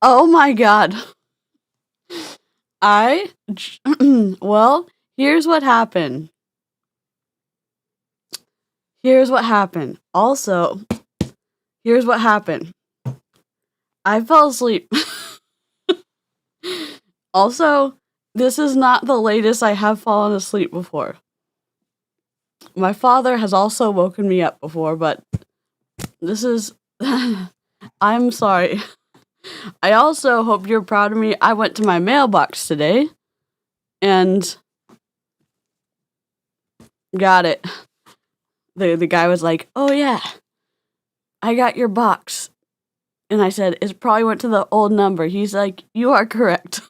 Oh my god. Well, here's what happened. Also, here's what happened. I fell asleep. Also, this is not the latest I have fallen asleep before. My father has also woken me up before, but this is... I'm sorry. I also hope you're proud of me. I went to my mailbox today and got it. The guy was like, "Oh yeah, I got your box." And I said, "It probably went to the old number." He's like, "You are correct."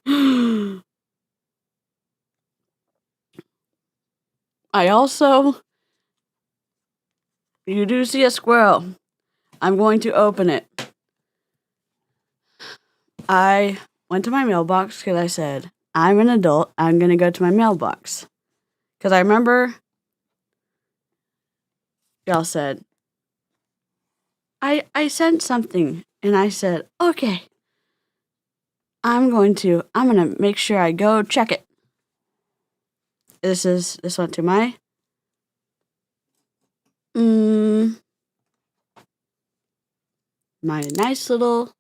I also... You do see a squirrel. I'm going to open it. I went to my mailbox because I said, I'm an adult. I'm going to go to my mailbox. Because I remember y'all said, I sent something. And I said, okay. I'm gonna make sure I go check it. This went to my my nice little...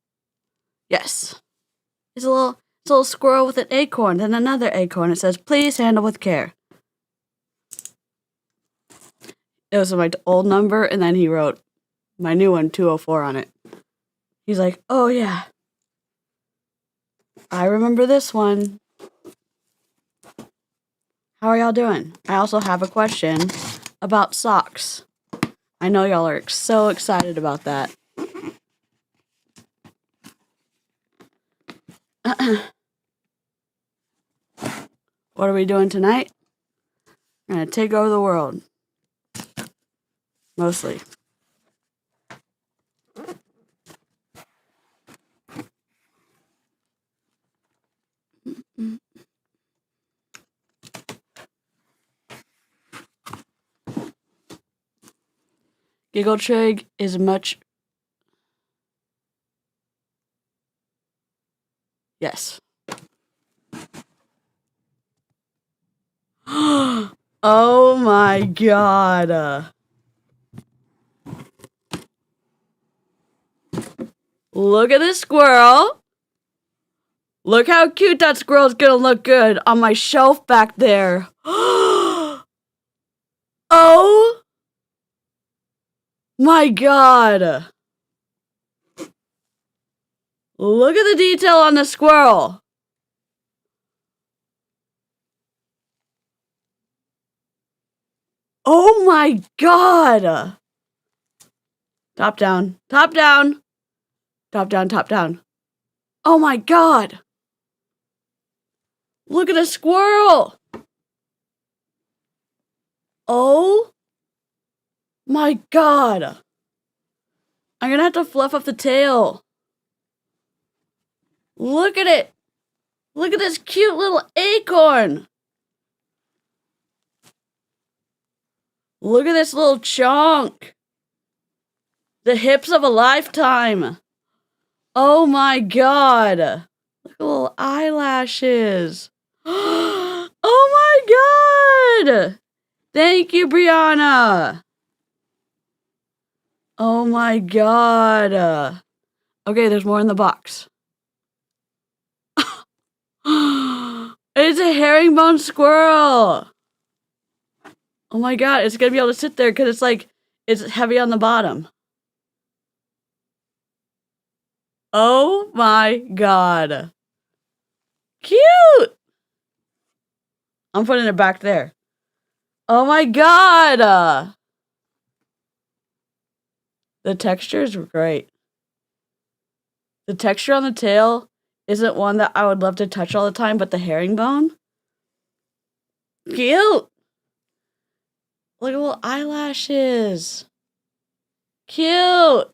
Yes. It's a little squirrel with an acorn, then another acorn. It says, please handle with care. It was my old number, and then he wrote my new one, 204, on it. He's like, oh yeah, I remember this one. How are y'all doing? I also have a question about socks. I know y'all are so excited about that. What are we doing tonight? We're gonna take over the world. Mostly. Giggle trig is much... Yes. Oh my god. Look at this squirrel. Look how cute that squirrel's gonna look good on my shelf back there. Oh my god. Look at the detail on the squirrel. Oh my god. Top down, top down. Top down, top down. Oh my god. Look at the squirrel. Oh my god. I'm gonna have to fluff up the tail. Look at it. Look at this cute little acorn. Look at this little chunk. The hips of a lifetime. Oh my god. Look at little eyelashes. Oh my god. Thank you, Brianna. Oh my god. Okay, there's more in the box. It's a herringbone squirrel. Oh my god, it's gonna be able to sit there because it's heavy on the bottom. Oh my god. Cute! I'm putting it back there. Oh my god! The texture is great. The texture on the tail isn't one that I would love to touch all the time, but the herringbone? Cute! Look at little eyelashes. Cute!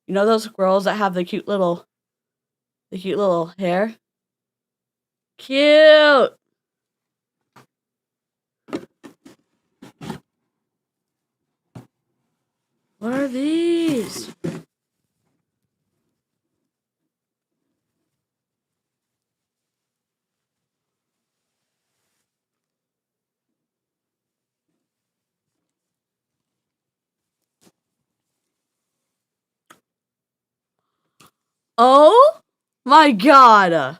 You know those squirrels that have the cute little hair? Cute! What are these? Oh my god!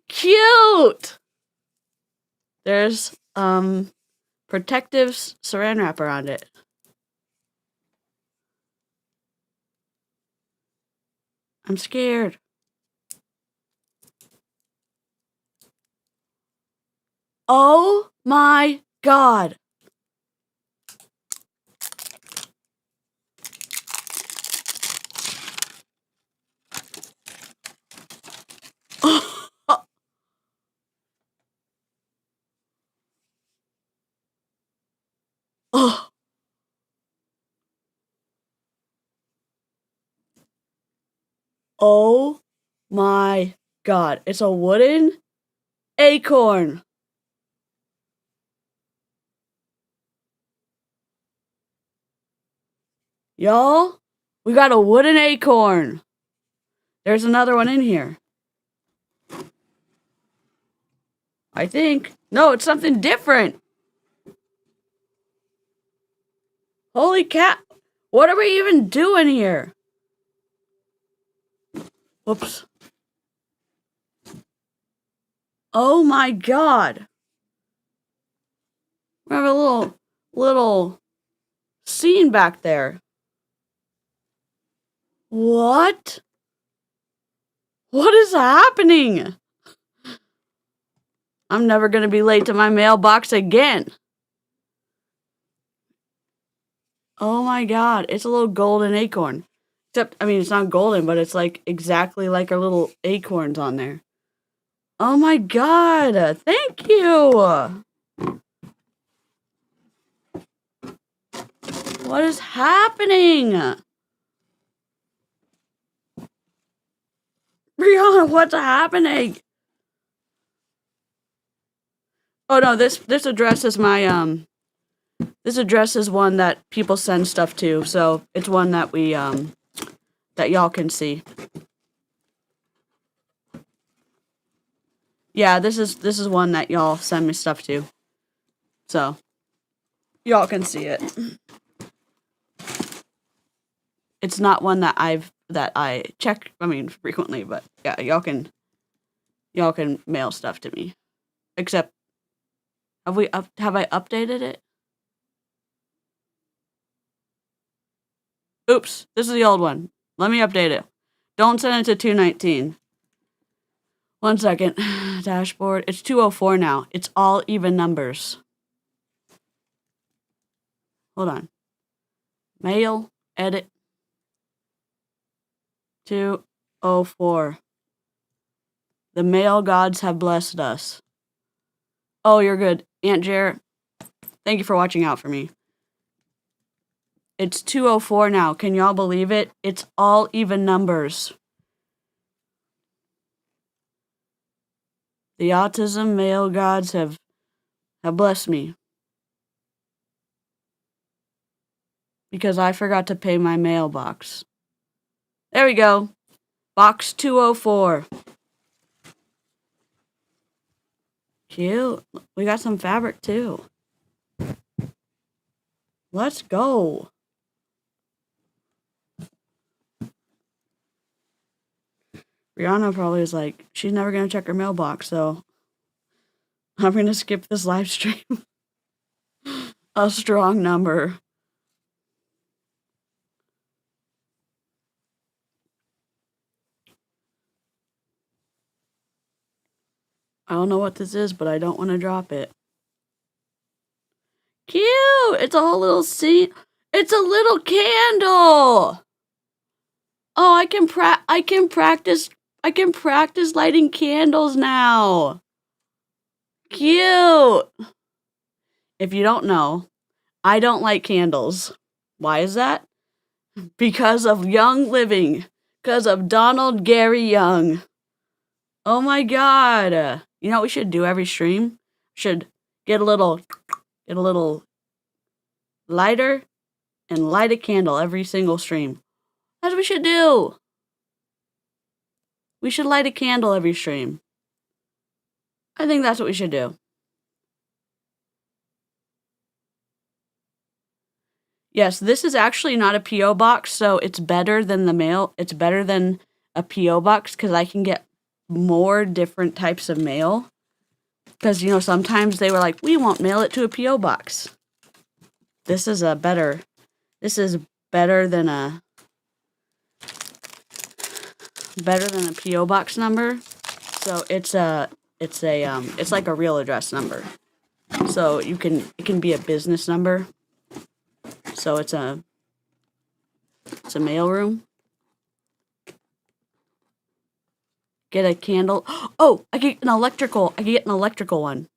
Cute! There's protective saran wrap around it. I'm scared. Oh my god! Oh. Oh my god. It's a wooden acorn. Y'all, we got a wooden acorn. There's another one in here. I think. No, it's something different. Holy cat. What are we even doing here? Whoops. Oh my god. We have a little scene back there. What? What is happening? I'm never gonna be late to my mailbox again. Oh my god, it's a little golden acorn. Except, I mean, it's not golden, but it's like exactly like our little acorns on there. Oh my god, thank you! What is happening? Brianna, what's happening? Oh no, this addresses my This address is one that people send stuff to, so it's one that we, that y'all can see. Yeah, this is one that y'all send me stuff to. So, y'all can see it. It's not one that I check, frequently, but yeah, y'all can mail stuff to me. Except, have I updated it? Oops, this is the old one. Let me update it. Don't send it to 219. 1 second. Dashboard. It's 204 now. It's all even numbers. Hold on. Mail. Edit. 204. The mail gods have blessed us. Oh, you're good. Aunt Jer, thank you for watching out for me. It's 204 now. Can y'all believe it? It's all even numbers. The autism mail gods have blessed me. Because I forgot to pay my mailbox. There we go. Box 204. Cute. We got some fabric too. Let's go. Rihanna probably is like, she's never going to check her mailbox, so I'm going to skip this live stream. A strong number. I don't know what this is, but I don't want to drop it. Cute! It's a whole little scene. It's a little candle! Oh, I can practice lighting candles now. Cute! If you don't know, I don't like candles. Why is that? Because of Young Living. Because of Donald Gary Young. Oh my god. You know what we should do every stream? Should get a little lighter and light a candle every single stream. That's what we should do. We should light a candle every stream. I think that's what we should do. Yes, this is actually not a P.O. box, so it's better than the mail. It's better than a P.O. box because I can get more different types of mail. Because, you know, sometimes they were like, we won't mail it to a P.O. box. This is better than a P.O. box number. So it's like a real address number. So it can be a business number. So it's a mail room. Get a candle. Oh, I get an electrical one.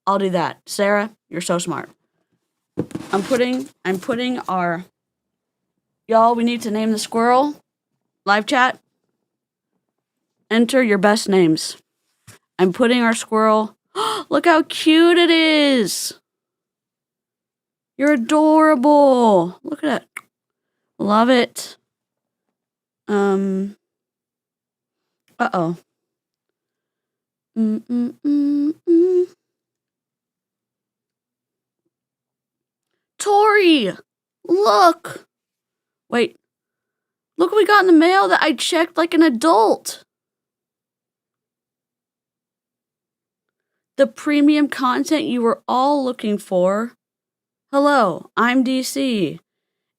I'll do that. Sarah, you're so smart. I'm putting our, y'all, we need to name the squirrel. Live chat. Enter your best names. I'm putting our squirrel. Look how cute it is. You're adorable. Look at it. Love it. Uh-oh. Tori! Look! Wait. Look what we got in the mail that I checked like an adult. The premium content you were all looking for. Hello, I'm DC,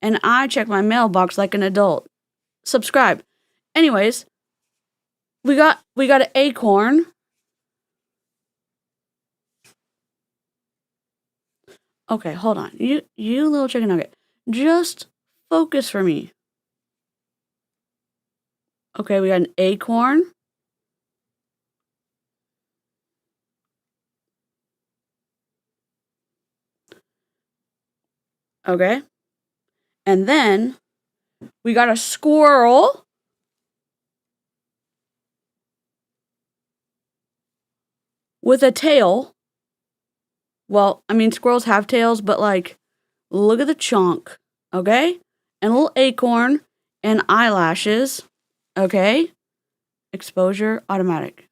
and I check my mailbox like an adult. Subscribe. Anyways, we got an acorn. Okay, hold on. You little chicken nugget. Just focus for me. Okay, we got an acorn. Okay. And then we got a squirrel. With a tail. Well, I mean, squirrels have tails, but like, Look at the chunk, okay? And a little acorn and eyelashes, okay? Exposure, automatic.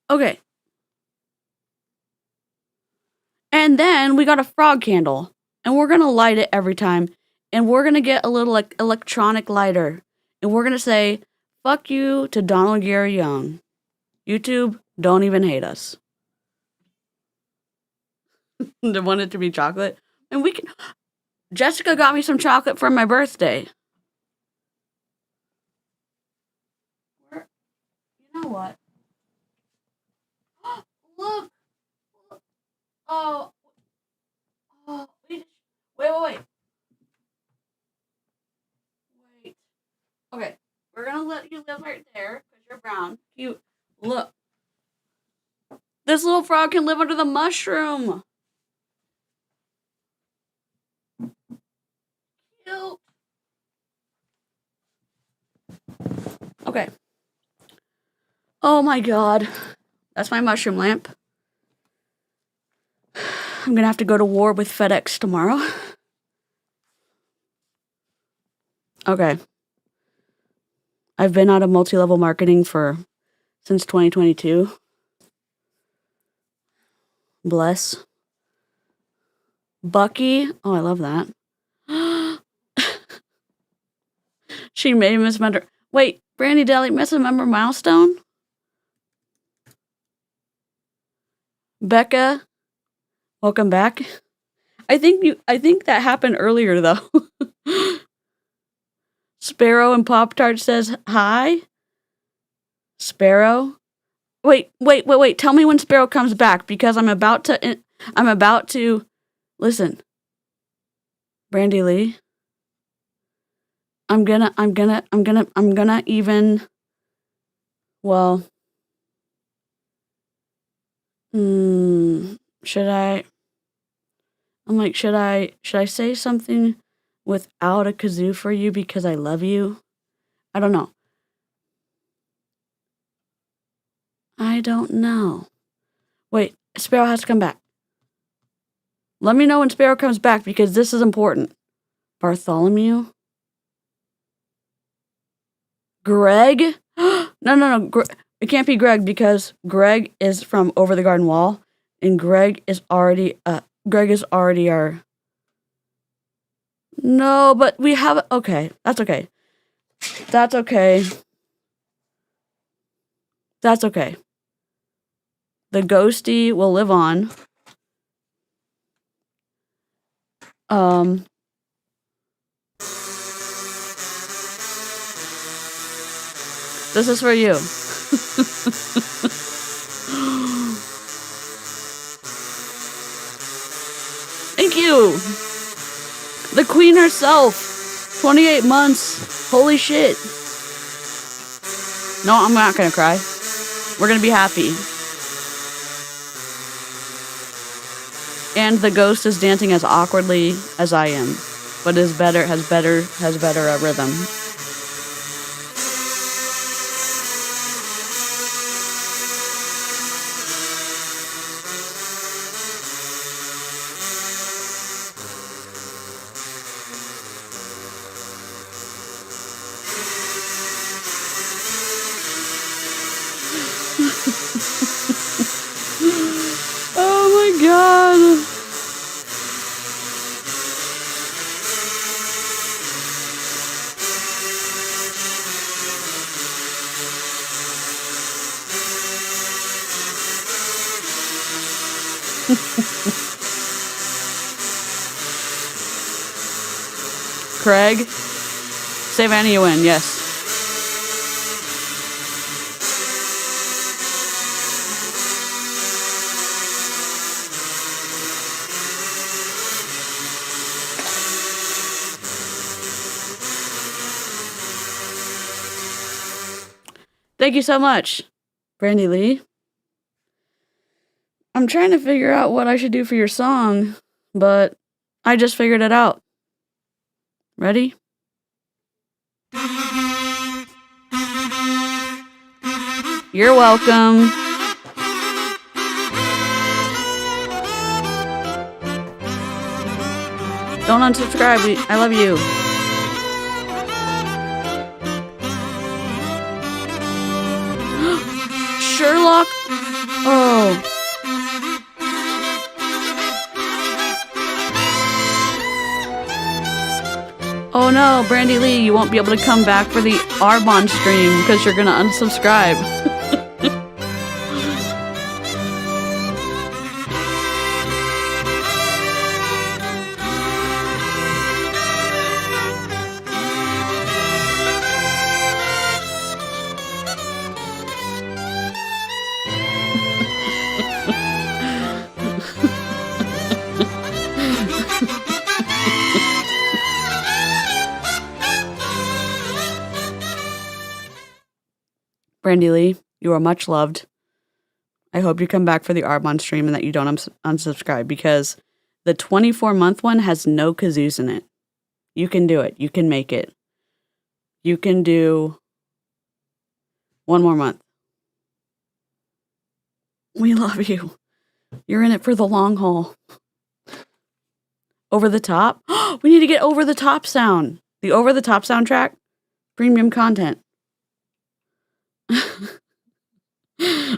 Okay. And then we got a frog candle. And we're going to light it every time. And we're going to get a little like electronic lighter. And we're going to say, fuck you to Donald Gary Young. YouTube, don't even hate us. They want it to be chocolate. And we can... Jessica got me some chocolate for my birthday. You know what? Look! Oh. Wait. Wait. Okay. We're gonna let you live right there, because you're brown. Cute. Look. This little frog can live under the mushroom. Cute. Okay. Oh my god. That's my mushroom lamp. I'm gonna have to go to war with FedEx tomorrow. Okay. I've been out of multi-level marketing since 2022. Bless. Bucky. Oh, I love that. She may misremember. Wait, Brandy Deli, misremember milestone? Becca, welcome back. I think that happened earlier though. Sparrow and Pop-Tart says hi. Sparrow. Wait. Tell me when Sparrow comes back, because I'm about to listen. Brandy Lee. I'm gonna even, well, should I say something without a kazoo for you because I love you? I don't know. Wait, Sparrow has to come back. Let me know when Sparrow comes back, because this is important. Bartholomew? Greg? No. It can't be Greg, because Greg is from Over the Garden Wall, and Greg is already our... No, but we have... Okay, that's okay. That's okay. The ghosty will live on. This is for you. Thank you. The queen herself. 28 months. Holy shit. No, I'm not gonna cry. We're gonna be happy. And the ghost is dancing as awkwardly as I am, but has better rhythm. Oh my god. Craig? Save Annie, you win, yes. Thank you so much, Brandy Lee. I'm trying to figure out what I should do for your song, but I just figured it out. Ready? You're welcome. Don't unsubscribe. I love you. Sherlock? Oh. Oh no, Brandy Lee, you won't be able to come back for the Arbonne stream because you're gonna unsubscribe. Brandy Lee, you are much loved. I hope you come back for the Arbonne stream and that you don't unsubscribe because the 24-month one has no kazoos in it. You can do it. You can make it. You can do one more month. We love you. You're in it for the long haul. Over the top? We need to get over the top sound. The over the top soundtrack? Premium content.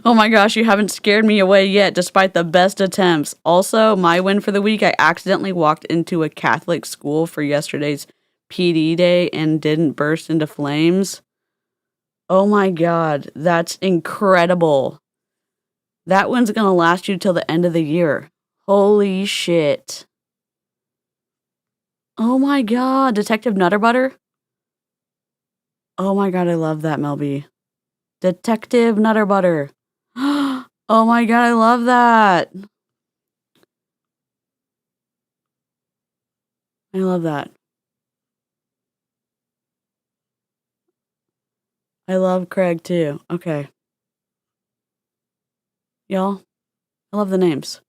Oh my gosh, you haven't scared me away yet, despite the best attempts. Also, my win for the week, I accidentally walked into a Catholic school for yesterday's PD day and didn't burst into flames. Oh my god, that's incredible. That one's gonna last you till the end of the year. Holy shit. Oh my god, Detective Nutterbutter? Oh my god, I love that, Mel B. Detective Nutterbutter. Oh my god, I love that. I love that. I love Craig too. Okay. Y'all, I love the names.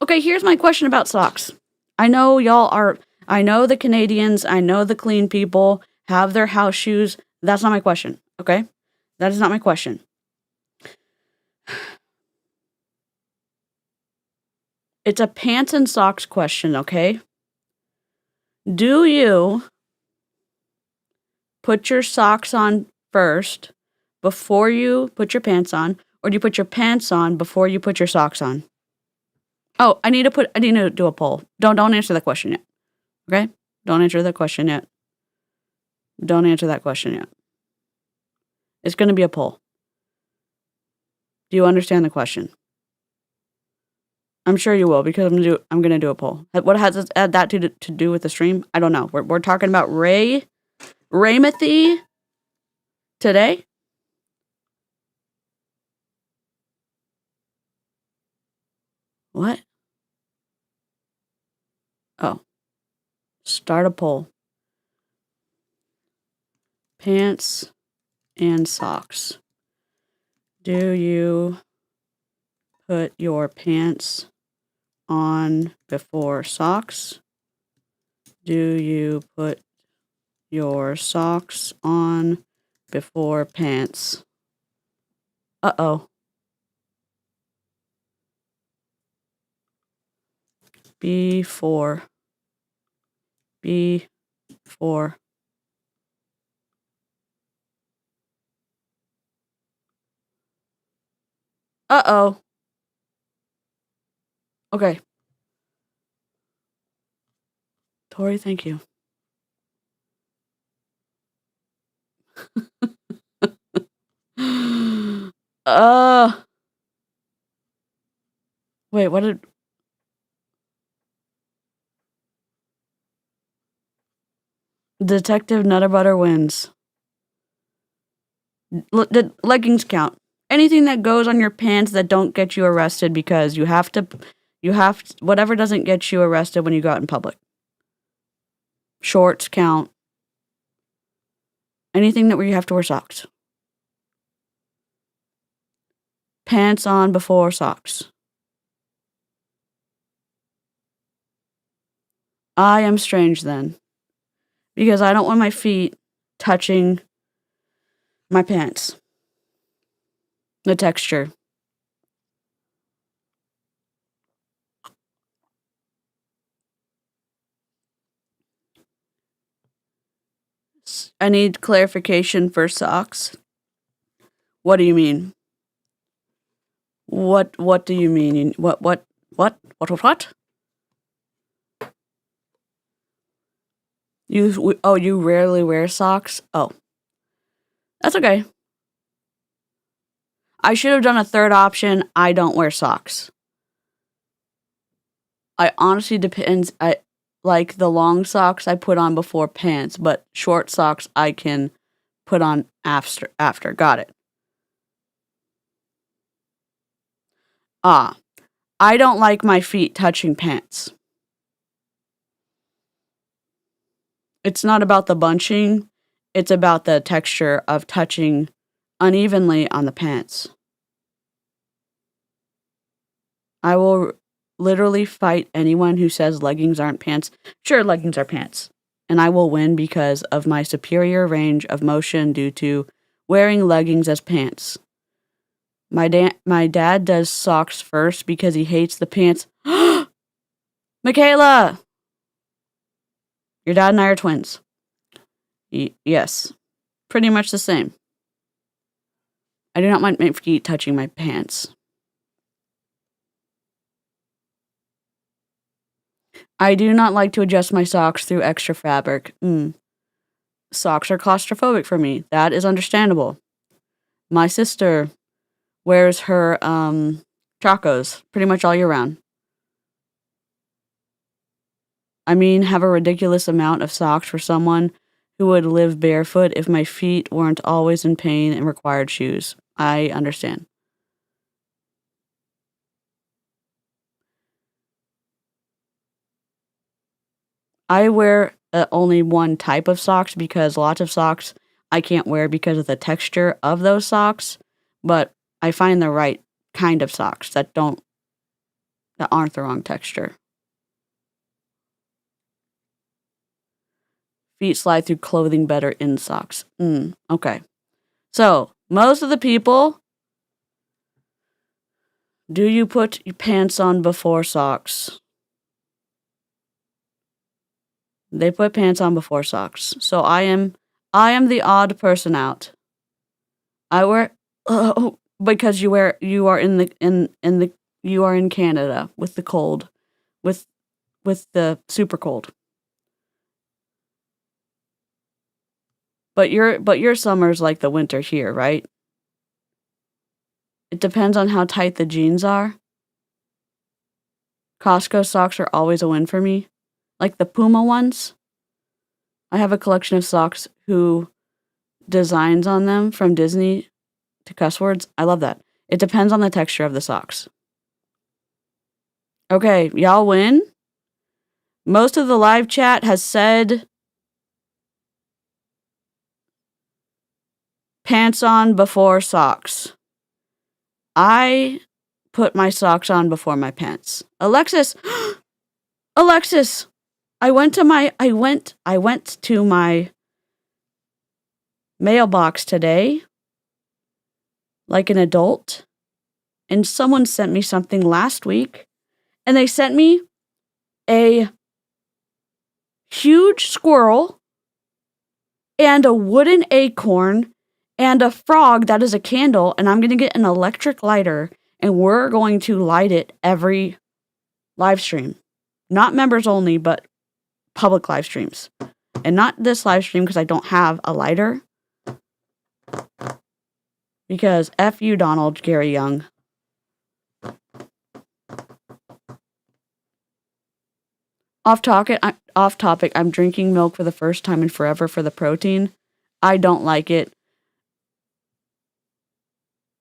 Okay, here's my question about socks. I know the Canadians, I know the clean people have their house shoes. That's not my question, okay? That is not my question. It's a pants and socks question, okay? Do you put your socks on first before you put your pants on, or do you put your pants on before you put your socks on? Oh, I need to do a poll. Don't answer that question yet. Okay? Don't answer that question yet. Don't answer that question yet. It's going to be a poll. Do you understand the question? I'm sure you will because I'm going to do a poll. What has that to do with the stream? I don't know. We're talking about Raymathy today. What? Oh. Start a poll. Pants and socks. Do you put your pants on before socks? Do you put your socks on before pants? Uh-oh. Before. Uh-oh. Okay. Tori, thank you. Wait, what did... Detective Nutterbutter wins. The leggings count. Anything that goes on your pants that don't get you arrested because you have to, whatever doesn't get you arrested when you go out in public. Shorts count. Anything where you have to wear socks. Pants on before socks. I am strange then. Because I don't want my feet touching my pants. The texture. I need clarification for socks. What do you mean? What do you mean? What? You rarely wear socks? Oh. That's okay. I should have done a third option. I don't wear socks. I honestly depends. I like the long socks I put on before pants, but short socks I can put on after. Got it. I don't like my feet touching pants. It's not about the bunching, it's about the texture of touching unevenly on the pants. I will literally fight anyone who says leggings aren't pants. Sure, leggings are pants. And I will win because of my superior range of motion due to wearing leggings as pants. My dad does socks first because he hates the pants. Michaela! Your dad and I are twins. Yes. Pretty much the same. I do not want my feet touching my pants. I do not like to adjust my socks through extra fabric. Socks are claustrophobic for me. That is understandable. My sister wears her chacos pretty much all year round. I mean, have a ridiculous amount of socks for someone who would live barefoot if my feet weren't always in pain and required shoes. I understand. I wear only one type of socks because lots of socks I can't wear because of the texture of those socks, but I find the right kind of socks that aren't the wrong texture. Feet slide through clothing better in socks. Okay. So, most of the people, do you put your pants on before socks? They put pants on before socks. So I am the odd person out. I wear because you are in Canada with the cold, with the super cold. But your summer's like the winter here, right? It depends on how tight the jeans are. Costco socks are always a win for me. Like the Puma ones. I have a collection of socks who designs on them from Disney to cuss words. I love that. It depends on the texture of the socks. Okay, y'all win. Most of the live chat has said pants on before socks. I put my socks on before my pants. Alexis, I went to my mailbox today, like an adult, and someone sent me something last week, and they sent me a huge squirrel and a wooden acorn and a frog that is a candle, and I'm going to get an electric lighter, and we're going to light it every live stream. Not members only, but public live streams. And not this live stream because I don't have a lighter. Because F you, Donald, Gary Young. Off topic, I'm drinking milk for the first time in forever for the protein. I don't like it.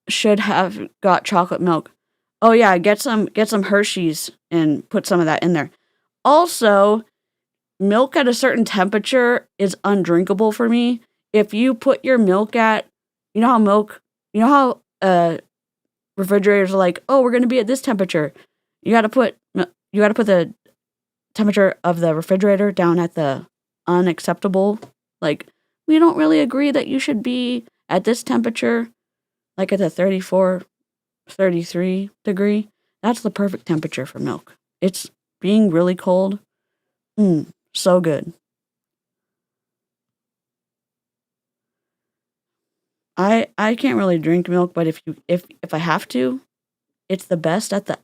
Should have got chocolate milk. Oh yeah, get some Hershey's and put some of that in there. Also, milk at a certain temperature is undrinkable for me. If you put your milk at, you know how refrigerators are like, oh, we're going to be at this temperature. You got to put the temperature of the refrigerator down at the unacceptable. Like, we don't really agree that you should be at this temperature, like at the 34, 33 degree. That's the perfect temperature for milk. It's being really cold. So good. I can't really drink milk, but if I have to, it's the best at the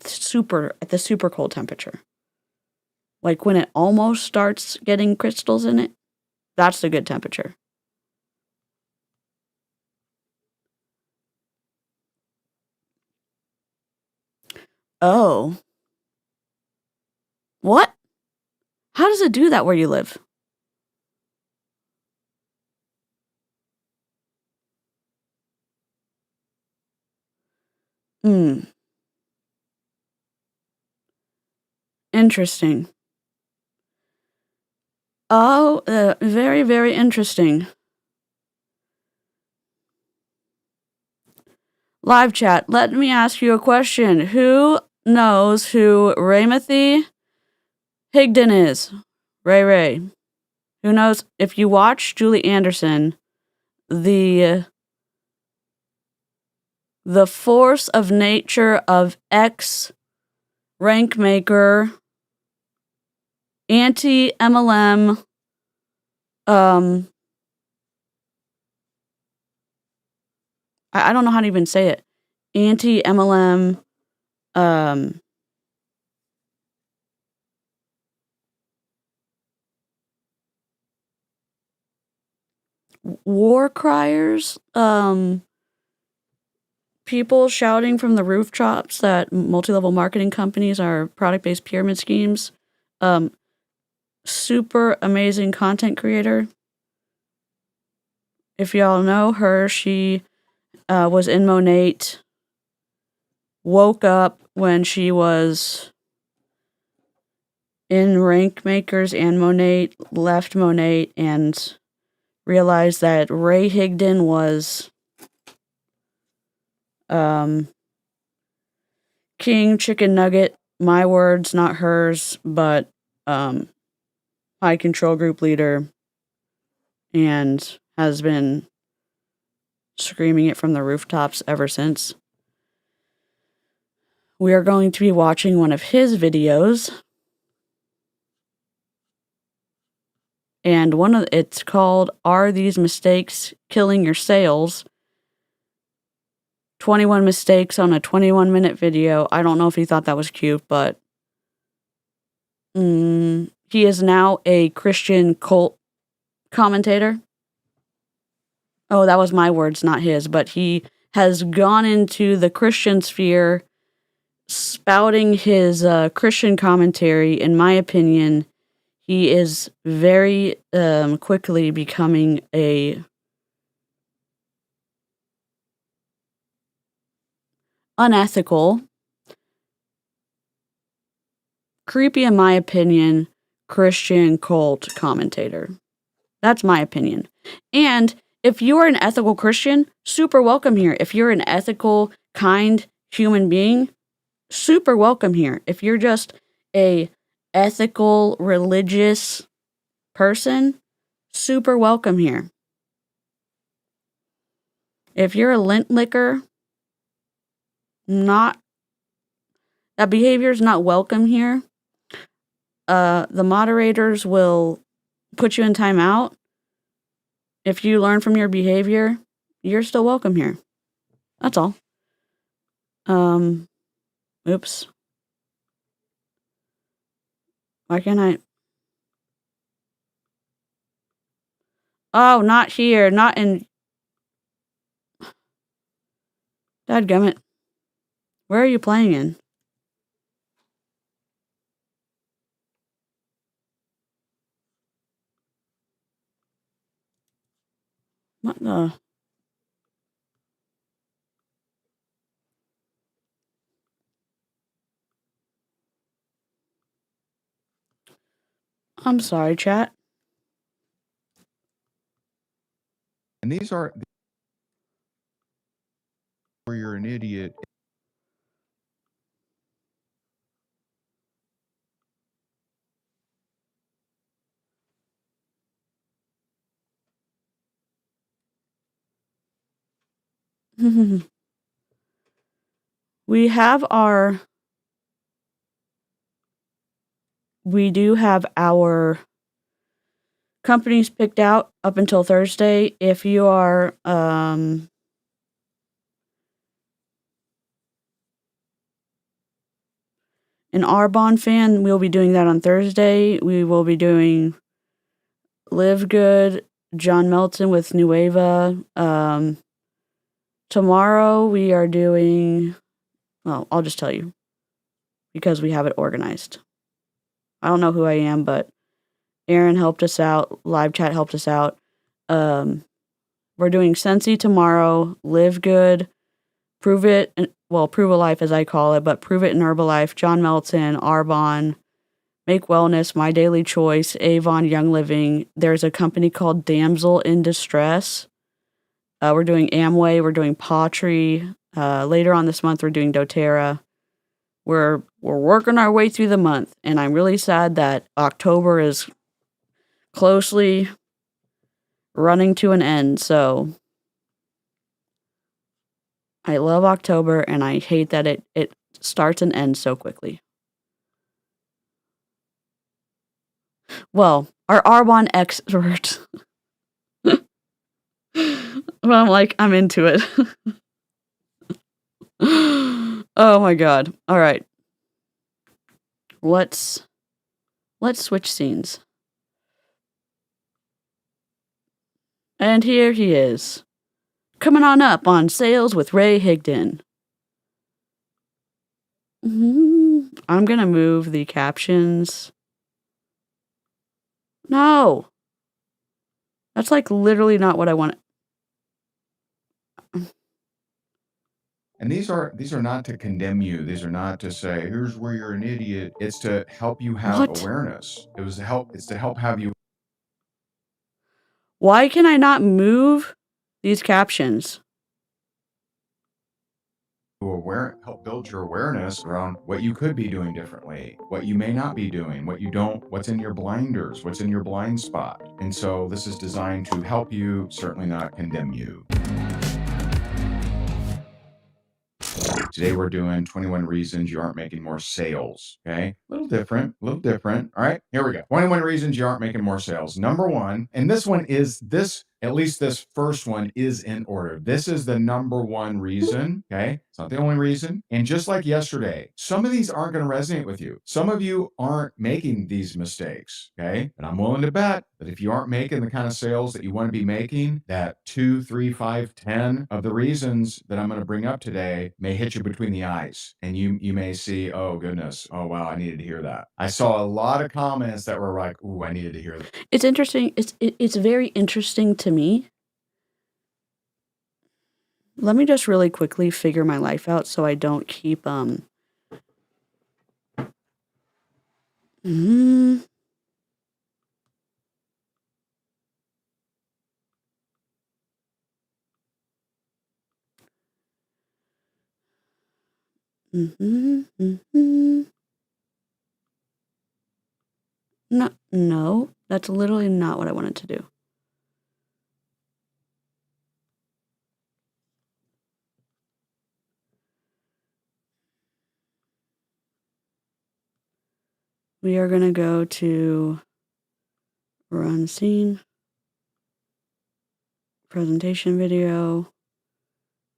super cold temperature. Like when it almost starts getting crystals in it, that's the good temperature. Oh. What? How does it do that where you live? Hmm. Interesting. Oh, very, very interesting. Live chat, let me ask you a question. Who knows who Raymothy Higdon is? Ray. Who knows? If you watch Julie Anderson, the force of nature of X rank maker, anti-MLM, I don't know how to even say it. Anti-MLM, war criers, people shouting from the rooftops that multi-level marketing companies are product-based pyramid schemes. Super amazing content creator. If y'all know her, she was in Monate, woke up when she was in Rank Makers and Monate, left Monate, and realized that Ray Higdon was King Chicken Nugget, my words, not hers, but high control group leader, and has been screaming it from the rooftops ever since. We are going to be watching one of his videos, and it's called "Are These Mistakes Killing Your Sales?" 21 mistakes on a 21-minute video. I don't know if he thought that was cute, but he is now a Christian cult commentator. Oh, that was my words, not his, but he has gone into the Christian sphere spouting his Christian commentary. In my opinion, he is very quickly becoming a unethical, creepy, in my opinion, Christian cult commentator. That's my opinion. And if you're an ethical Christian, super welcome here. If you're an ethical, kind human being, super welcome here. If you're just a ethical, religious person, super welcome here. If you're a lint licker, that behavior is not welcome here. The moderators will put you in timeout. If you learn from your behavior, you're still welcome here. That's all. Oops. Why can't I? Oh, not here. Not in. Dadgummit. Where are you playing in? What the? I'm sorry, chat. And these are where you're an idiot. We do have our companies picked out up until Thursday. If you are an Arbonne fan, we'll be doing that on Thursday. We will be doing Live Good, John Melton with Nueva. Tomorrow we are doing, well, I'll just tell you because we have it organized. I don't know who I am, but Aaron helped us out. Live chat helped us out. We're doing Sensi tomorrow, Live Good, Prove It, Prove a Life as I call it, but Prove It in Herbalife, John Melton, Arbonne, Make Wellness, My Daily Choice, Avon, Young Living. There's a company called Damsel in Distress. We're doing Amway, we're doing Pawtree. Later on this month, we're doing doTERRA. We're working our way through the month, and I'm really sad that October is closely running to an end. So I love October, and I hate that it starts and ends so quickly. Well, our Arbonne expert. Well, I'm into it. Oh my god. All right. Let's switch scenes. And here he is. Coming on up on Sales with Ray Higdon. I'm going to move the captions. No. That's literally not what I want. And these are not to condemn you. These are not to say, here's where you're an idiot. It's to help you have awareness. It's to help have you. Why can I not move these captions? Help build your awareness around what you could be doing differently, what you may not be doing, what's in your blinders, what's in your blind spot. And so this is designed to help you, certainly not condemn you. Today we're doing 21 reasons you aren't making more sales. Okay. A little different. All right. Here we go. 21 reasons you aren't making more sales. Number one, and this one is at least this first one is in order. This is the number one reason. Okay. It's not the only reason. And just like yesterday, some of these aren't going to resonate with you. Some of you aren't making these mistakes. Okay. And I'm willing to bet that if you aren't making the kind of sales that you want to be making, that 2, 3, 5, 10 of the reasons that I'm going to bring up today may hit you between the eyes. And you may see, oh goodness, oh wow, I needed to hear that. I saw a lot of comments that were like, ooh, I needed to hear that. It's interesting. It's very interesting to me. Let me just really quickly figure my life out so I don't keep No, that's literally not what I wanted to do. We are going to go to run scene, presentation video,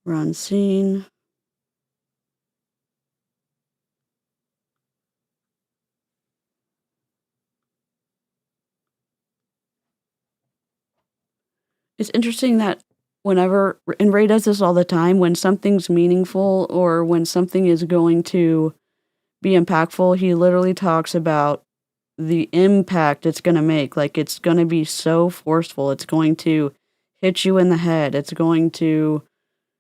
run scene. It's interesting that whenever, and Ray does this all the time, when something's meaningful or when something is going to be impactful, he literally talks about the impact it's going to make. It's going to be so forceful. It's going to hit you in the head. It's going to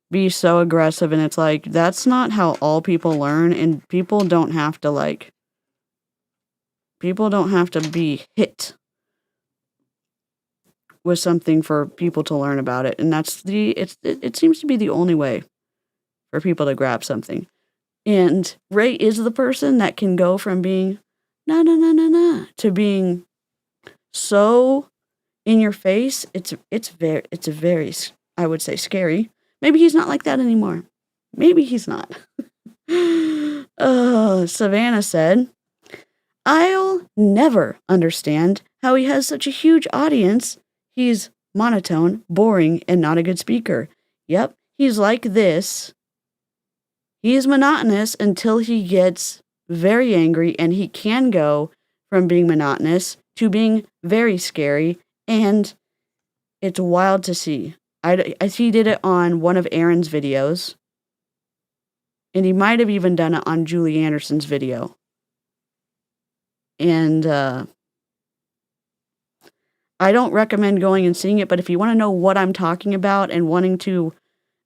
be so aggressive. And it's that's not how all people learn. And people don't have to be hit with something for people to learn about it. And it seems to be the only way for people to grab something. And Ray is the person that can go from being to being so in your face. It's very, I would say, scary. Maybe he's not like that anymore. Maybe he's not. Savannah said, I'll never understand how he has such a huge audience. He's monotone, boring, and not a good speaker. Yep, he's like this. He is monotonous until he gets very angry, and he can go from being monotonous to being very scary, and it's wild to see. He did it on one of Aaron's videos, and he might have even done it on Julie Anderson's video. And I don't recommend going and seeing it, but if you want to know what I'm talking about and wanting to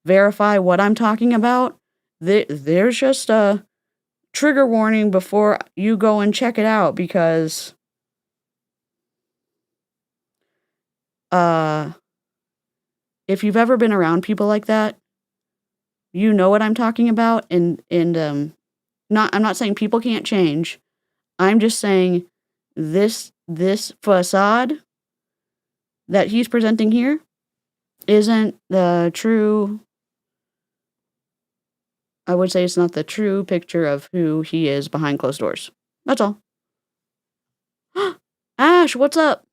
verify what I'm talking about, there's just a trigger warning before you go and check it out, because if you've ever been around people like that, you know what I'm talking about. And I'm not saying people can't change. I'm just saying this facade that he's presenting here isn't the true. I would say it's not the true picture of who he is behind closed doors. That's all. Ash, what's up?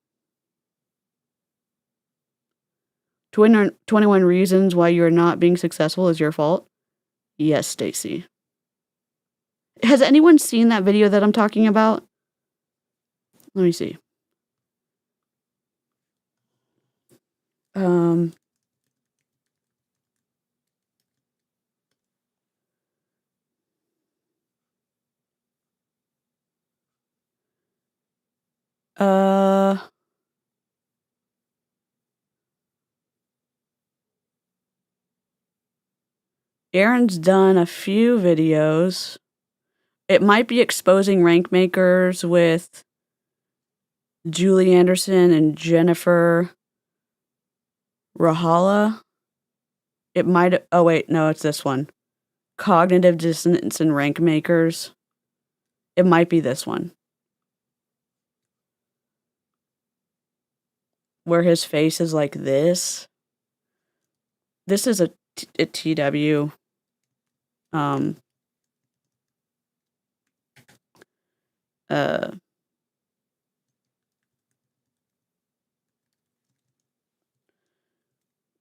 21 reasons why you're not being successful is your fault. Yes, Stacy. Has anyone seen that video that I'm talking about? Let me see. Aaron's done a few videos. It might be exposing rank makers with Julie Anderson and Jennifer Rahala. It might. Oh, wait. No, it's this one. Cognitive dissonance and rank makers. It might be this one. Where his face is like this. This is a TW.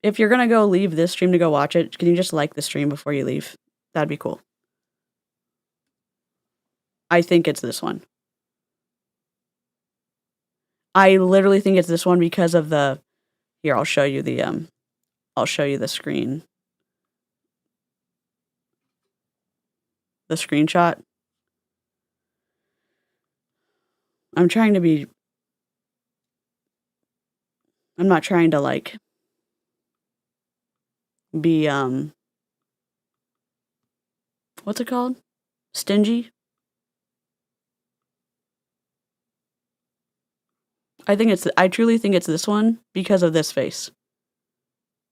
If you're gonna go leave this stream to go watch it, can you just like the stream before you leave? That'd be cool. I think it's this one. I literally think it's this one because of the. Here, I'll show you the screen. The screenshot. I'm not trying to like be what's it called? Stingy? I truly think it's this one because of this face.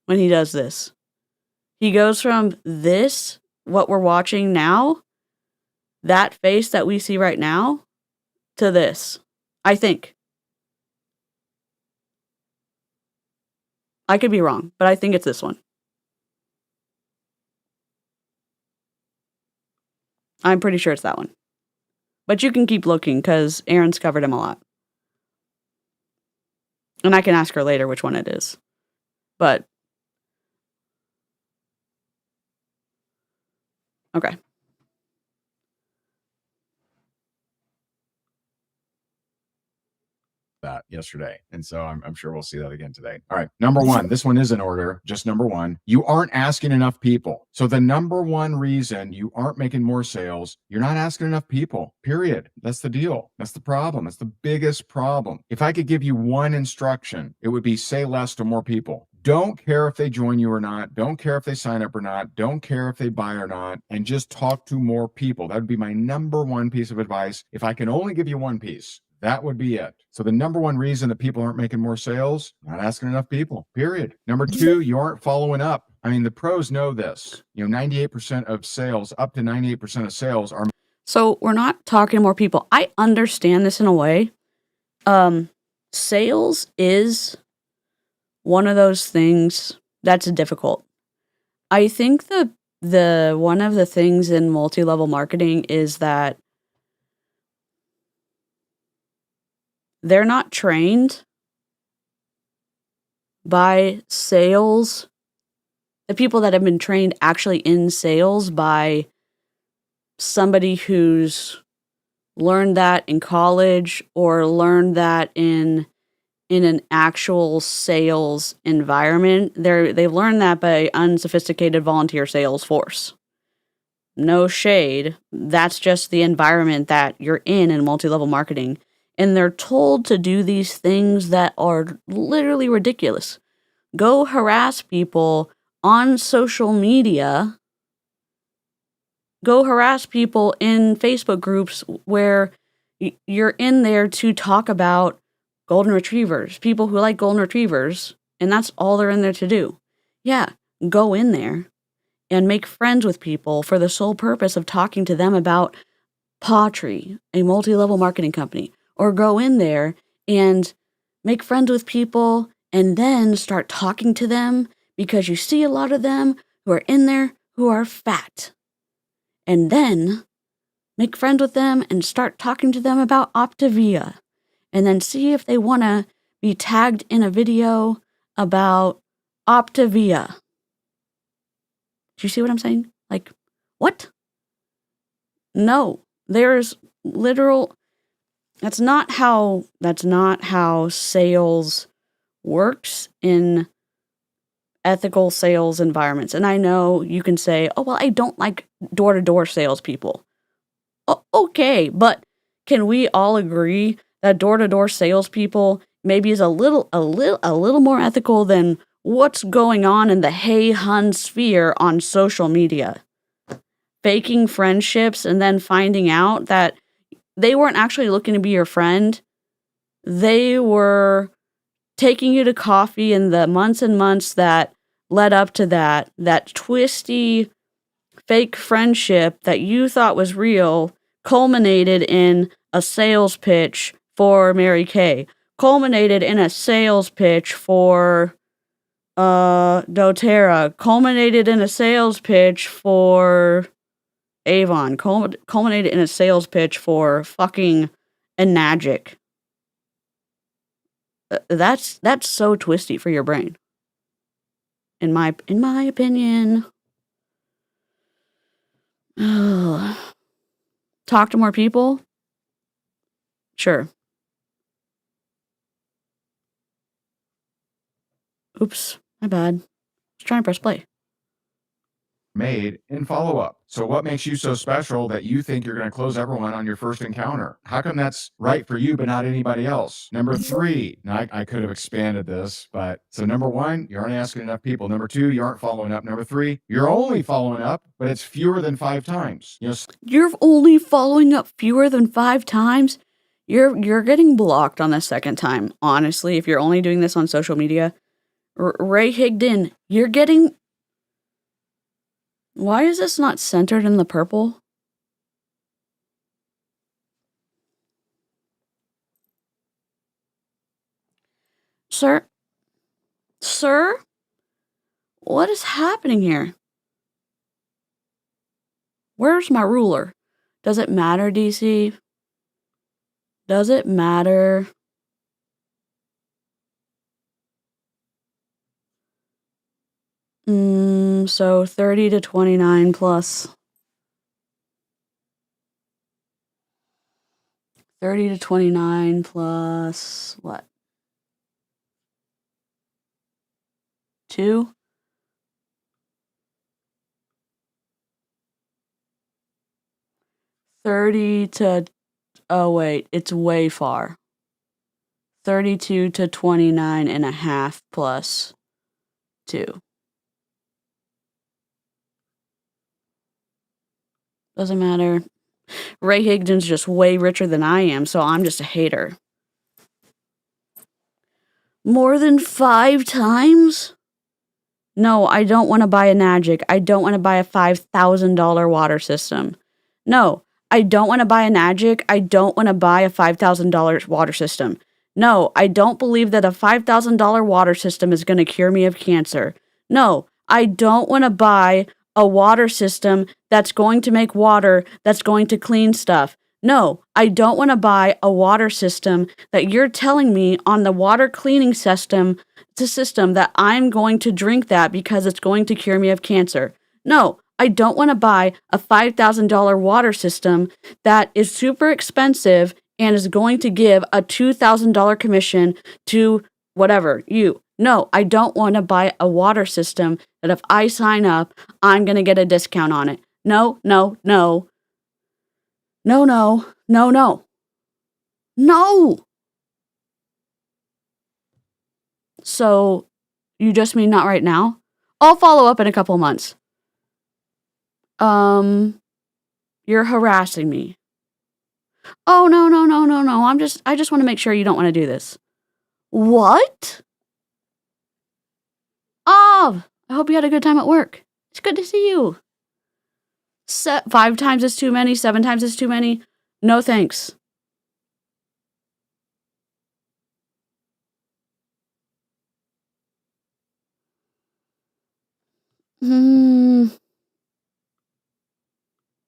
When he does this. He goes from this, what we're watching now, that face that we see right now, to this. I think. I could be wrong, but I think it's this one. I'm pretty sure it's that one. But you can keep looking, because Aaron's covered him a lot. And I can ask her later which one it is. But. Okay. That yesterday. And so I'm sure we'll see that again today. All right. Number one, this one is in order. Just number one, you aren't asking enough people. So the number one reason you aren't making more sales, you're not asking enough people, period. That's the deal. That's the problem. That's the biggest problem. If I could give you one instruction, it would be say less to more people. Don't care if they join you or not. Don't care if they sign up or not. Don't care if they buy or not. And just talk to more people. That would be my number one piece of advice. If I can only give you one piece, that would be it. So the number one reason that people aren't making more sales, not asking enough people, period. Number two, you aren't following up. I mean, the pros know this. 98% of sales, up to 98% of sales are. So we're not talking to more people. I understand this in a way. Sales is one of those things that's difficult. I think the one of the things in multi-level marketing is that they're not trained by sales, the people that have been trained actually in sales by somebody who's learned that in college or learned that in an actual sales environment. They've learned that by unsophisticated volunteer sales force. No shade. That's just the environment that you're in multi-level marketing. And they're told to do these things that are literally ridiculous. Go harass people on social media. Go harass people in Facebook groups where you're in there to talk about golden retrievers, people who like golden retrievers, and that's all they're in there to do. Yeah, go in there and make friends with people for the sole purpose of talking to them about Pottery, a multi-level marketing company, or go in there and make friends with people and then start talking to them because you see a lot of them who are in there who are fat. And then make friends with them and start talking to them about Optavia. And then see if they want to be tagged in a video about Optavia. Do you see what I'm saying? Like, what? No, there's literal... That's not how sales works in ethical sales environments. And I know you can say, oh, well, I don't like door-to-door salespeople. Okay, but can we all agree that door-to-door salespeople maybe is a little more ethical than what's going on in the hey hun sphere on social media? Faking friendships and then finding out that they weren't actually looking to be your friend. They were taking you to coffee in the months and months that led up to that twisty fake friendship that you thought was real culminated in a sales pitch for Mary Kay, culminated in a sales pitch for doTERRA, culminated in a sales pitch for Avon, culminated in a sales pitch for fucking Enagic. That's so twisty for your brain. In my opinion. Talk to more people? Sure. Oops, my bad. Just trying to press play. Made in follow-up. So what makes you so special that you think you're going to close everyone on your first encounter? How come that's right for you but not anybody else? Number 3, now I could have expanded this, but so number 1, you aren't asking enough people. Number 2, you aren't following up. Number 3, you're only following up, but it's fewer than 5 times. You're only following up fewer than 5 times? You're getting blocked on the second time, honestly, if you're only doing this on social media. Ray Higdon, you're getting... Why is this not centered in the purple? Sir? Sir? What is happening here? Where's my ruler? Does it matter, DC? Does it matter? So 30 to 29 plus 30 to 29 plus what? 2? Oh wait, it's way far. 32 to 29 and a half plus 2. Doesn't matter. Ray Higdon's just way richer than I am, so I'm just a hater. More than 5 times? No, I don't want to buy a Enagic. I don't want to buy a $5,000 water system. No, I don't want to buy a Enagic. I don't want to buy a $5,000 water system. No, I don't believe that a $5,000 water system is going to cure me of cancer. No, I don't want to buy a water system that's going to make water that's going to clean stuff. No, I don't want to buy a water system that you're telling me on the water cleaning system, that I'm going to drink that because it's going to cure me of cancer. No, I don't want to buy a $5,000 water system that is super expensive and is going to give a $2,000 commission to whatever, you. No, I don't want to buy a water system that if I sign up, I'm going to get a discount on it. No, no, no. No, no, no, no. No! So, you just mean not right now? I'll follow up in a couple months. You're harassing me. Oh, no, no, no, no, no. I just want to make sure you don't want to do this. What? Oh, I hope you had a good time at work. It's good to see you. 5 times is too many, 7 times is too many. No thanks.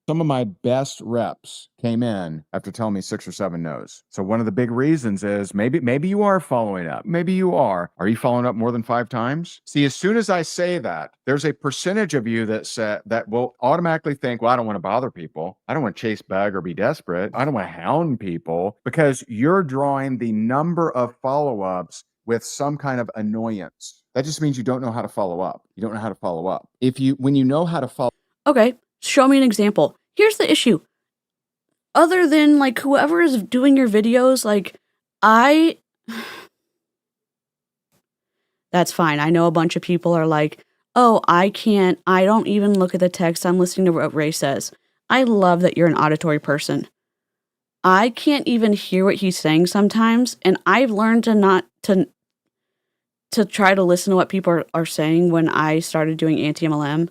Some of my best reps came in after telling me 6 or 7 no's. So one of the big reasons is maybe you are following up. Maybe you are. Are you following up more than 5 times? See, as soon as I say that, there's a percentage of you that will automatically think, well, I don't want to bother people. I don't want to chase bug or be desperate. I don't want to hound people, because you're drawing the number of follow-ups with some kind of annoyance. That just means you don't know how to follow up. You don't know how to follow up. When you know how to follow. Okay, show me an example. Here's the issue. Other than like whoever is doing your videos, like that's fine. I know a bunch of people are like, oh, I don't even look at the text. I'm listening to what Ray says. I love that you're an auditory person. I can't even hear what he's saying sometimes, and I've learned to try to listen to what people are saying when I started doing anti-MLM.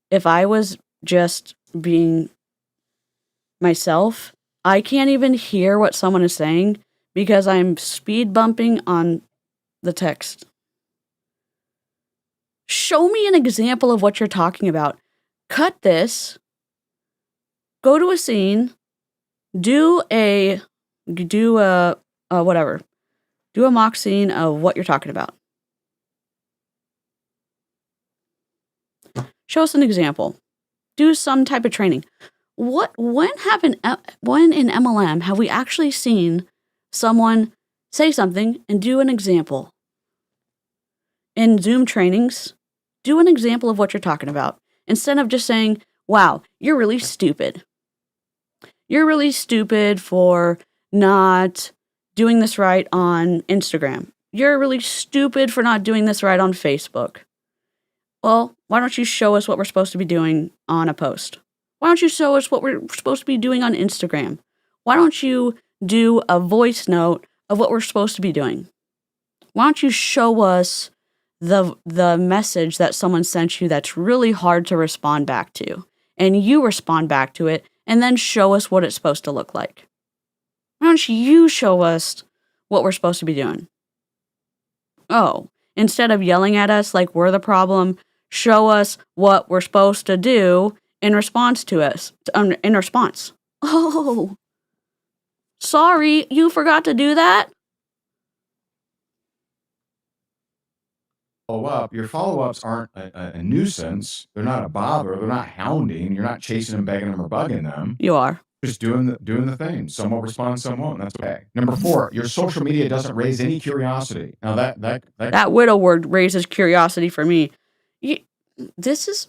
If I was just being myself, I can't even hear what someone is saying because I'm speed bumping on the text. Show me an example of what you're talking about. Cut this. Go to a scene. Do a mock scene of what you're talking about. Show us an example. Do some type of training. When in MLM have we actually seen someone say something and do an example? In Zoom trainings, do an example of what you're talking about instead of just saying, wow, you're really stupid. You're really stupid for not doing this right on Instagram. You're really stupid for not doing this right on Facebook. Well, why don't you show us what we're supposed to be doing on a post? Why don't you show us what we're supposed to be doing on Instagram? Why don't you do a voice note of what we're supposed to be doing? Why don't you show us the message that someone sent you that's really hard to respond back to, and you respond back to it, and then show us what it's supposed to look like? Why don't you show us what we're supposed to be doing? Oh, instead of yelling at us like we're the problem, show us what we're supposed to do in response to us. In response. Oh, sorry, you forgot to do that? Follow-up. Your follow-ups aren't a nuisance. They're not a bother. They're not hounding. You're not chasing them, begging them, or bugging them. You are. Just doing the thing. Some will respond, some won't. That's okay. Number 4, your social media doesn't raise any curiosity. Now that widow word raises curiosity for me. This is.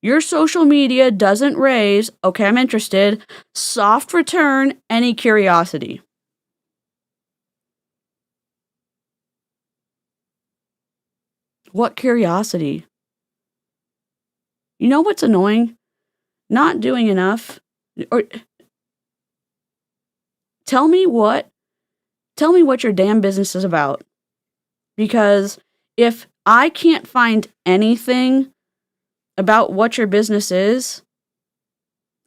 Your social media doesn't raise, okay, I'm interested, soft return, any curiosity. What curiosity? You know what's annoying? Not doing enough. Or tell me what your damn business is about. Because if I can't find anything about what your business is,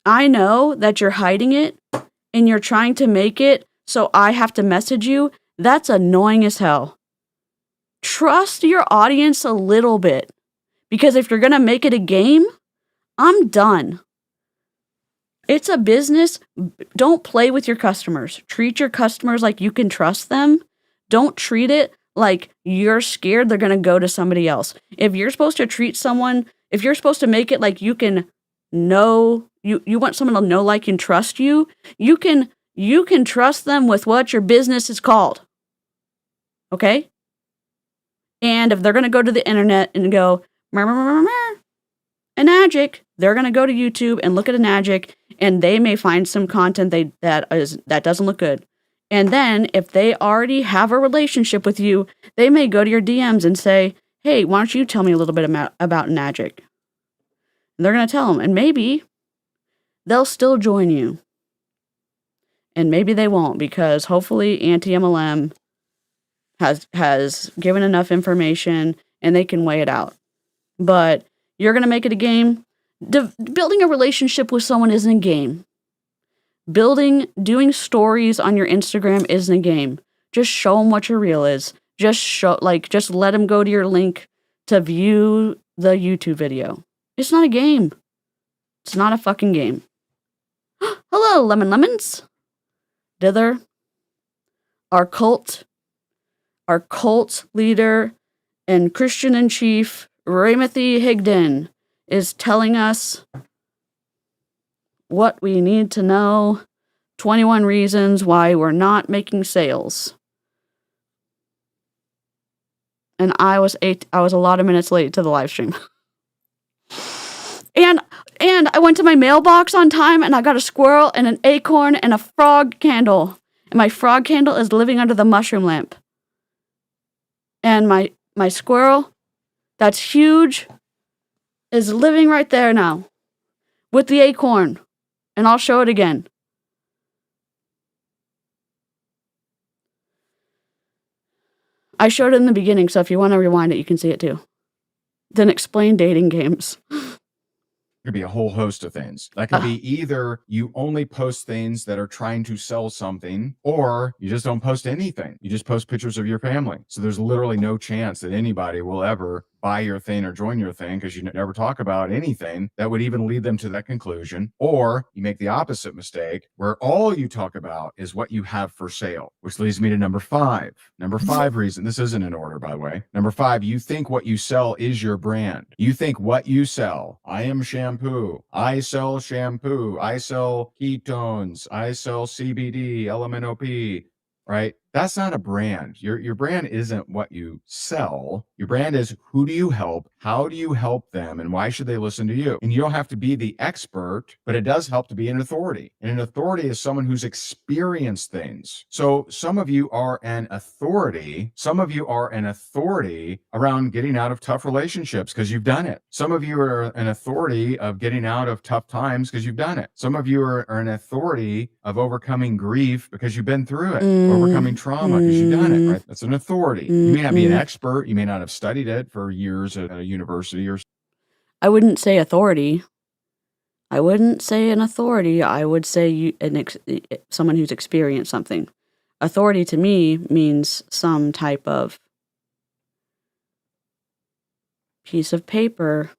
I know that you're hiding it and you're trying to make it so I have to message you. That's annoying as hell. Trust your audience a little bit. Because if you're going to make it a game, I'm done. It's a business. Don't play with your customers. Treat your customers like you can trust them. Don't treat it like you're scared they're going to go to somebody else. If you're supposed to treat someone, if you're supposed to make it like you can know, you want someone to know, like, and trust you, you can trust them with what your business is called. Okay? And if they're going to go to the internet and go, Enagic, they're going to go to YouTube and look at Enagic, and they may find some content that doesn't look good. And then if they already have a relationship with you, they may go to your DMs and say, hey, why don't you tell me a little bit about Enagic? And they're going to tell them, and maybe they'll still join you. And maybe they won't, because hopefully anti-MLM has given enough information and they can weigh it out. But you're going to make it a game. Building a relationship with someone isn't a game. Doing stories on your Instagram isn't a game. Just show them what your reel is. Just let them go to your link to view the YouTube video. It's not a game. It's not a fucking game. Hello, lemons. Dither. Our cult leader and Christian in chief, Ramathy Higdon, is telling us what we need to know. 21 reasons why we're not making sales. And I was a lot of minutes late to the live stream. And I went to my mailbox on time, and I got a squirrel and an acorn and a frog candle. And my frog candle is living under the mushroom lamp. And my squirrel, that's huge, is living right there now with the acorn. And I'll show it again. I showed it in the beginning, so if you want to rewind it, you can see it too. Then explain dating games. Could be a whole host of things. That could be either you only post things that are trying to sell something, or you just don't post anything. You just post pictures of your family. So there's literally no chance that anybody will ever buy your thing or join your thing, because you never talk about anything that would even lead them to that conclusion. Or you make the opposite mistake, where all you talk about is what you have for sale, which leads me to number 5. Number 5 reason, this isn't in order, by the way. Number 5, you think what you sell is your brand. You think what you sell, I am shampoo, I sell shampoo, I sell ketones, I sell CBD, LMNOP, right? That's not a brand. Your brand isn't what you sell. Your brand is, who do you help? How do you help them? And why should they listen to you? And you don't have to be the expert, but it does help to be an authority. And an authority is someone who's experienced things. So some of you are an authority. Some of you are an authority around getting out of tough relationships because you've done it. Some of you are an authority of getting out of tough times because you've done it. Some of you are an authority of overcoming grief because you've been through it. Overcoming trauma because you've done it, right? That's an authority. You may not be an expert. You may not have studied it for years at a university or. I wouldn't say authority. I wouldn't say an authority. I would say someone who's experienced something. Authority to me means some type of piece of paper.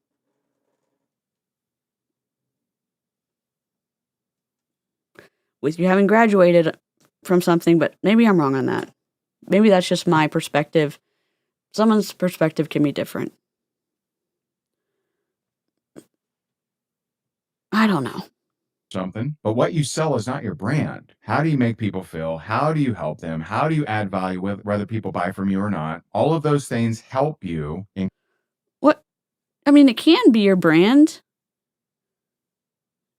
With you having graduated from something, but maybe I'm wrong on that. Maybe that's just my perspective. Someone's perspective can be different. I don't know. Something, but what you sell is not your brand. How do you make people feel? How do you help them? How do you add value, whether people buy from you or not? All of those things help you. What? I mean, it can be your brand.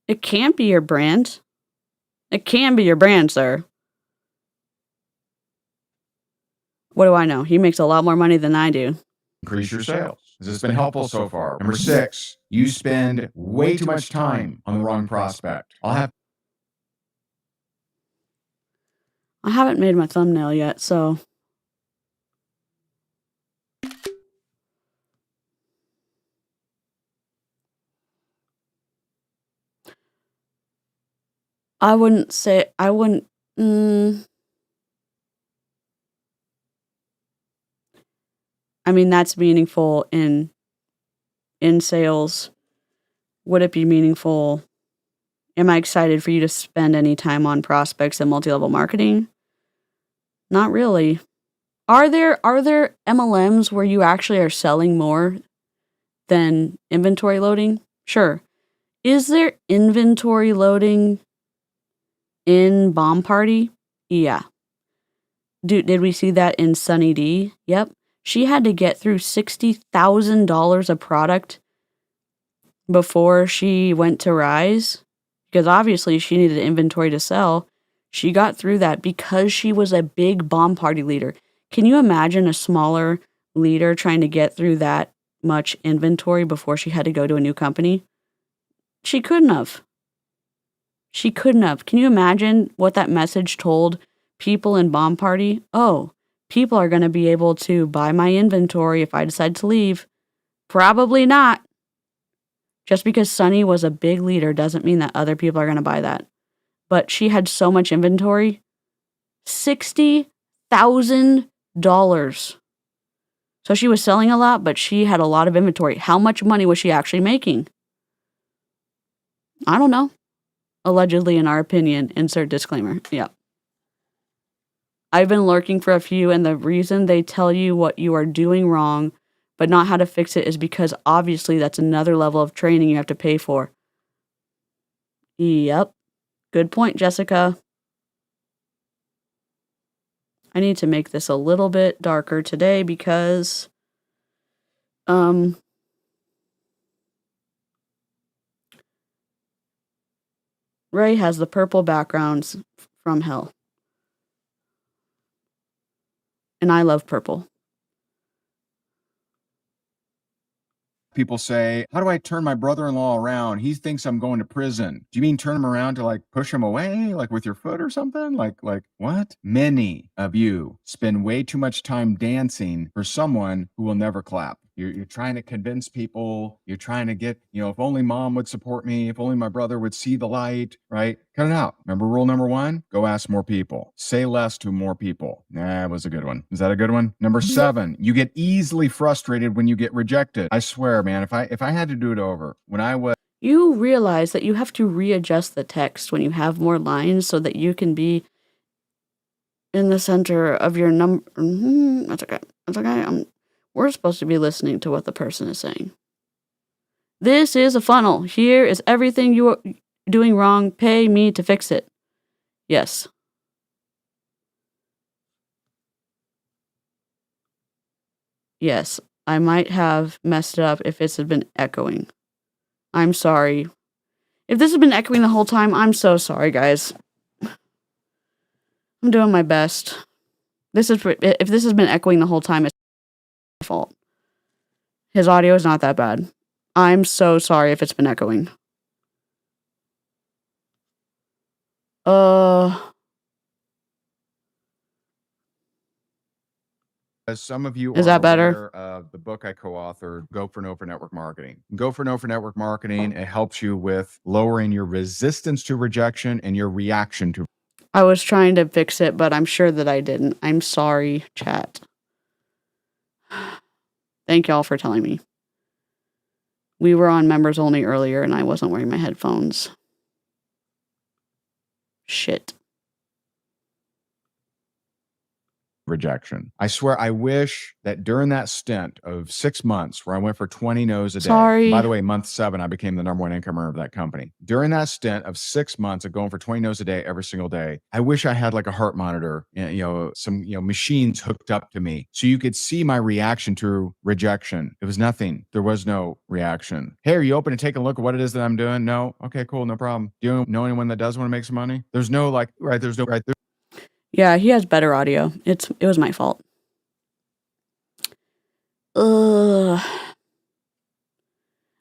It can't be your brand. It can be your brand, sir. What do I know? He makes a lot more money than I do. Increase your sales. Has this been helpful so far? Number 6, you spend way too much time on the wrong prospect. I haven't made my thumbnail yet, so. I mean, that's meaningful in in sales? Would it be meaningful? Am I excited for you to spend any time on prospects and multi-level marketing? Not really. Are there MLMs where you actually are selling more than inventory loading? Sure. Is there inventory loading in Bomb Party? Yeah. Did we see that in Sunny D? Yep. She had to get through $60,000 of product before she went to Rise, because obviously she needed inventory to sell. She got through that because she was a big Bomb Party leader. Can you imagine a smaller leader trying to get through that much inventory before she had to go to a new company? She couldn't have. She couldn't have. Can you imagine what that message told people in Bomb Party? Oh, people are going to be able to buy my inventory if I decide to leave. Probably not. Just because Sunny was a big leader doesn't mean that other people are going to buy that. But she had so much inventory. $60,000. So she was selling a lot, but she had a lot of inventory. How much money was she actually making? I don't know. Allegedly, in our opinion. Insert disclaimer. Yeah. I've been lurking for a few, and the reason they tell you what you are doing wrong but not how to fix it is because obviously that's another level of training you have to pay for. Yep. Good point, Jessica. I need to make this a little bit darker today because Ray has the purple backgrounds from hell. And I love purple. People say, how do I turn my brother-in-law around? He thinks I'm going to prison. Do you mean turn him around to like push him away, like with your foot or something? Like what? Many of you spend way too much time dancing for someone who will never clap. You're trying to convince people. You're trying to get, if only mom would support me, if only my brother would see the light, right? Cut it out. Remember rule number 1? Go ask more people. Say less to more people. That was a good one. Is that a good one? Number 7, you get easily frustrated when you get rejected. I swear, man, if I had to do it over, when I was... You realize that you have to readjust the text when you have more lines so that you can be in the center of your number. That's okay. That's okay. We're supposed to be listening to what the person is saying. This is a funnel. Here is everything you are doing wrong. Pay me to fix it. Yes. Yes, I might have messed it up if this had been echoing. I'm sorry. If this has been echoing the whole time, I'm so sorry, guys. I'm doing my best. If this has been echoing the whole time, it's my fault. His audio is not that bad. I'm so sorry if it's been echoing. As some of you Is are that better? aware of the book I co-authored, Go for No for Network Marketing. Go for No for Network Marketing, it helps you with lowering your resistance to rejection and your reaction to... I was trying to fix it, but I'm sure that I didn't. I'm sorry, chat. Thank y'all for telling me. We were on members only earlier and I wasn't wearing my headphones. Shit. Rejection. I swear, I wish that during that stint of 6 months where I went for 20 no's a day. Sorry. By the way, month 7, I became the #1 income earner of that company. During that stint of 6 months of going for 20 no's a day every single day, I wish I had like a heart monitor, some machines hooked up to me so you could see my reaction to rejection. It was nothing. There was no reaction. Hey, are you open to take a look at what it is that I'm doing? No. Okay, cool, no problem. Do you know anyone that does want to make some money? There's no there's no right there. Yeah, he has better audio. It was my fault. I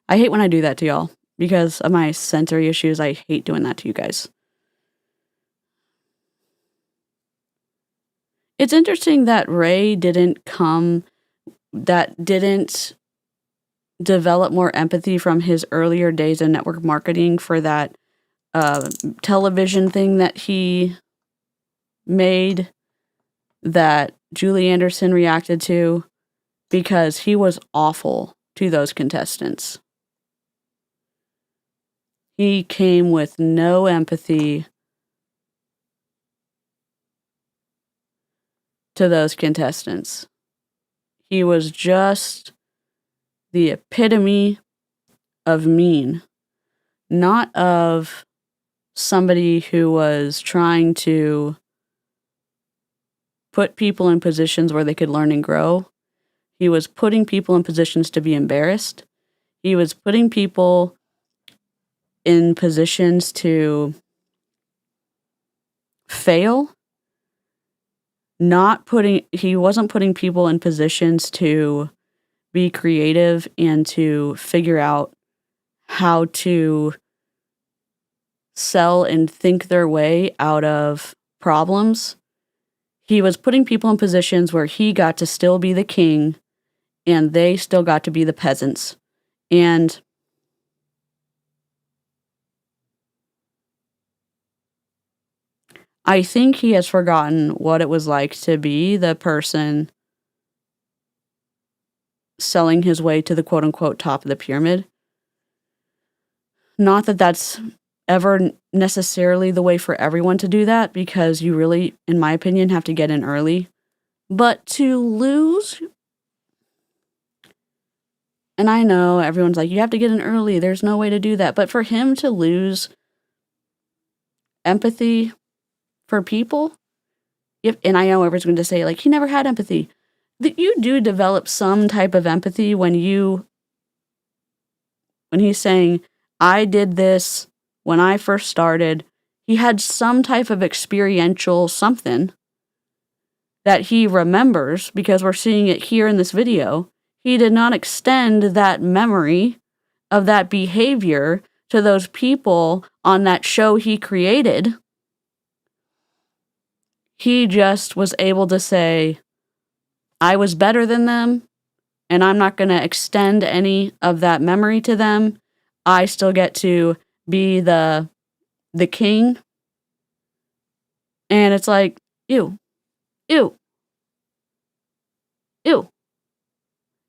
hate when I do that to y'all because of my sensory issues. I hate doing that to you guys. It's interesting that Ray didn't develop more empathy from his earlier days in network marketing for that television thing that he made that Julie Anderson reacted to, because he was awful to those contestants. He came with no empathy to those contestants. He was just the epitome of mean, not of somebody who was trying to put people in positions where they could learn and grow. He was putting people in positions to be embarrassed. He was putting people in positions to fail. He wasn't putting people in positions to be creative and to figure out how to sell and think their way out of problems. He was putting people in positions where he got to still be the king and they still got to be the peasants. And I think he has forgotten what it was like to be the person selling his way to the quote-unquote top of the pyramid. Not that that's ever necessarily the way for everyone to do that, because you really, in my opinion, have to get in early. But to lose, and I know everyone's like, you have to get in early, there's no way to do that. But for him to lose empathy for people, and I know everyone's going to say, like, he never had empathy. That you do develop some type of empathy when he's saying, I did this when I first started. He had some type of experiential something that he remembers, because we're seeing it here in this video. He did not extend that memory of that behavior to those people on that show he created. He just was able to say, I was better than them, and I'm not going to extend any of that memory to them. I still get to be the king. And it's like, ew.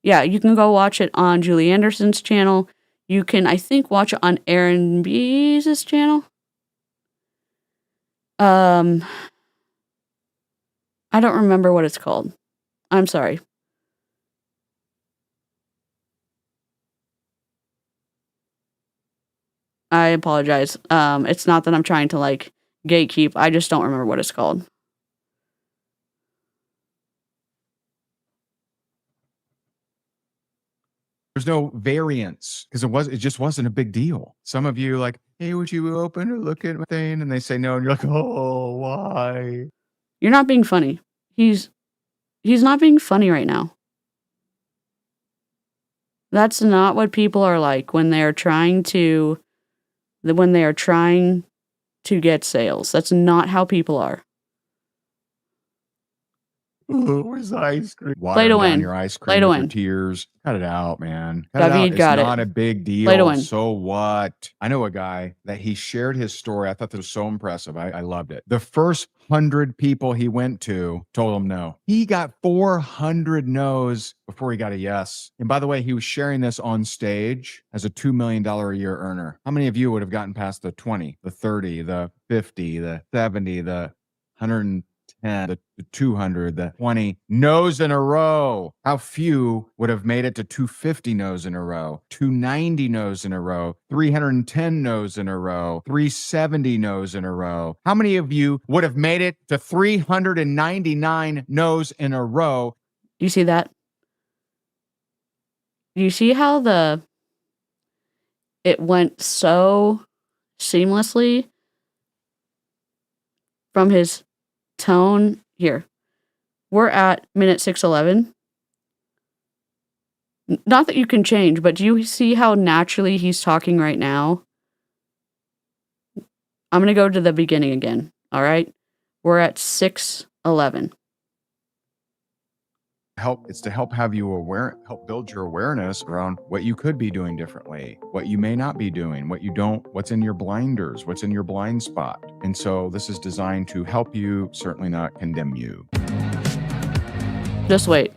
Yeah, you can go watch it on Julie Anderson's channel. You can, I think, watch it on Aaron B's channel. I don't remember what it's called. I'm sorry. I apologize. It's not that I'm trying to, like, gatekeep. I just don't remember what it's called. There's no variance because it just wasn't a big deal. Some of you like, hey, would you open or look at my thing? And they say no, and you're like, oh, why? You're not being funny. He's not being funny right now. That's not what people are like when they're trying to get sales. That's not how people are. Where's the ice cream? Play to win. Your ice Play cream to with your win. tears. Cut it out, man. Cut David it out. It's got it. not a big deal. Play to win. So what? I know a guy that he shared his story. I thought that was so impressive. I loved it. The first 100 people he went to told him no. He got 400 no's before he got a yes. And by the way, he was sharing this on stage as a $2 million a year earner. How many of you would have gotten past the 20, the 30, the 50, the 70, the 110, the 200, the 20 no's in a row? How few would have made it to 250 no's in a row, 290 no's in a row, 310 no's in a row, 370 no's in a row? How many of you would have made it to 399 no's in a row? Do you see that? Do you see how it went so seamlessly from his tone? Here, we're at minute 6:11. Not that you can change, but do you see how naturally he's talking right now? I'm going to go to the beginning again. All right. We're at 6:11. It's to help have you help build your awareness around what you could be doing differently, what you may not be doing, what's in your blinders, what's in your blind spot. And so this is designed to help you, certainly not condemn you. Just wait.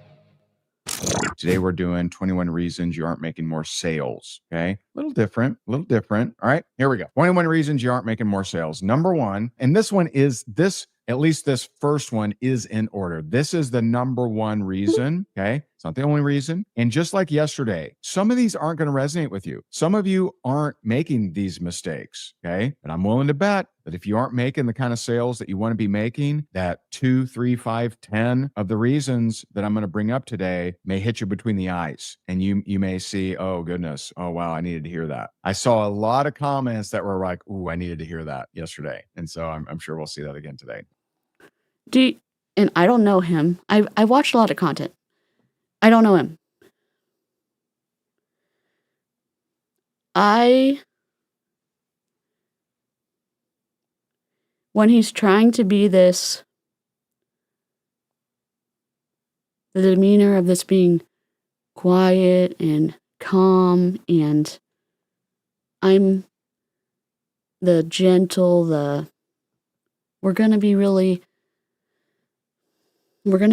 Today we're doing 21 reasons you aren't making more sales. Okay. A little different, a little different. All right. Here we go. 21 reasons you aren't making more sales. Number one, and this one is this. At least this first one is in order. This is the number one reason. Okay. It's not the only reason. And just like yesterday, some of these aren't going to resonate with you. Some of you aren't making these mistakes. Okay. But I'm willing to bet that if you aren't making the kind of sales that you want to be making, that 2, 3, 5, 10 of the reasons that I'm going to bring up today may hit you between the eyes. And you may see, oh goodness, oh wow, I needed to hear that. I saw a lot of comments that were like, ooh, I needed to hear that yesterday. And so I'm sure we'll see that again today. And I don't know him. I watched a lot of content. I don't know him. When he's trying to be this, the demeanor of this being quiet and calm, and I'm the gentle, we're going to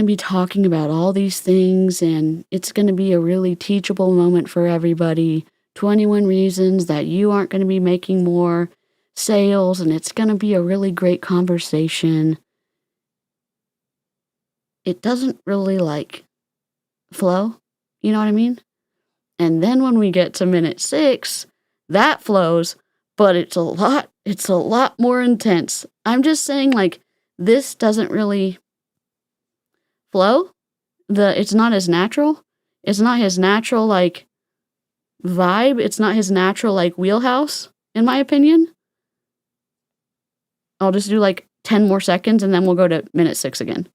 be talking about all these things, and it's going to be a really teachable moment for everybody. 21 reasons that you aren't going to be making more sales, and it's going to be a really great conversation. It doesn't really flow. You know what I mean? And then when we get to minute 6, that flows, but it's a lot more intense. I'm just saying, this doesn't really flow. It's not as natural. It's not his natural vibe. It's not his natural wheelhouse, in my opinion. I'll just do 10 more seconds and then we'll go to minute 6 again.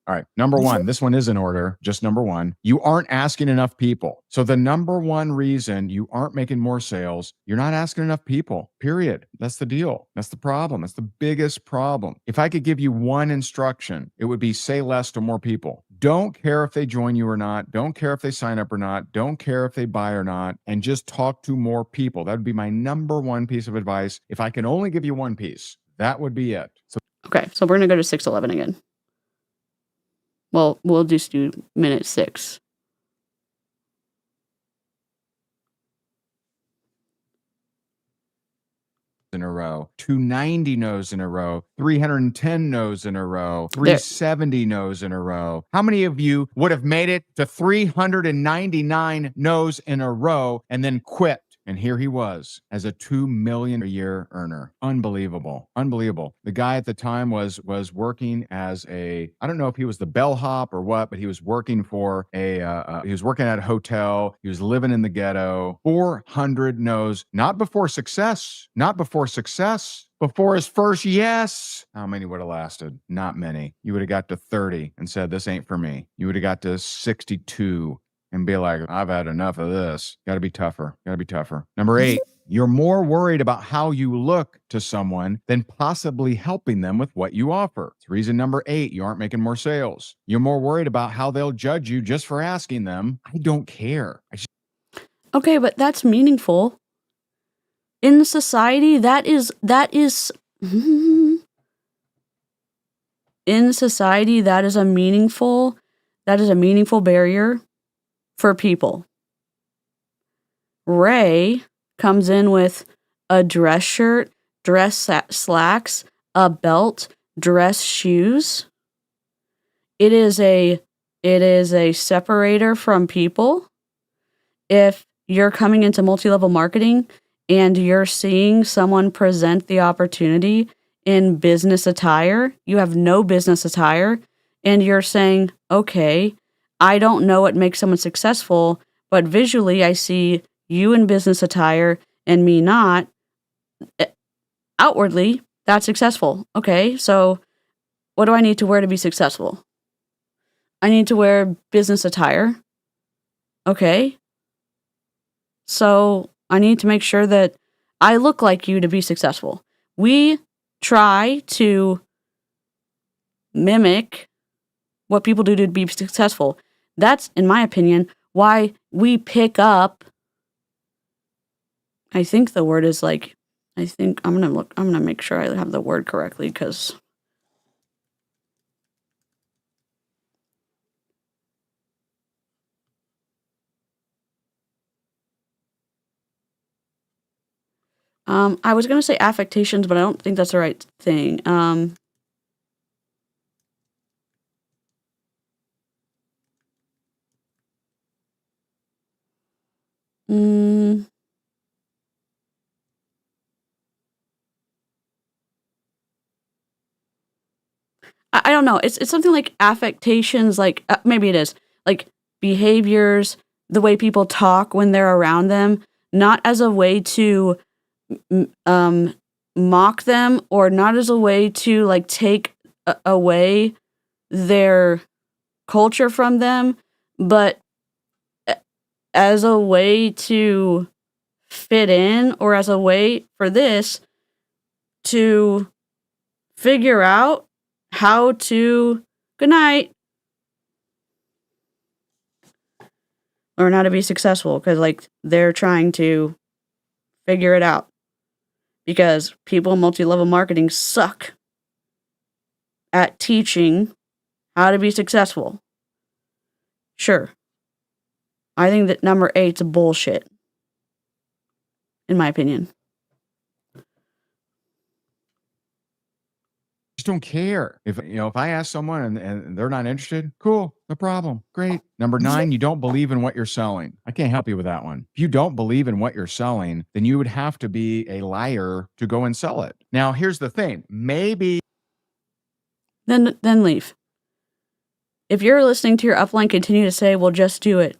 All right. Number one, this one is in order. Just number one, you aren't asking enough people. So the number one reason you aren't making more sales, you're not asking enough people, period. That's the deal. That's the problem. That's the biggest problem. If I could give you one instruction, it would be say less to more people. Don't care if they join you or not. Don't care if they sign up or not. Don't care if they buy or not. And just talk to more people. That would be my number one piece of advice. If I can only give you one piece, that would be it. Okay. So we're going to go to 6:11 again. Well, we'll just do minute 6. In a row, 290 no's in a row, 310 no's in a row, 370 no's in a row. How many of you would have made it to 399 no's in a row and then quit? And here he was as a $2 million a year earner. Unbelievable. Unbelievable. The guy at the time was working as I don't know if he was the bellhop or what, but he was working for he was working at a hotel. He was living in the ghetto. 400 no's, not before success, before his first yes. How many would have lasted? Not many. You would have got to 30 and said, this ain't for me. You would have got to 62 and be like, I've had enough of this. Got to be tougher. Number 8, you're more worried about how you look to someone than possibly helping them with what you offer. It's reason number 8, you aren't making more sales. You're more worried about how they'll judge you just for asking them. I don't care. Okay, but that's meaningful. In society, that is in society, that is a meaningful barrier for people. Ray comes in with a dress shirt, dress slacks, a belt, dress shoes. It is a separator from people. If you're coming into multi-level marketing and you're seeing someone present the opportunity in business attire, you have no business attire, and you're saying, okay, I don't know what makes someone successful, but visually I see you in business attire and me not. Outwardly, that's successful. Okay, so what do I need to wear to be successful? I need to wear business attire. Okay. So I need to make sure that I look like you to be successful. We try to mimic what people do to be successful. That's, in my opinion, why we pick up. I think the word is I'm going to make sure I have the word correctly because I was gonna say affectations, but I don't think that's the right thing. Mm, I don't know. It's something like affectations, like maybe it is like behaviors, the way people talk when they're around them, not as a way to mock them or not as a way to like take away their culture from them, but as a way to fit in or as a way for this to figure out how to good night learn how to be successful because like they're trying to figure it out because people in multi-level marketing suck at teaching how to be successful. Sure, I think that number 8's bullshit in my opinion. Just don't care. If I ask someone and they're not interested, cool, no problem. Great. Number 9, you don't believe in what you're selling. I can't help you with that one. If you don't believe in what you're selling, then you would have to be a liar to go and sell it. Now, here's the thing. Maybe Then leave. If you're listening to your upline continue to say, well, just do it.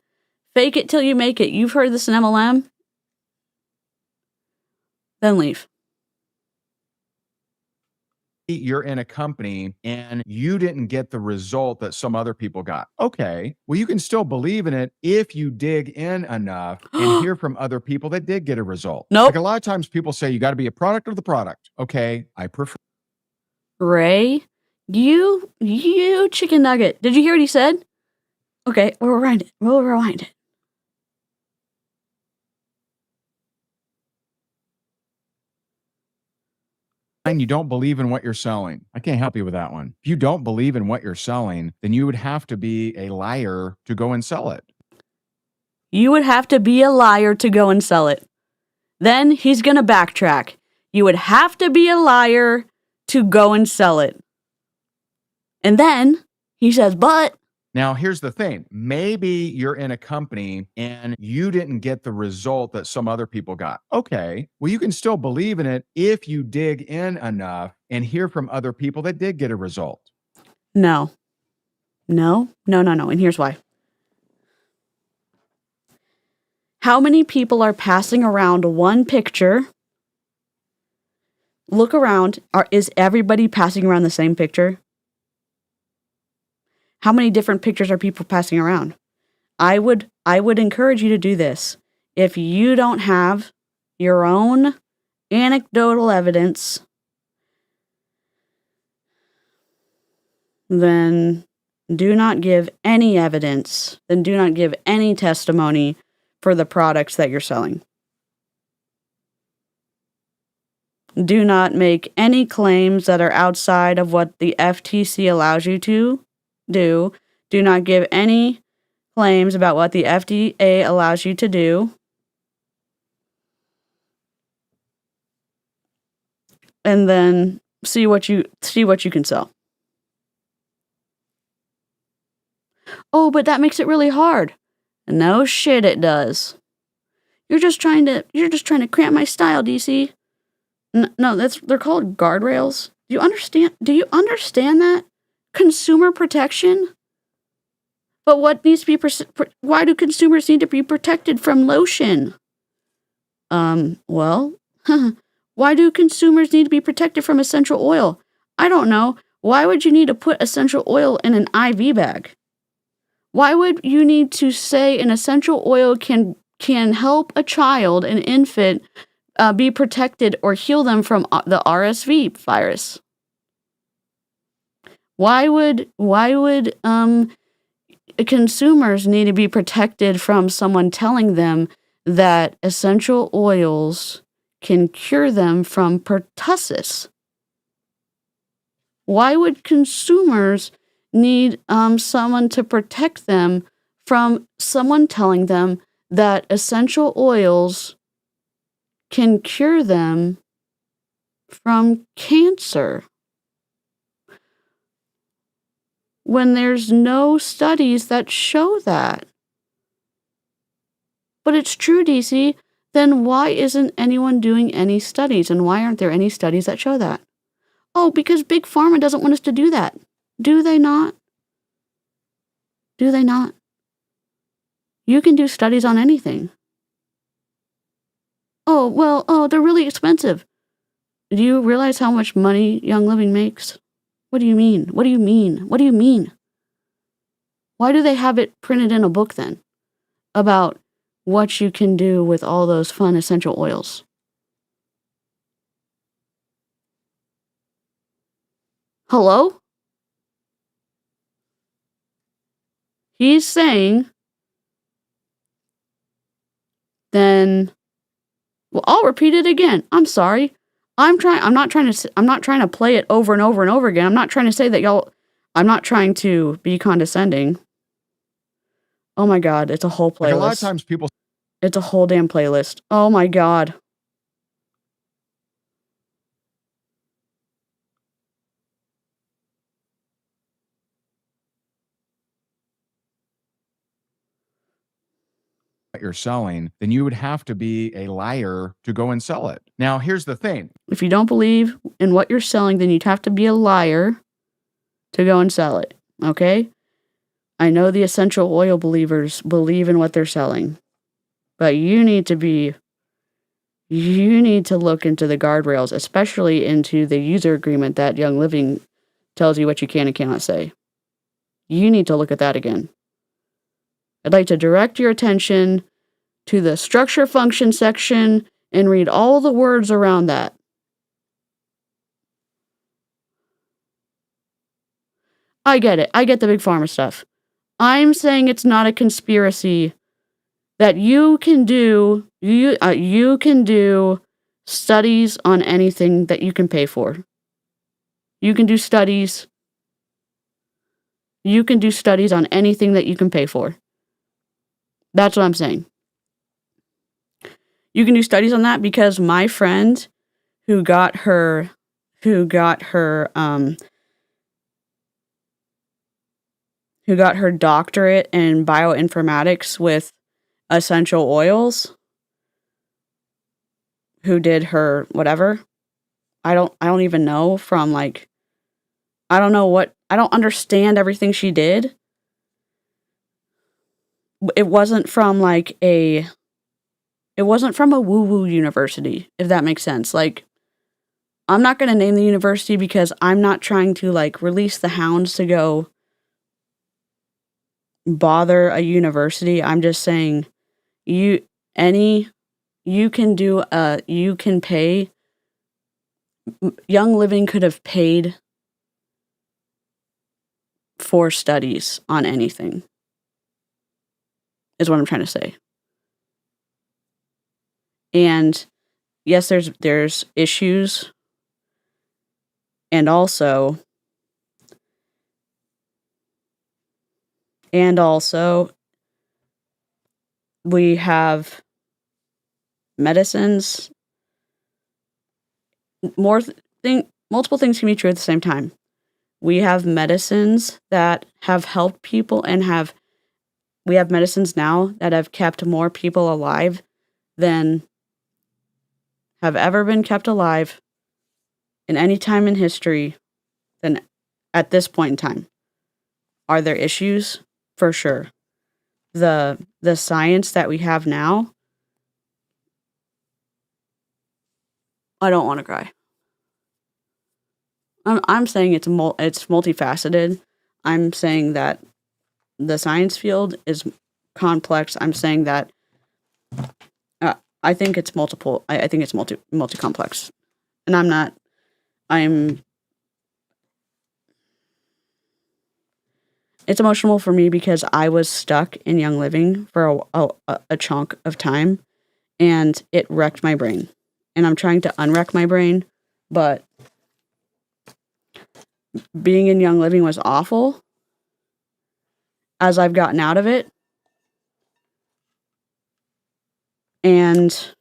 Fake it till you make it. You've heard this in MLM. Then leave. you're in a company and you didn't get the result that some other people got. Okay. Well, you can still believe in it if you dig in enough and hear from other people that did get a result. Nope. Like a lot of times people say you got to be a product of the product. Okay. I prefer. Ray, you chicken nugget. Did you hear what he said? Okay, we'll rewind it. We'll rewind it. You don't believe in what you're selling. I can't help you with that one. If you don't believe in what you're selling, then you would have to be a liar to go and sell it. You would have to be a liar to go and sell it. Then he's going to backtrack. You would have to be a liar to go and sell it. And then he says, but. Now, here's the thing. Maybe you're in a company and you didn't get the result that some other people got. Okay. Well, you can still believe in it if you dig in enough and hear from other people that did get a result. No. And here's why. How many people are passing around one picture? Look around. Is everybody passing around the same picture? How many different pictures are people passing around? I would encourage you to do this. If you don't have your own anecdotal evidence, then do not give any evidence. Then do not give any testimony for the products that you're selling. Do not make any claims that are outside of what the FTC allows you to do. Do not give any claims about what the FDA allows you to do. And then see what you can sell. Oh, but that makes it really hard. No shit it does. You're just trying to cramp my style, DC. No, they're called guardrails. Do you understand that? Consumer protection? But what needs to be why do consumers need to be protected from lotion? Well, why do consumers need to be protected from essential oil? I don't know. Why would you need to put essential oil in an IV bag? Why would you need to say an essential oil can help a child, an infant, be protected or heal them from the RSV virus? Why would consumers need to be protected from someone telling them that essential oils can cure them from pertussis? Why would consumers need someone to protect them from someone telling them that essential oils can cure them from cancer when there's no studies that show that. But it's true, DC. Then why isn't anyone doing any studies, and why aren't there any studies that show that? Oh, because Big Pharma doesn't want us to do that. Do they not? Do they not? You can do studies on anything. Oh, well, they're really expensive. Do you realize how much money Young Living makes? What do you mean? What do you mean? What do you mean? Why do they have it printed in a book then about what you can do with all those fun essential oils? Hello? He's saying, then, well, I'll repeat it again. I'm sorry. I'm not trying to play it over and over and over again. I'm not trying to say that I'm not trying to be condescending. Oh my God, it's a whole playlist. Like a lot of times people... It's a whole damn playlist. Oh my God. You're selling, then you would have to be a liar to go and sell it. Now, here's the thing. If you don't believe in what you're selling, then you'd have to be a liar to go and sell it. Okay? I know the essential oil believers believe in what they're selling, but you need to look into the guardrails, especially into the user agreement that Young Living tells you what you can and cannot say. You need to look at that again. I'd like to direct your attention to the structure function section and read all the words around that. I get it. I get the Big Pharma stuff. I'm saying it's not a conspiracy that you can do studies on anything that you can pay for. You can do studies. You can do studies on anything that you can pay for. That's what I'm saying. You can do studies on that because my friend who got her doctorate in bioinformatics with essential oils, who did her whatever, I don't even know from like, I don't understand everything she did. It wasn't from a woo-woo university, if that makes sense. Like, I'm not going to name the university because I'm not trying to release the hounds to go bother a university. I'm just saying you can pay. Young Living could have paid for studies on anything, is what I'm trying to say. And yes, there's issues, and also we have medicines. Multiple things can be true at the same time. We have medicines that have helped people, and we have medicines now that have kept more people alive than have ever been kept alive in any time in history than at this point in time. Are there issues? For sure. The science that we have now, I don't want to cry. I'm saying it's multifaceted. I'm saying that the science field is complex. I'm saying that I think it's multiple. I think it's multi-complex. And it's emotional for me because I was stuck in Young Living for a chunk of time, and it wrecked my brain. And I'm trying to unwreck my brain, but being in Young Living was awful. As I've gotten out of it, and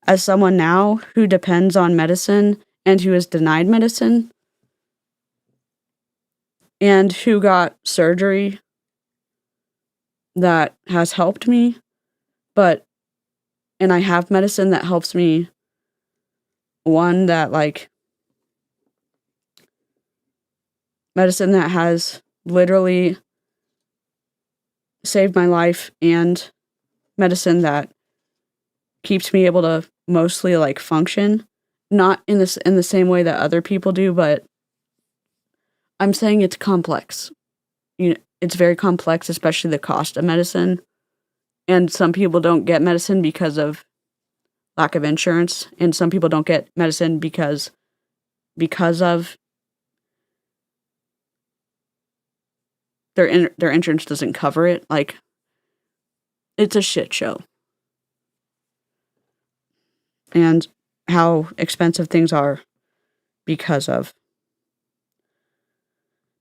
as someone now who depends on medicine and who is denied medicine and who got surgery that has helped me, and I have medicine that helps me, one that medicine that has literally saved my life, and medicine that keeps me able to mostly function, not in the same way that other people do, but I'm saying it's complex. It's very complex, especially the cost of medicine. And some people don't get medicine because of lack of insurance, and some people don't get medicine because of their insurance doesn't cover it. It's a shit show. And how expensive things are because of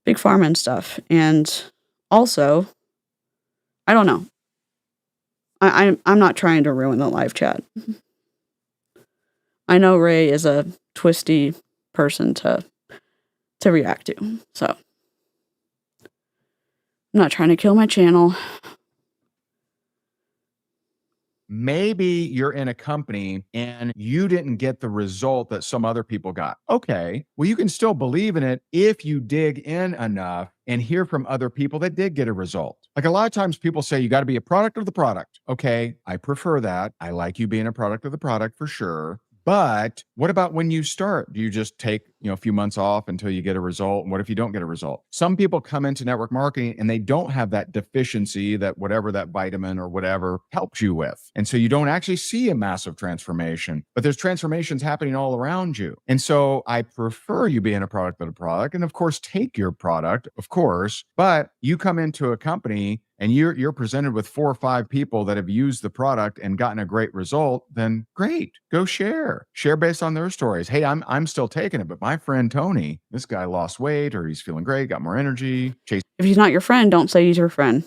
big pharma and stuff. And also, I don't know. I'm not trying to ruin the live chat. I know Ray is a twisty person to react to, so I'm not trying to kill my channel. Maybe you're in a company and you didn't get the result that some other people got. Okay, well, you can still believe in it if you dig in enough and hear from other people that did get a result. Like a lot of times people say you got to be a product of the product. Okay, I prefer that. I like you being a product of the product for sure. But what about when you start? Do you just take, a few months off until you get a result? And what if you don't get a result? Some people come into network marketing and they don't have that deficiency that whatever that vitamin or whatever helps you with. And so you don't actually see a massive transformation, but there's transformations happening all around you. And so I prefer you being a product of the product, and of course, take your product, of course, but you come into a company and you're presented with 4 or 5 people that have used the product and gotten a great result, then great, go share based on their stories. Hey, I'm still taking it, but my friend Tony, this guy lost weight, or he's feeling great, got more energy. If he's not your friend, don't say he's your friend.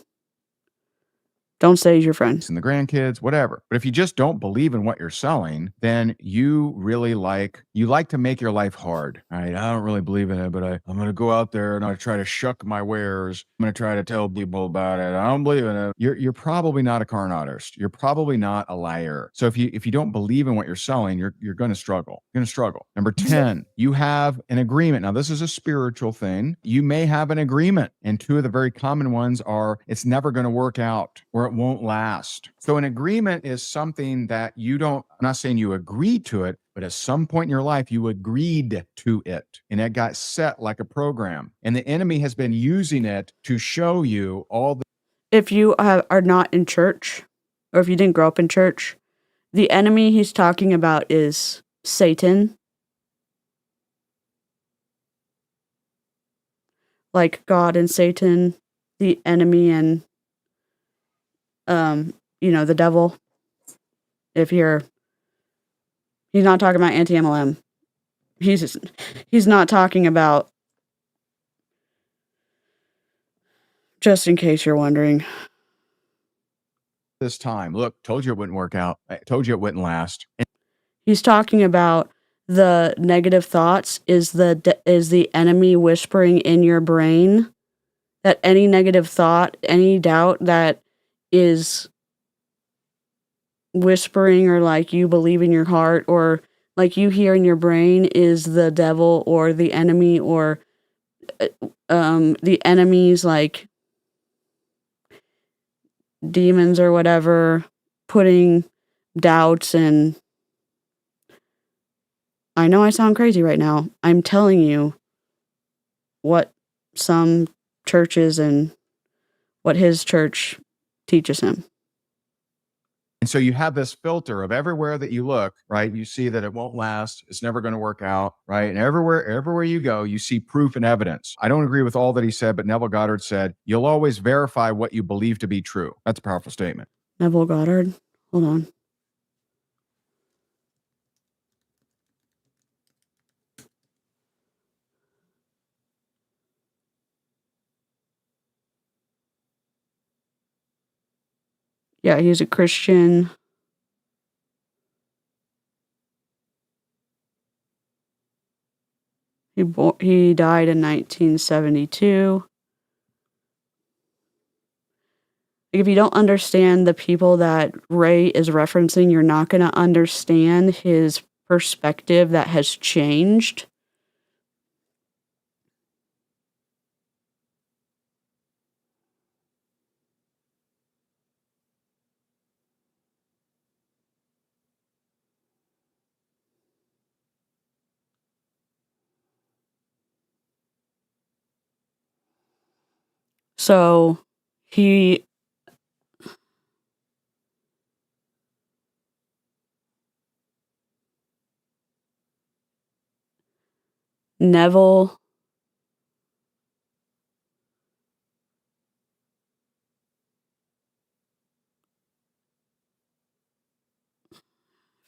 Don't say he's your friend. And the grandkids, whatever. But if you just don't believe in what you're selling, then you really like to make your life hard. All right. I don't really believe in it, but I'm going to go out there and I try to shuck my wares. I'm going to try to tell people about it. I don't believe in it. You're probably not a con artist. You're probably not a liar. So if you don't believe in what you're selling, you're going to struggle. You're going to struggle. Number 10, you have an agreement. Now, this is a spiritual thing. You may have an agreement, and 2 of the very common ones are it's never going to work out, or it won't last. So an agreement is something that I'm not saying you agreed to it, but at some point in your life, you agreed to it, and it got set like a program. And the enemy has been using it to show you all the. If you are not in church, or if you didn't grow up in church, the enemy he's talking about is Satan. Like God and Satan, the enemy, and the devil. He's not talking about anti-MLM. He's not talking about, just in case you're wondering. This time, look, told you it wouldn't work out. I told you it wouldn't last. He's talking about the negative thoughts is the enemy whispering in your brain, that any negative thought, any doubt that is whispering, or you believe in your heart, or you hear in your brain, is the devil or the enemy, or the enemy's demons or whatever, putting doubts. And I know I sound crazy right now. I'm telling you what some churches and what his church teaches him. And so you have this filter of everywhere that you look, right? You see that it won't last. It's never going to work out, right? And everywhere you go, you see proof and evidence. I don't agree with all that he said, but Neville Goddard said, you'll always verify what you believe to be true. That's a powerful statement. Neville Goddard. Hold on. Yeah, he's a Christian. He died in 1972. If you don't understand the people that Ray is referencing, you're not going to understand his perspective that has changed. So Neville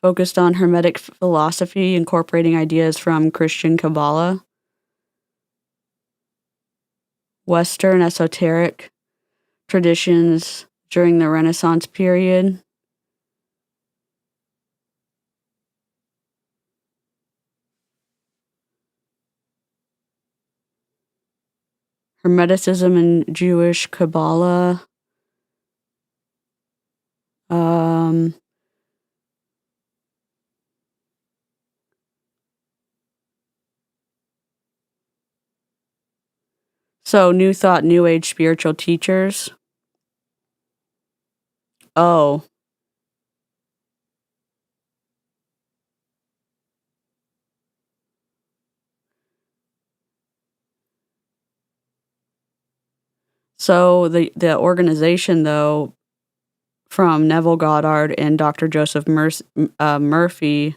focused on Hermetic philosophy, incorporating ideas from Christian Kabbalah, Western esoteric traditions during the Renaissance period. Hermeticism and Jewish Kabbalah. So New Thought, New Age spiritual teachers. Oh. So the organization, though, from Neville Goddard and Dr. Joseph Murphy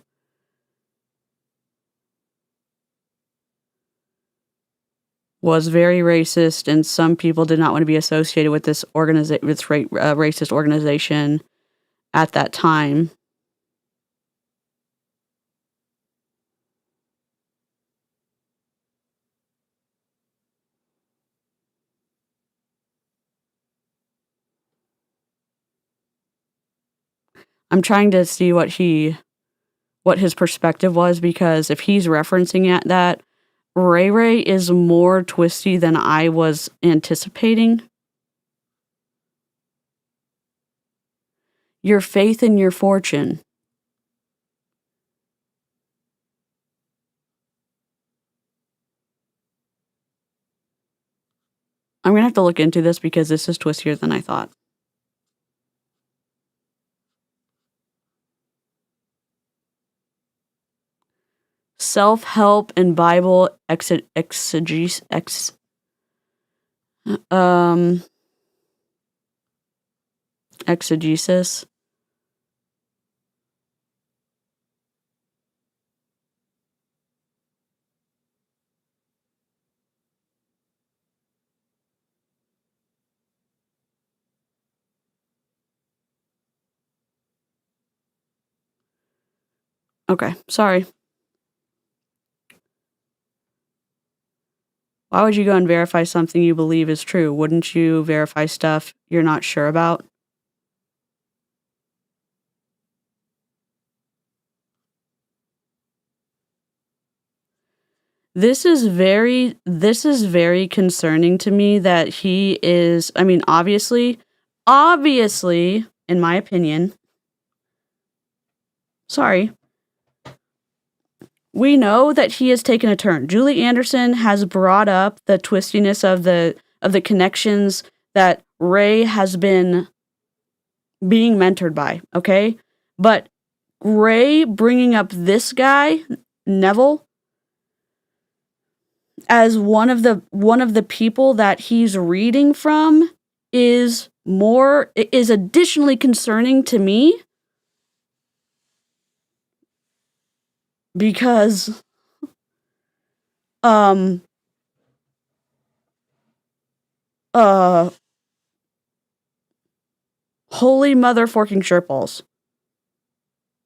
was very racist, and some people did not want to be associated with this racist organization at that time. I'm trying to see what his perspective was, because if he's referencing that, Ray is more twisty than I was anticipating. Your faith and your fortune. I'm going to have to look into this because this is twistier than I thought. Self-help and Bible exegesis. Exegesis. Okay, sorry. Why would you go and verify something you believe is true? Wouldn't you verify stuff you're not sure about? This is very concerning to me that he is, I mean, obviously, in my opinion, sorry, we know that he has taken a turn. Julie Anderson has brought up the twistiness of the connections that Ray has been being mentored by, okay? But Ray bringing up this guy, Neville, as one of the people that he's reading from is additionally concerning to me, because holy mother forking shirtballs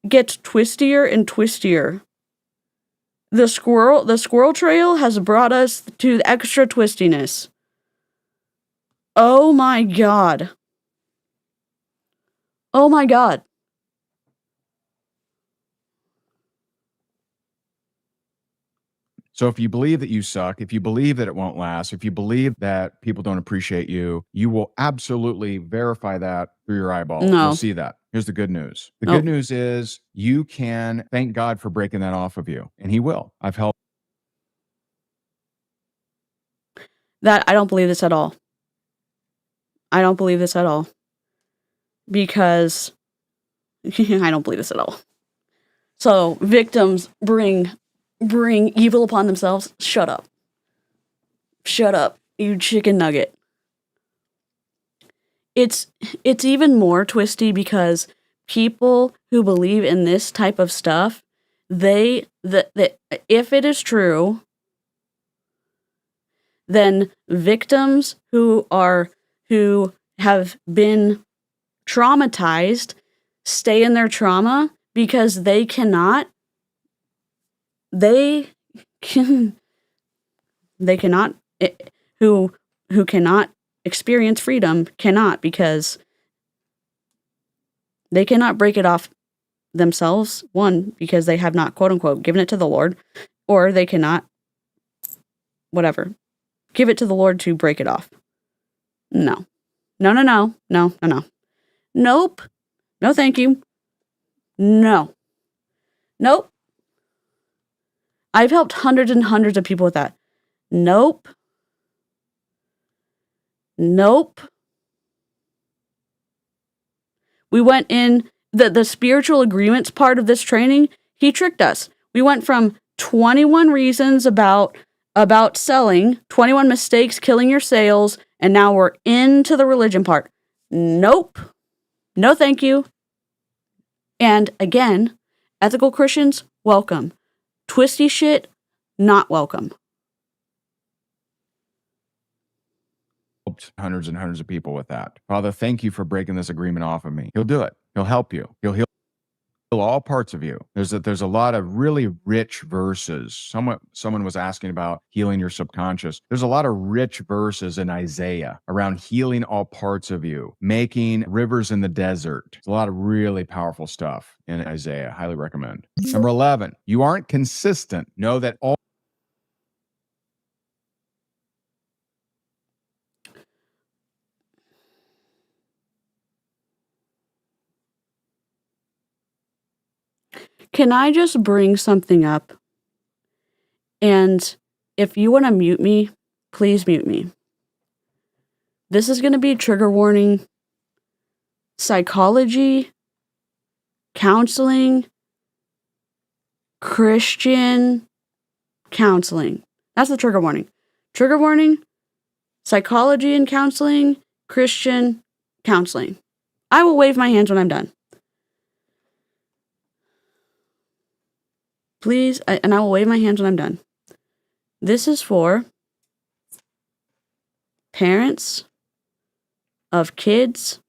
gets twistier and twistier. The squirrel trail has brought us to extra twistiness. Oh my god. Oh my god. So if you believe that you suck, if you believe that it won't last, if you believe that people don't appreciate you, you will absolutely verify that through your eyeball. No. You'll see that. Here's the good news. The Nope. good news is you can thank God for breaking that off of you, and he will. I've helped. That I don't believe this at all. I don't believe this at all. Because I don't believe this at all. So victims bring evil upon themselves. Shut up. Shut up, you chicken nugget. It's even more twisty because people who believe in this type of stuff, if it is true, then victims who have been traumatized stay in their trauma because they cannot who cannot experience freedom cannot, because they cannot break it off themselves. One, because they have not, quote unquote, given it to the Lord, or they cannot, whatever, give it to the Lord to break it off. No. Nope. No, thank you. No. Nope. I've helped hundreds and hundreds of people with that. Nope. We went in the spiritual agreements part of this training. He tricked us. We went from 21 reasons about selling, 21 mistakes killing your sales, and now we're into the religion part. Nope. No, thank you. And again, ethical Christians, welcome. Twisty shit, not welcome. Hundreds and hundreds of people with that. Father, thank you for breaking this agreement off of me. He'll do it. He'll help you. He'll heal all parts of you. There's a lot of really rich verses. Someone was asking about healing your subconscious. There's a lot of rich verses in Isaiah around healing all parts of you, making rivers in the desert. There's a lot of really powerful stuff in Isaiah. Highly recommend. Number 11, you aren't consistent. Know that all Can I just bring something up? And if you want to mute me, please mute me. This is going to be a trigger warning. Psychology, counseling, Christian counseling. That's the trigger warning. Trigger warning, psychology and counseling, Christian counseling. I will wave my hands when I'm done. Please, and I will wave my hands when I'm done. This is for parents of kids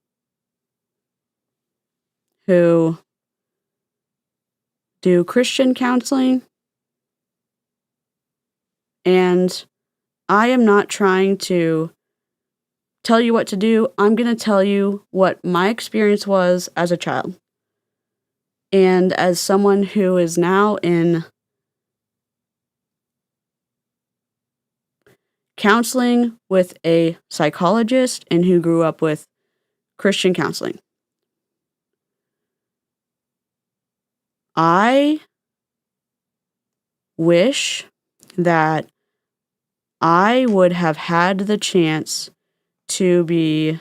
who do Christian counseling, and I am not trying to tell you what to do. I'm going to tell you what my experience was as a child. And as someone who is now in counseling with a psychologist and who grew up with Christian counseling, I wish that I would have had the chance to be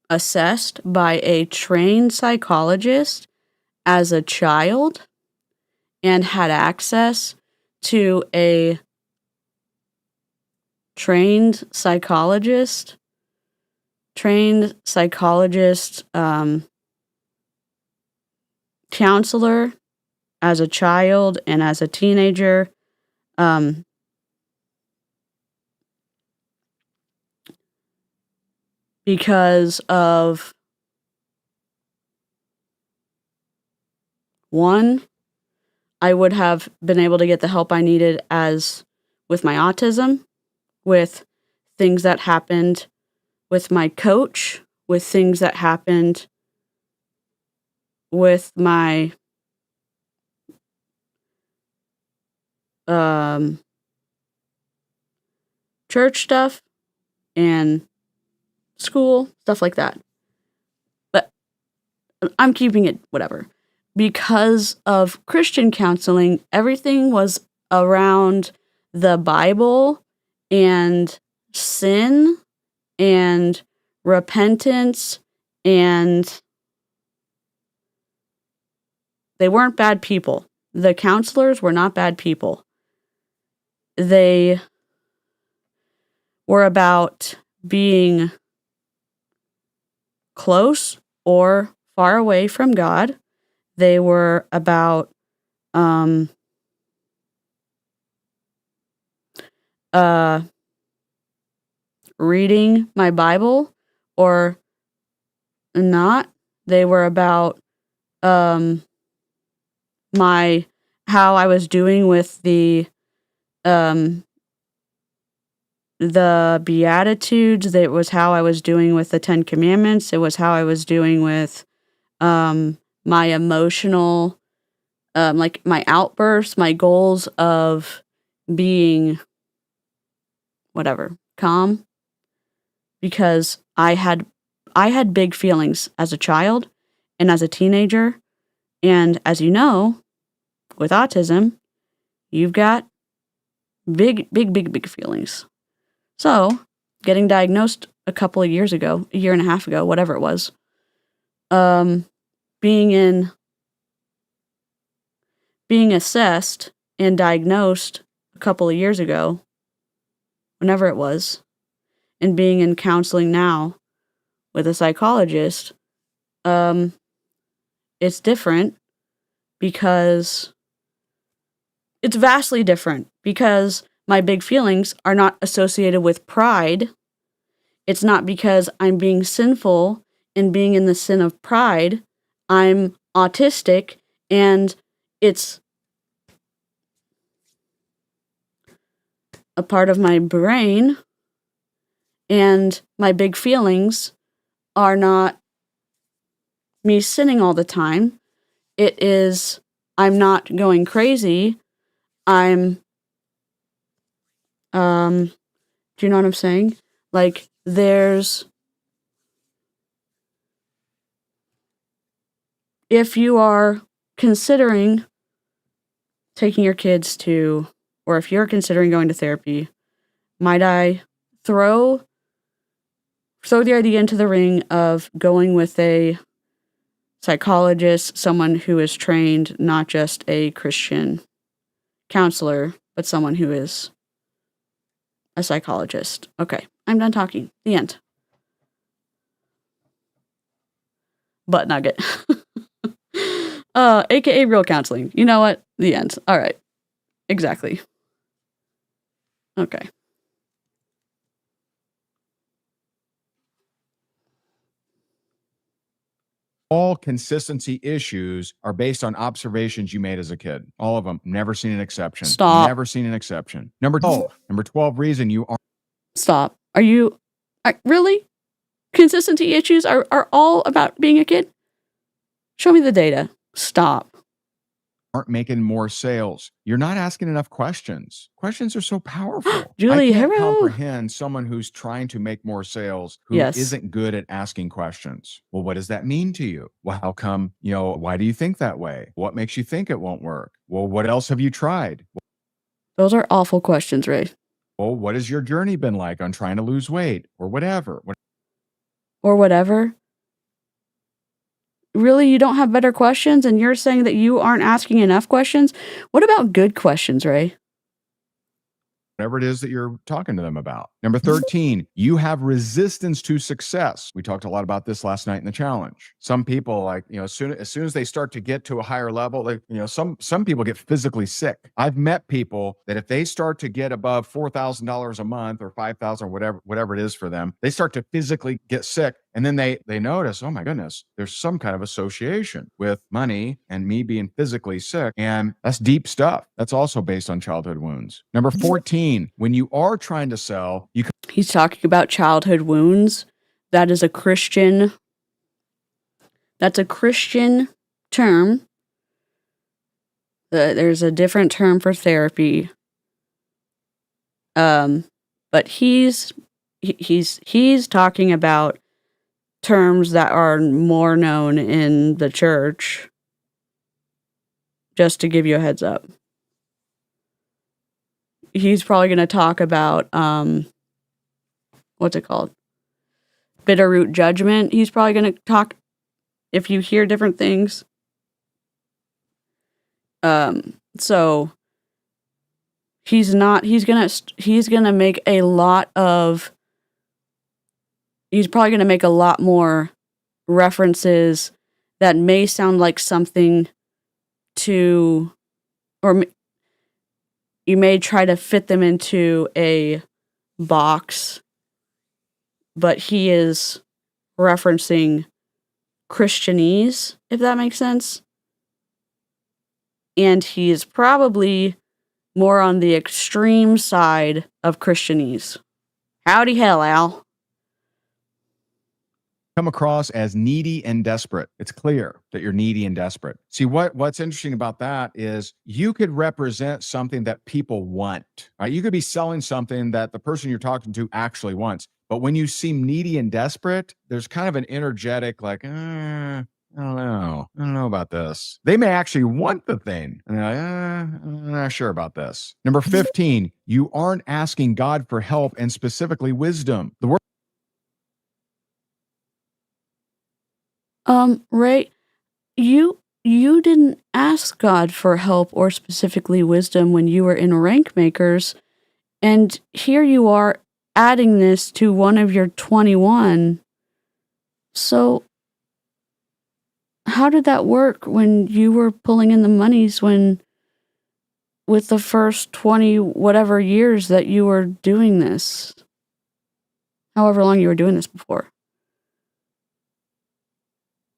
assessed by a trained psychologist as a child and had access to a trained psychologist counselor as a child and as a teenager, because of one, I would have been able to get the help I needed as with my autism, with things that happened with my coach, with things that happened with my um, church stuff and school, stuff like that. But I'm keeping it whatever. Because of Christian counseling, everything was around the Bible and sin and repentance, and they weren't bad people. The counselors were not bad people. They were about being close or far away from God. They were about reading my Bible or not. They were about how I was doing with the Beatitudes. It was how I was doing with the 10 Commandments. It was how I was doing with my emotional, like my outbursts, my goals of being whatever, calm, because I had big feelings as a child and as a teenager. And as you know, with autism, you've got big feelings. So, getting diagnosed a couple of years ago, a year and a half ago, whatever it was, being assessed and diagnosed a couple of years ago, whenever it was, and being in counseling now with a psychologist, it's different because it's vastly different because my big feelings are not associated with pride. It's not because I'm being sinful and being in the sin of pride. I'm autistic and it's a part of my brain, and my big feelings are not me sinning all the time. It is, I'm not going crazy. I'm, do you know what I'm saying? Like, if you are considering taking your kids to, or if you're considering going to therapy, might I throw the idea into the ring of going with a psychologist, someone who is trained, not just a Christian counselor, but someone who is a psychologist. Okay, I'm done talking. The end. Butt nugget. AKA real counseling. You know what? The end. All right. Exactly. Okay. All consistency issues are based on observations you made as a kid. All of them. Never seen an exception. Stop. Never seen an exception. Number 12 reason you are. Stop. Really? Consistency issues are all about being a kid? Show me the data. Stop. Aren't making more sales. You're not asking enough questions. Questions are so powerful. Julie, I can't hello. comprehend someone who's trying to make more sales who Yes. isn't good at asking questions. Well, what does that mean to you? Well, how come, why do you think that way? What makes you think it won't work? Well, what else have you tried? Those are awful questions, Ray. Well, what has your journey been like on trying to lose weight or whatever? Or whatever. Really, you don't have better questions and you're saying that you aren't asking enough questions? What about good questions, Ray? Whatever it is that you're talking to them about. Number 13, you have resistance to success. We talked a lot about this last night in the challenge. Some people, as soon as they start to get to a higher level, some people get physically sick. I've met people that if they start to get above $4,000 a month or $5,000, whatever it is for them, they start to physically get sick. And then they notice, oh my goodness, there's some kind of association with money and me being physically sick. And that's deep stuff. That's also based on childhood wounds. Number 14, when you are trying to sell, He's talking about childhood wounds. That's a Christian term There's a different term for therapy. But he's talking about terms that are more known in the church. Just to give you a heads up. He's probably going to talk about, what's it called? Bitter root judgment. He's probably going to talk, if you hear different things. So he's probably going to make a lot more references that may sound like something or you may try to fit them into a box, but he is referencing Christianese, if that makes sense. And he is probably more on the extreme side of Christianese. Howdy hell, Al. Come across as needy and desperate. It's clear that you're needy and desperate. See, what's interesting about that is you could represent something that people want. Right? You could be selling something that the person you're talking to actually wants. But when you seem needy and desperate, there's kind of an energetic like, I don't know about this. They may actually want the thing. And they're like, I'm not sure about this. Number 15, you aren't asking God for help and specifically wisdom. The word Ray, you didn't ask God for help or specifically wisdom when you were in Rank Makers, and here you are adding this to one of your 21. So how did that work when you were pulling in the monies with the first 20 whatever years that you were doing this? However long you were doing this before.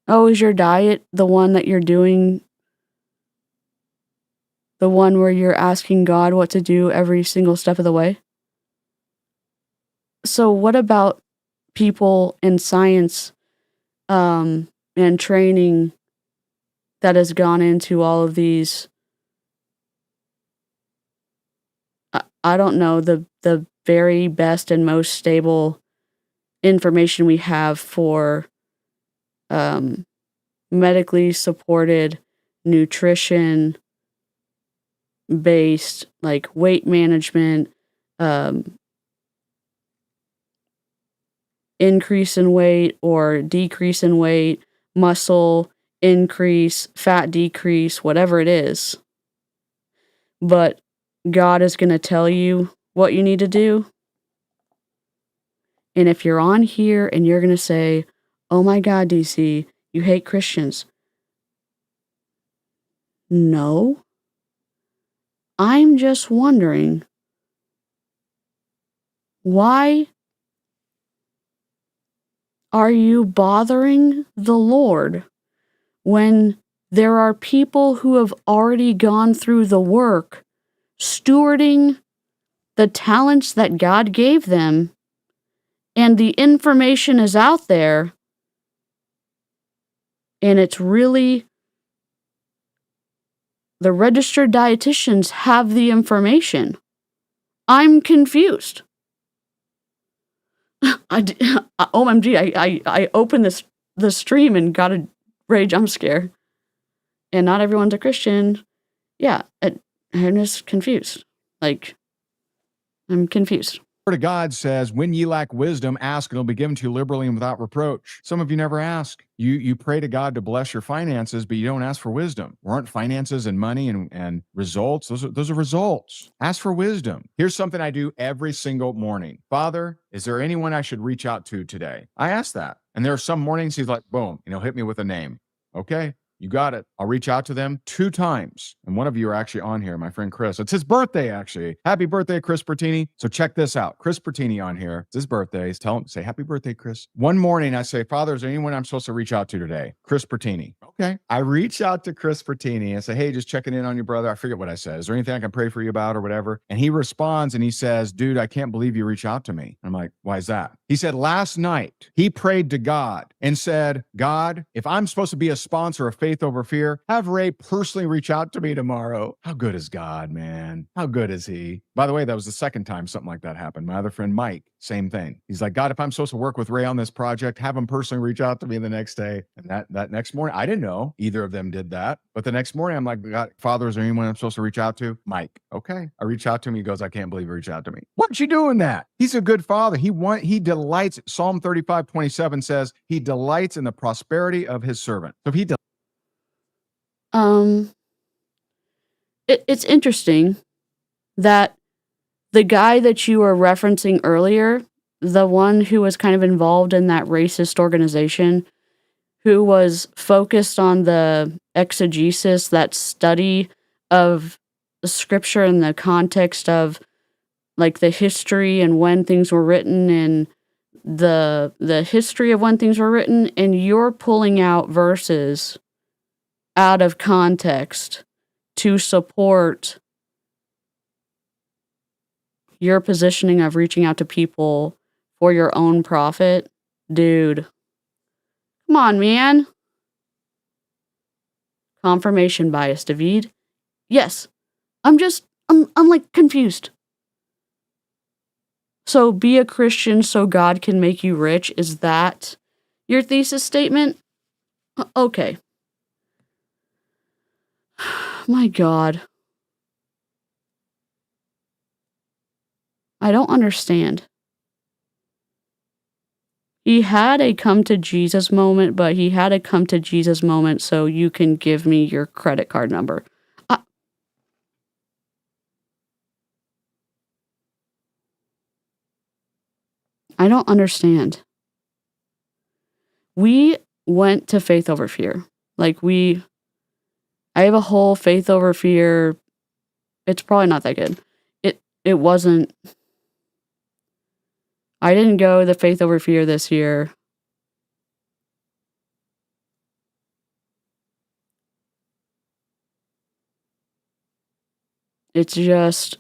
Oh, is your diet the one that you're doing? The one where you're asking God what to do every single step of the way? So what about people in science and training that has gone into all of these, I don't know, the very best and most stable information we have for medically supported nutrition based, like weight management, increase in weight or decrease in weight, muscle increase, fat decrease, whatever it is. But God is going to tell you what you need to do. And if you're on here and you're going to say, oh my God, DC, you hate Christians. No. I'm just wondering, why are you bothering the Lord when there are people who have already gone through the work stewarding the talents that God gave them, and the information is out there, and it's really the registered dietitians have the information? I'm confused. OMG, I opened the stream and got a rage jump scare. And not everyone's a Christian. Yeah, I'm just confused. Like, I'm confused. Word of God says, when ye lack wisdom, ask and it'll be given to you liberally and without reproach. Some of you never ask. You pray to God to bless your finances, but you don't ask for wisdom. Aren't finances and money and results? Those are results. Ask for wisdom. Here's something I do every single morning. Father, is there anyone I should reach out to today? I ask that. And there are some mornings he's like, boom, hit me with a name. Okay. You got it. I'll reach out to them 2 times. And one of you are actually on here, my friend Chris. It's his birthday, actually. Happy birthday, Chris Bertini. So check this out. Chris Bertini on here. It's his birthday. Tell him, say happy birthday, Chris. One morning I say, Father, is there anyone I'm supposed to reach out to today? Chris Bertini. Okay. I reach out to Chris Bertini and say, hey, just checking in on your brother. I forget what I said. Is there anything I can pray for you about or whatever? And he responds and he says, dude, I can't believe you reach out to me. I'm like, why is that? He said last night he prayed to God and said, God, if I'm supposed to be a sponsor of Faith Over Fear, have Ray personally reach out to me tomorrow. How good is God, man? How good is he? By the way, that was the second time something like that happened. My other friend, Mike, same thing. He's like, God, if I'm supposed to work with Ray on this project, have him personally reach out to me the next day. And that next morning, I didn't know either of them did that. But the next morning, I'm like, God, Father, is there anyone I'm supposed to reach out to? Mike. Okay. I reach out to him. He goes, I can't believe you reached out to me. Why aren't you doing that? He's a good father. He delights. Psalm 35:27 says he delights in the prosperity of his servant. So if he it's interesting that the guy that you were referencing earlier, the one who was kind of involved in that racist organization, who was focused on the exegesis, that study of the scripture in the context of like the history and when things were written and the history of when things were written, and you're pulling out verses out of context to support your positioning of reaching out to people for your own profit. Dude, come on, man. Confirmation bias, David. Yes, I'm like confused. So be a Christian so God can make you rich. Is that your thesis statement? Okay. My God. I don't understand. He had a come to Jesus moment, but he had a come to Jesus moment so you can give me your credit card number. I don't understand. We went to Faith Over Fear. Like I have a whole Faith Over Fear. It's probably not that good. It wasn't. I didn't go the Faith Over Fear this year. It's just,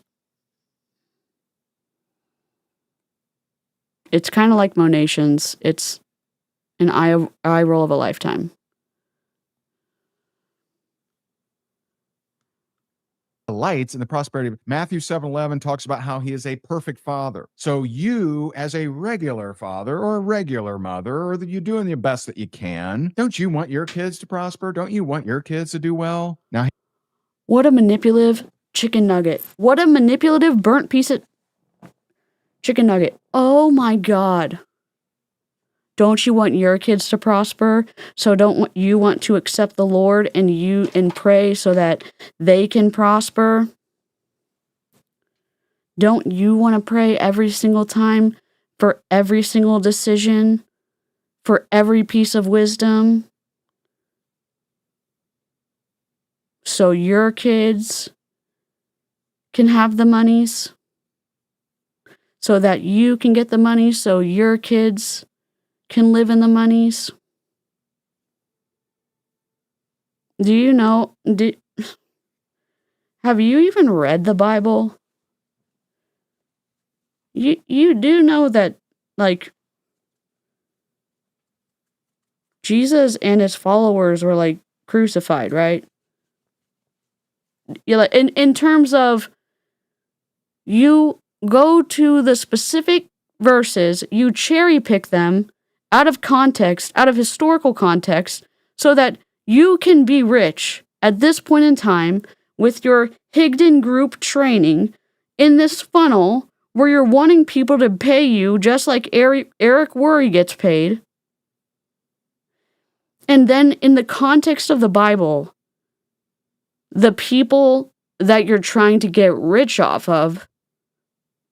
it's kind of like Monations. It's an eye roll of a lifetime. delights in the prosperity of Matthew 7:11 talks about how he is a perfect father. So you, as a regular father or a regular mother, or that you're doing the best that you can, don't you want your kids to prosper? Don't you want your kids to do well? Now, What a manipulative chicken nugget. What a manipulative burnt piece of chicken nugget. Oh my God. Don't you want your kids to prosper? So don't you want to accept the Lord and pray so that they can prosper? Don't you want to pray every single time for every single decision, for every piece of wisdom? So your kids can have the monies? So that you can get the money so your kids can live in the monies? Do you know, have you even read the Bible? You do know that, like, Jesus and his followers were, like, crucified, right? You like in terms of, you go to the specific verses, you cherry pick them out of context, out of historical context, so that you can be rich at this point in time with your Higdon group training in this funnel where you're wanting people to pay you just like Eric Worre gets paid. And then in the context of the Bible, the people that you're trying to get rich off of,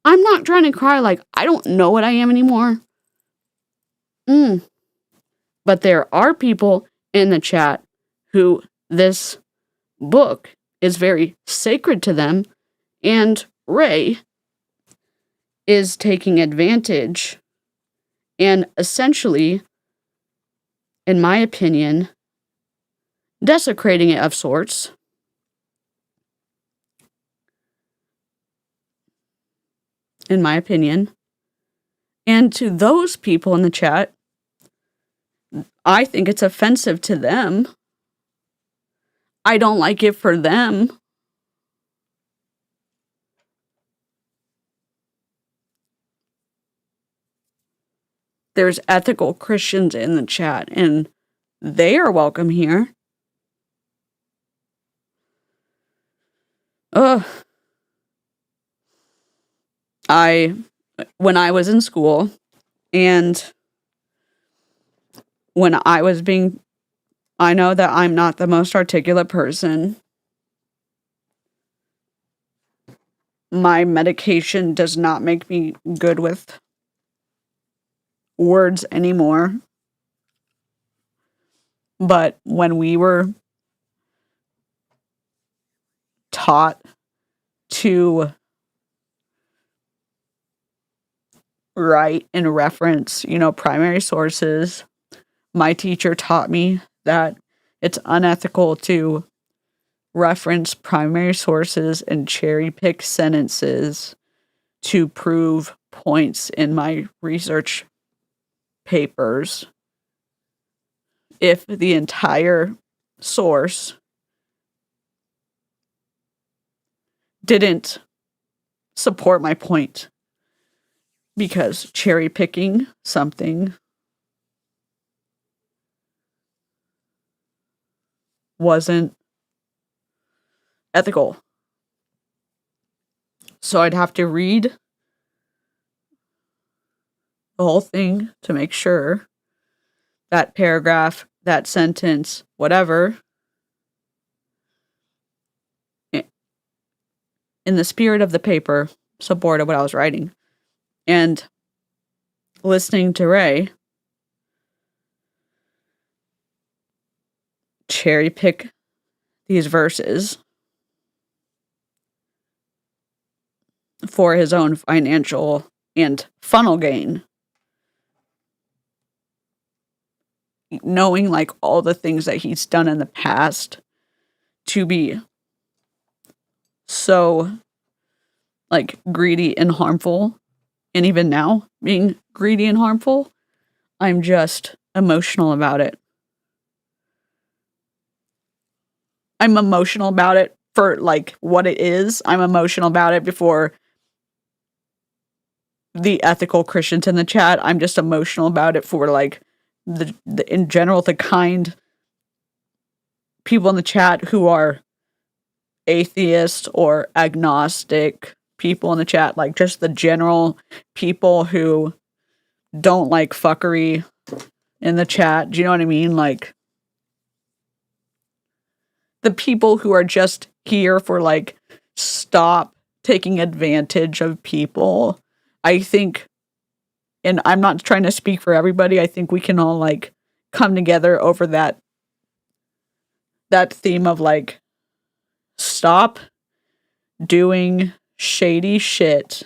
I'm not trying to cry like I don't know what I am anymore. But there are people in the chat who this book is very sacred to them, and Ray is taking advantage and essentially, in my opinion, desecrating it of sorts. In my opinion. And to those people in the chat, I think it's offensive to them. I don't like it for them. There's ethical Christians in the chat, and they are welcome here. Ugh. When I was in school, and when I know that I'm not the most articulate person. My medication does not make me good with words anymore. But when we were taught to write and reference, primary sources, my teacher taught me that it's unethical to reference primary sources and cherry pick sentences to prove points in my research papers if the entire source didn't support my point, because cherry picking something wasn't ethical. So I'd have to read the whole thing to make sure that paragraph, that sentence, whatever, in the spirit of the paper, supported what I was writing. And listening to Ray cherry pick these verses for his own financial and funnel gain, knowing like all the things that he's done in the past to be so like greedy and harmful, and even now being greedy and harmful, I'm just emotional about it. I'm emotional about it for like what it is. I'm emotional about it before the ethical Christians in the chat. I'm just emotional about it for like the in general, the kind people in the chat who are atheist or agnostic people in the chat, like just the general people who don't like fuckery in the chat. Do you know what I mean? Like the people who are just here for like, stop taking advantage of people. I think, and I'm not trying to speak for everybody, I think we can all like come together over that theme of like, stop doing shady shit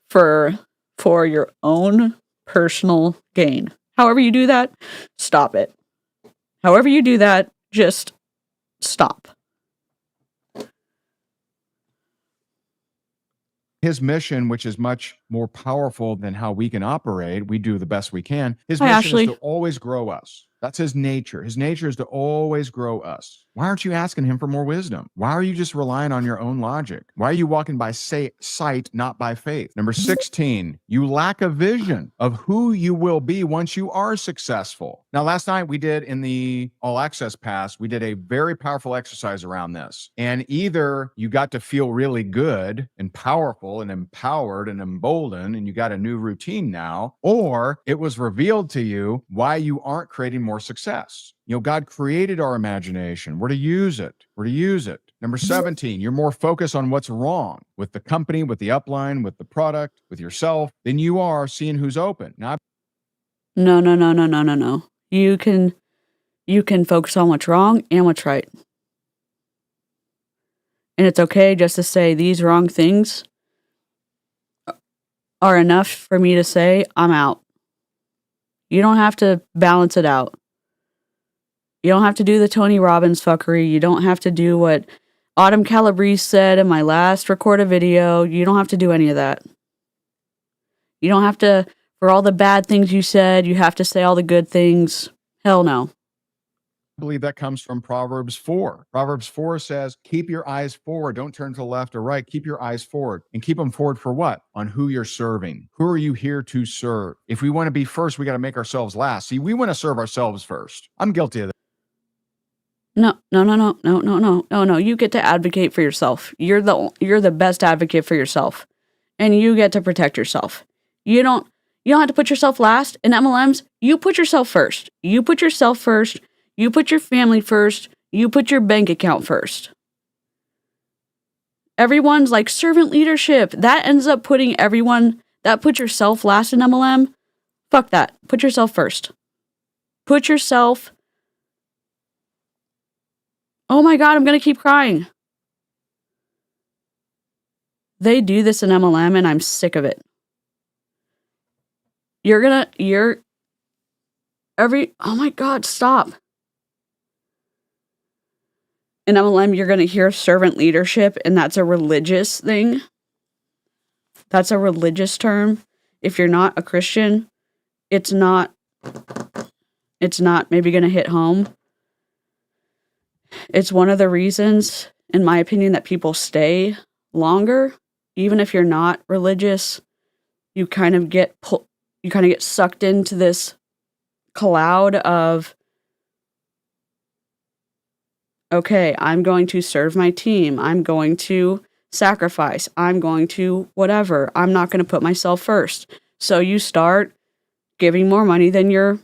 for your own personal gain. However you do that, stop it. However you do that, just stop. His mission, which is much more powerful than how we can operate, we do the best we can. His Hi, mission Ashley. is to always grow us. That's his nature. His nature is to always grow us. Why aren't you asking him for more wisdom? Why are you just relying on your own logic? Why are you walking by sight, not by faith? Number 16, you lack a vision of who you will be once you are successful. Now, last night we did in the All Access Pass, we did a very powerful exercise around this. And either you got to feel really good and powerful and empowered and emboldened, and you got a new routine now, or it was revealed to you why you aren't creating more success. God created our imagination. We're to use it. We're to use it. Number 17, you're more focused on what's wrong with the company, with the upline, with the product, with yourself, than you are seeing who's open. Now, No. You can focus on what's wrong and what's right. And it's okay just to say these wrong things are enough for me to say, I'm out. You don't have to balance it out. You don't have to do the Tony Robbins fuckery. You don't have to do what Autumn Calabrese said in my last recorded video. You don't have to do any of that. You don't have to, for all the bad things you said, you have to say all the good things. Hell no. I believe that comes from Proverbs 4. Proverbs 4 says, keep your eyes forward. Don't turn to the left or right. Keep your eyes forward. And keep them forward for what? On who you're serving. Who are you here to serve? If we want to be first, we got to make ourselves last. See, we want to serve ourselves first. I'm guilty of that. No. You get to advocate for yourself. You're the best advocate for yourself. And you get to protect yourself. You don't have to put yourself last. In MLMs, you put yourself first. You put yourself first. You put your family first. You put your bank account first. Everyone's like servant leadership. That ends up putting everyone, that puts yourself last in MLM. Fuck that. Put yourself first. Put yourself. Oh my God, I'm going to keep crying. They do this in MLM and I'm sick of it. Oh my God, stop. In MLM, you're going to hear servant leadership, and that's a religious thing. That's a religious term. If you're not a Christian, it's not maybe going to hit home. It's one of the reasons, in my opinion, that people stay longer. Even if you're not religious, you kind of get sucked into this cloud of, okay, I'm going to serve my team. I'm going to sacrifice. I'm going to whatever. I'm not going to put myself first. So you start giving more money than you're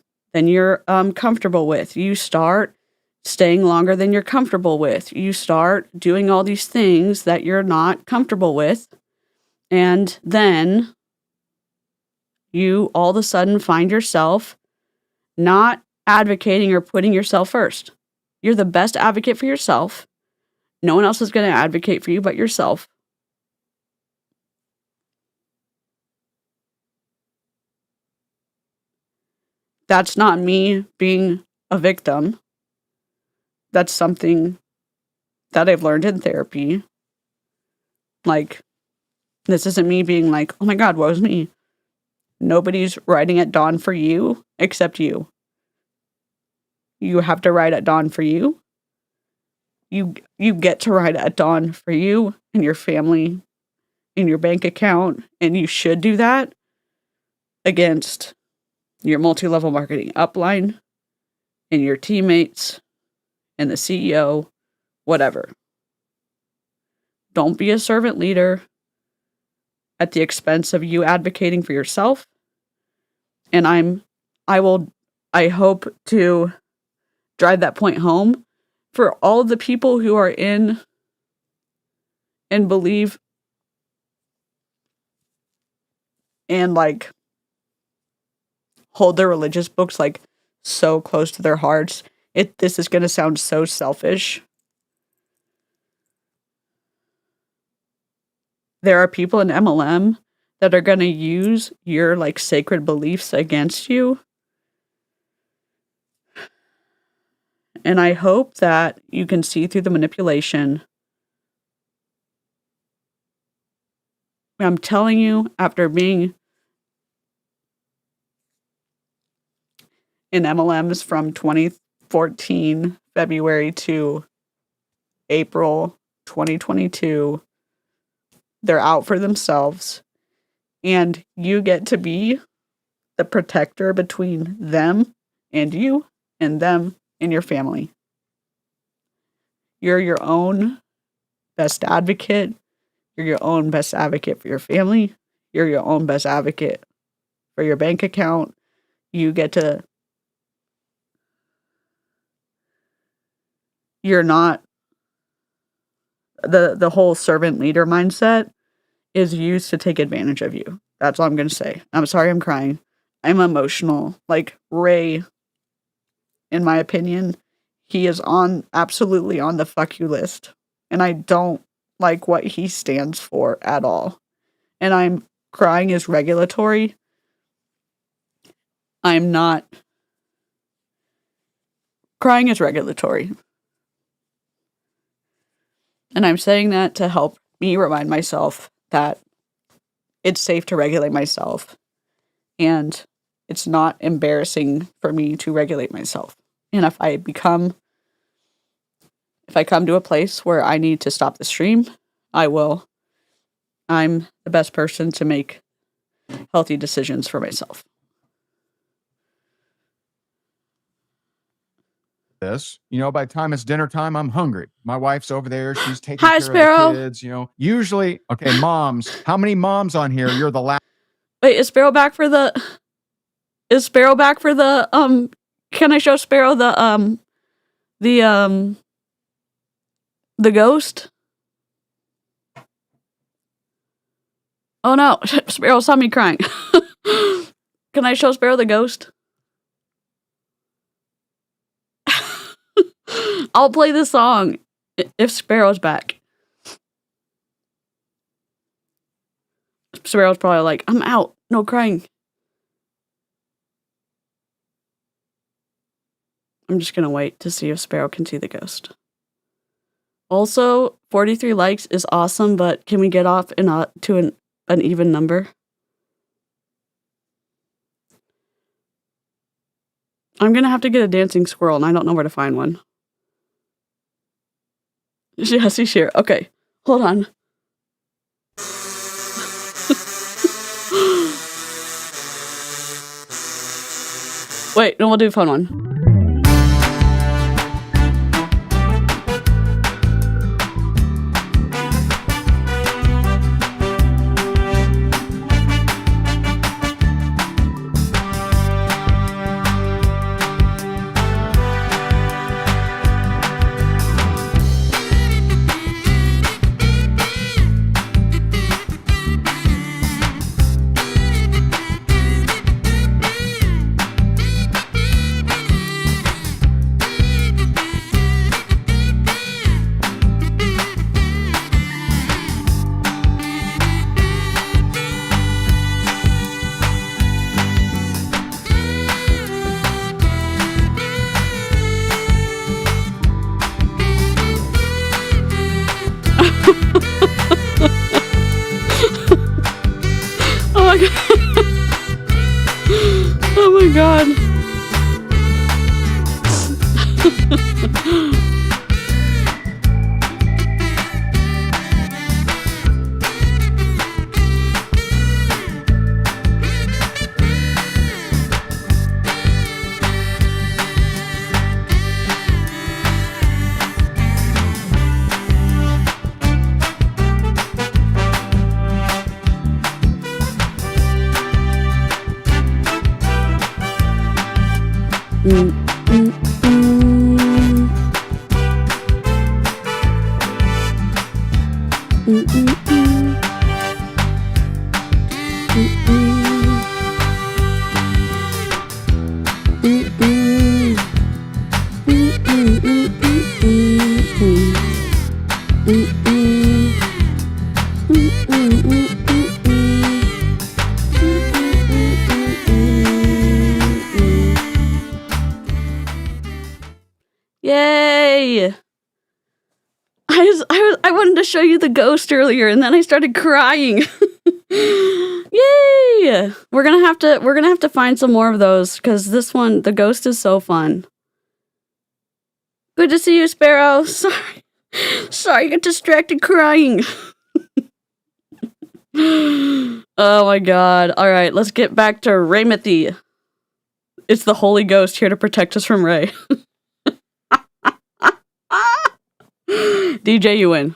comfortable with. You start staying longer than you're comfortable with. You start doing all these things that you're not comfortable with. And then you all of a sudden find yourself not advocating or putting yourself first. You're the best advocate for yourself. No one else is going to advocate for you but yourself. That's not me being a victim. That's something that I've learned in therapy. Like, this isn't me being like, oh my God, woe is me. Nobody's riding at dawn for you except you. You have to ride at dawn for you. You get to ride at dawn for you and your family and your bank account, and you should do that against your multi-level marketing upline and your teammates and the CEO, whatever. Don't be a servant leader at the expense of you advocating for yourself. And I hope to drive that point home for all of the people who are in and believe and like hold their religious books like so close to their hearts. This is going to sound so selfish. There are people in MLM that are going to use your like sacred beliefs against you. And I hope that you can see through the manipulation. I'm telling you, after being in MLMs from 2014 February to April 2022, they're out for themselves. And you get to be the protector between them and you and them and your family. You're your own best advocate. You're your own best advocate for your family. You're your own best advocate for your bank account. You get to... You're not... The whole servant leader mindset is used to take advantage of you. That's all I'm going to say. I'm sorry I'm crying. I'm emotional. Like, Ray, in my opinion, he is absolutely on the fuck you list. And I don't like what he stands for at all. And I'm crying is regulatory. I'm not. Crying is regulatory. And I'm saying that to help me remind myself that it's safe to regulate myself. and it's not embarrassing for me to regulate myself. And if I come to a place where I need to stop the stream, I will. I'm the best person to make healthy decisions for myself. This, by the time it's dinner time, I'm hungry. My wife's over there. She's taking Hi, care Sparrow. of the kids, Usually, okay, moms, how many moms on here? You're the last. Wait, is Sparrow back for the, can I show Sparrow the ghost? Oh no, Sparrow saw me crying. Can I show Sparrow the ghost? I'll play the song if Sparrow's back. Sparrow's probably like, I'm out. No crying. I'm just gonna wait to see if Sparrow can see the ghost. Also, 43 likes is awesome, but can we get off to an even number? I'm gonna have to get a dancing squirrel, and I don't know where to find one. Yes, he's here. Okay, hold on. Wait, no, we'll do a fun one. Oh my god. Yay! I wanted to show you the ghost earlier, and then I started crying. Yay! We're gonna have to find some more of those, because this one, the ghost, is so fun. Good to see you, Sparrow. Sorry, I got distracted crying. Oh my god! All right, let's get back to Raymathy. It's the Holy Ghost here to protect us from Ray. DJ, you win.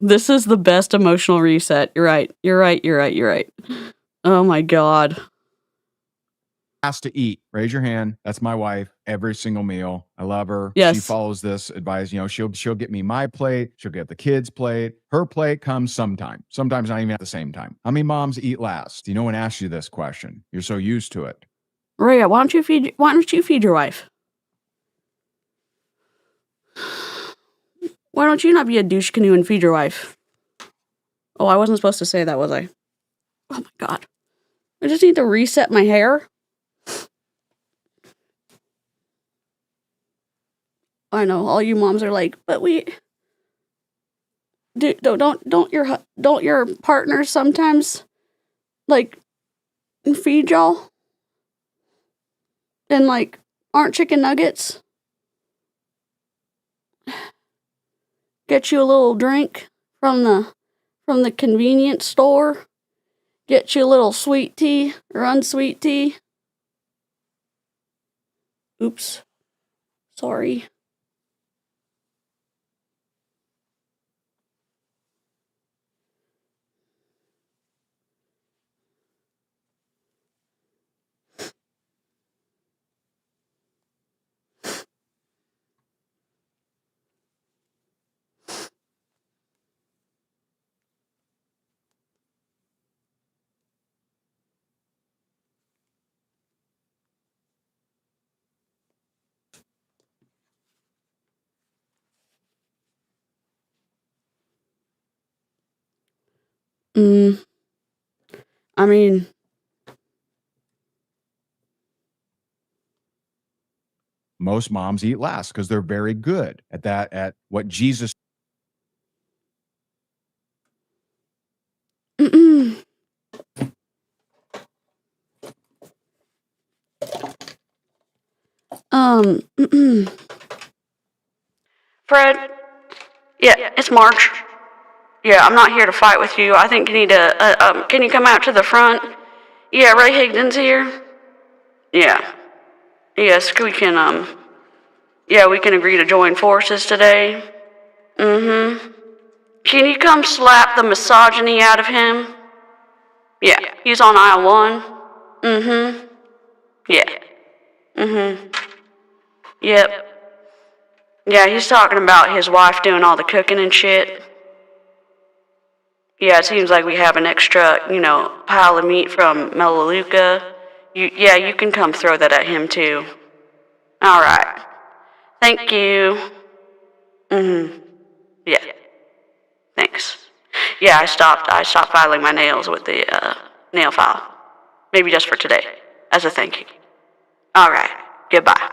This is the best emotional reset. You're right. Oh my god. Has to eat. Raise your hand. That's my wife. Every single meal. I love her. Yes. She follows this advice. She'll get me my plate. She'll get the kids' plate. Her plate comes sometime. Sometimes not even at the same time. How many moms eat last? No one asks you this question. You're so used to it. Rhea, why don't you feed your wife? Why don't you not be a douche canoe and feed your wife? Oh, I wasn't supposed to say that, was I? Oh my god. I just need to reset my hair. I know, all you moms are like, but don't your partners sometimes, like, and feed y'all? And like, aren't chicken nuggets? Get you a little drink from the convenience store. Get you a little sweet tea or unsweet tea. Oops. Sorry. I mean, most moms eat last because they're very good at that, at what Jesus. Fred? Yeah, it's March. Yeah, I'm not here to fight with you. I think you need to, can you come out to the front? Yeah, Ray Higdon's here. Yeah. Yes, we can, yeah, we can agree to join forces today. Can you come slap the misogyny out of him? Yeah, he's on aisle 1. Yeah. Yep. Yeah, he's talking about his wife doing all the cooking and shit. Yeah, it seems like we have an extra, pile of meat from Melaleuca. You can come throw that at him too. All right. Thank you. Yeah. Thanks. Yeah, I stopped filing my nails with the nail file. Maybe just for today, as a thank you. All right. Goodbye.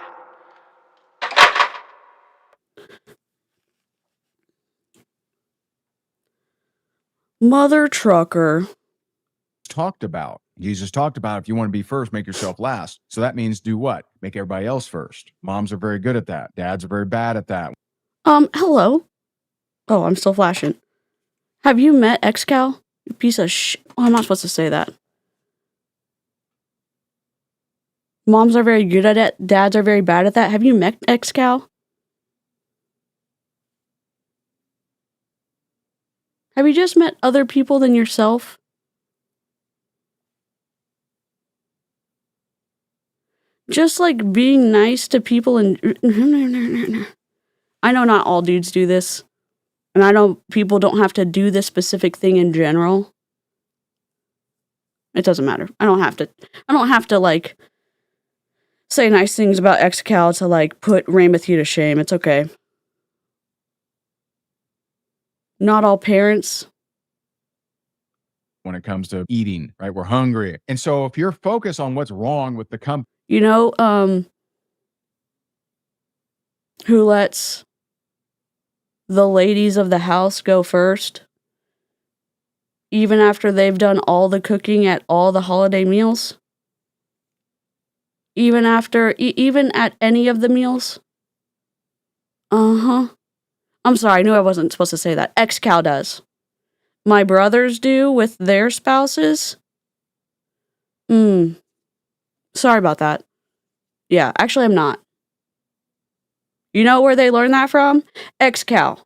Mother trucker. Jesus talked about if you want to be first, make yourself last. So that means do what? Make everybody else first. Moms are very good at that. Dads are very bad at that. Hello. Oh, I'm still flashing. Have you met Excal? You piece of Oh, I'm not supposed to say that. Moms are very good at it. Dads are very bad at that. Have you met Excal? Have you just met other people than yourself? Just like being nice to people and... I know not all dudes do this. And I know people don't have to do this specific thing in general. It doesn't matter. I don't have to like say nice things about Excal to like put Ramathu to shame. It's okay. Not all parents. When it comes to eating, right? We're hungry. And so if you're focused on what's wrong with the company, who lets the ladies of the house go first, even after they've done all the cooking at all the holiday meals? Even at any of the meals? I'm sorry, I knew I wasn't supposed to say that. Excal does. My brothers do with their spouses. Sorry about that. Yeah, actually I'm not. You know where they learned that from? Excal.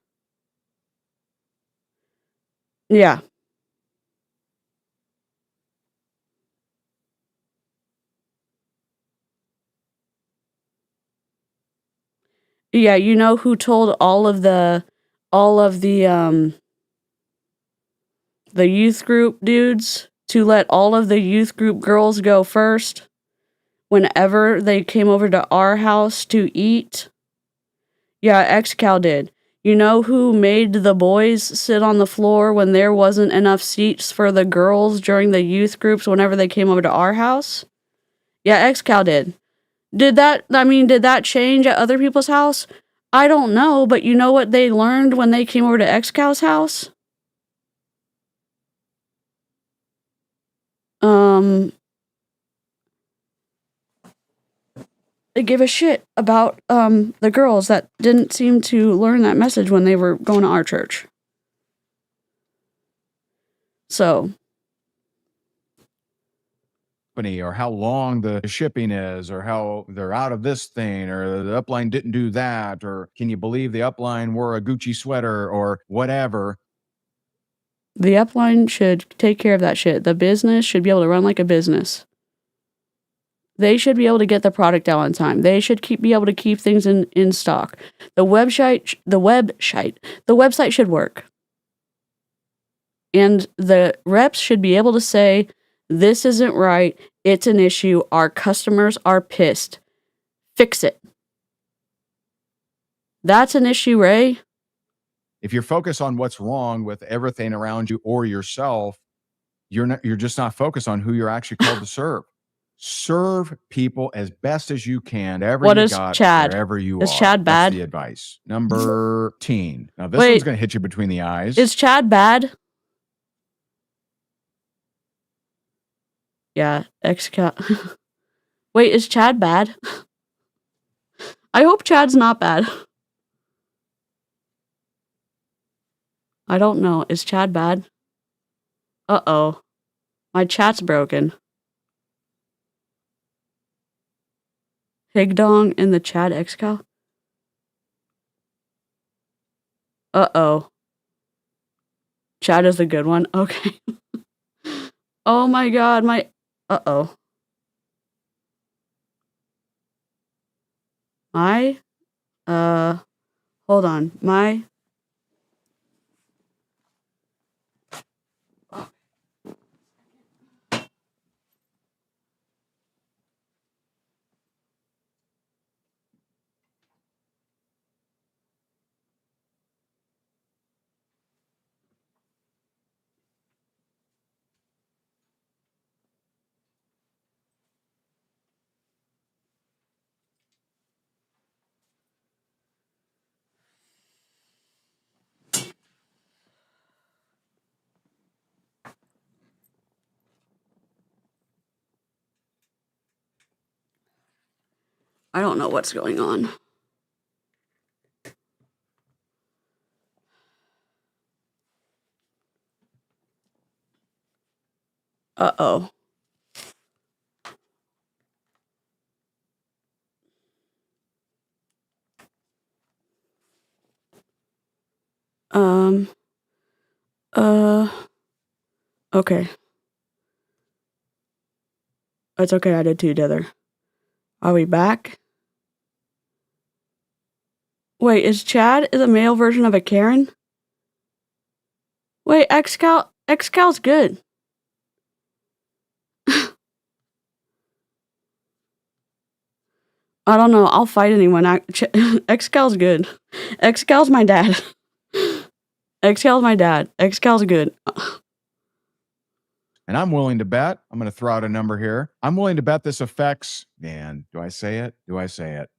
Yeah. Yeah, you know who told all of the youth group dudes to let all of the youth group girls go first whenever they came over to our house to eat? Yeah, Excal did. You know who made the boys sit on the floor when there wasn't enough seats for the girls during the youth groups whenever they came over to our house? Yeah, Excal did. Did that change at other people's house? I don't know, but you know what they learned when they came over to Excal's house? give a shit about the girls that didn't seem to learn that message when they were going to our church. So, or how long the shipping is, or how they're out of this thing, or the upline didn't do that, or can you believe the upline wore a Gucci sweater, or whatever. the upline should take care of that shit. The business should be able to run like a business. They should be able to get the product out on time. They should be able to keep things in stock. The website should work. And the reps should be able to say, this isn't right. It's an issue. Our customers are pissed. Fix it. That's an issue, Ray. If you're focused on what's wrong with everything around you or yourself, you're just not focused on who you're actually called to serve. Serve people as best as you can, What is Chad? Wherever you is are. Chad bad? That's the advice. Number 10. Now this one's going to hit you between the eyes. Is Chad bad? Yeah, Wait, is Chad bad? I hope Chad's not bad. I don't know. Is Chad bad? Uh-oh. My chat's broken. Higdon in the Chad Excal? Uh-oh. Chad is a good one? Okay. Oh my god, uh-oh. Hold on. I don't know what's going on. Uh-oh. Okay. It's okay, I did too, Dither. Are we back? Wait, is Chad the male version of a Karen? Wait, Excal's good. I don't know, I'll fight anyone. Excal's good. Excal's my dad. Excal's my dad. Excal's good. And I'm willing to bet, I'm going to throw out a number here. I'm willing to bet this affects, man, do I say it?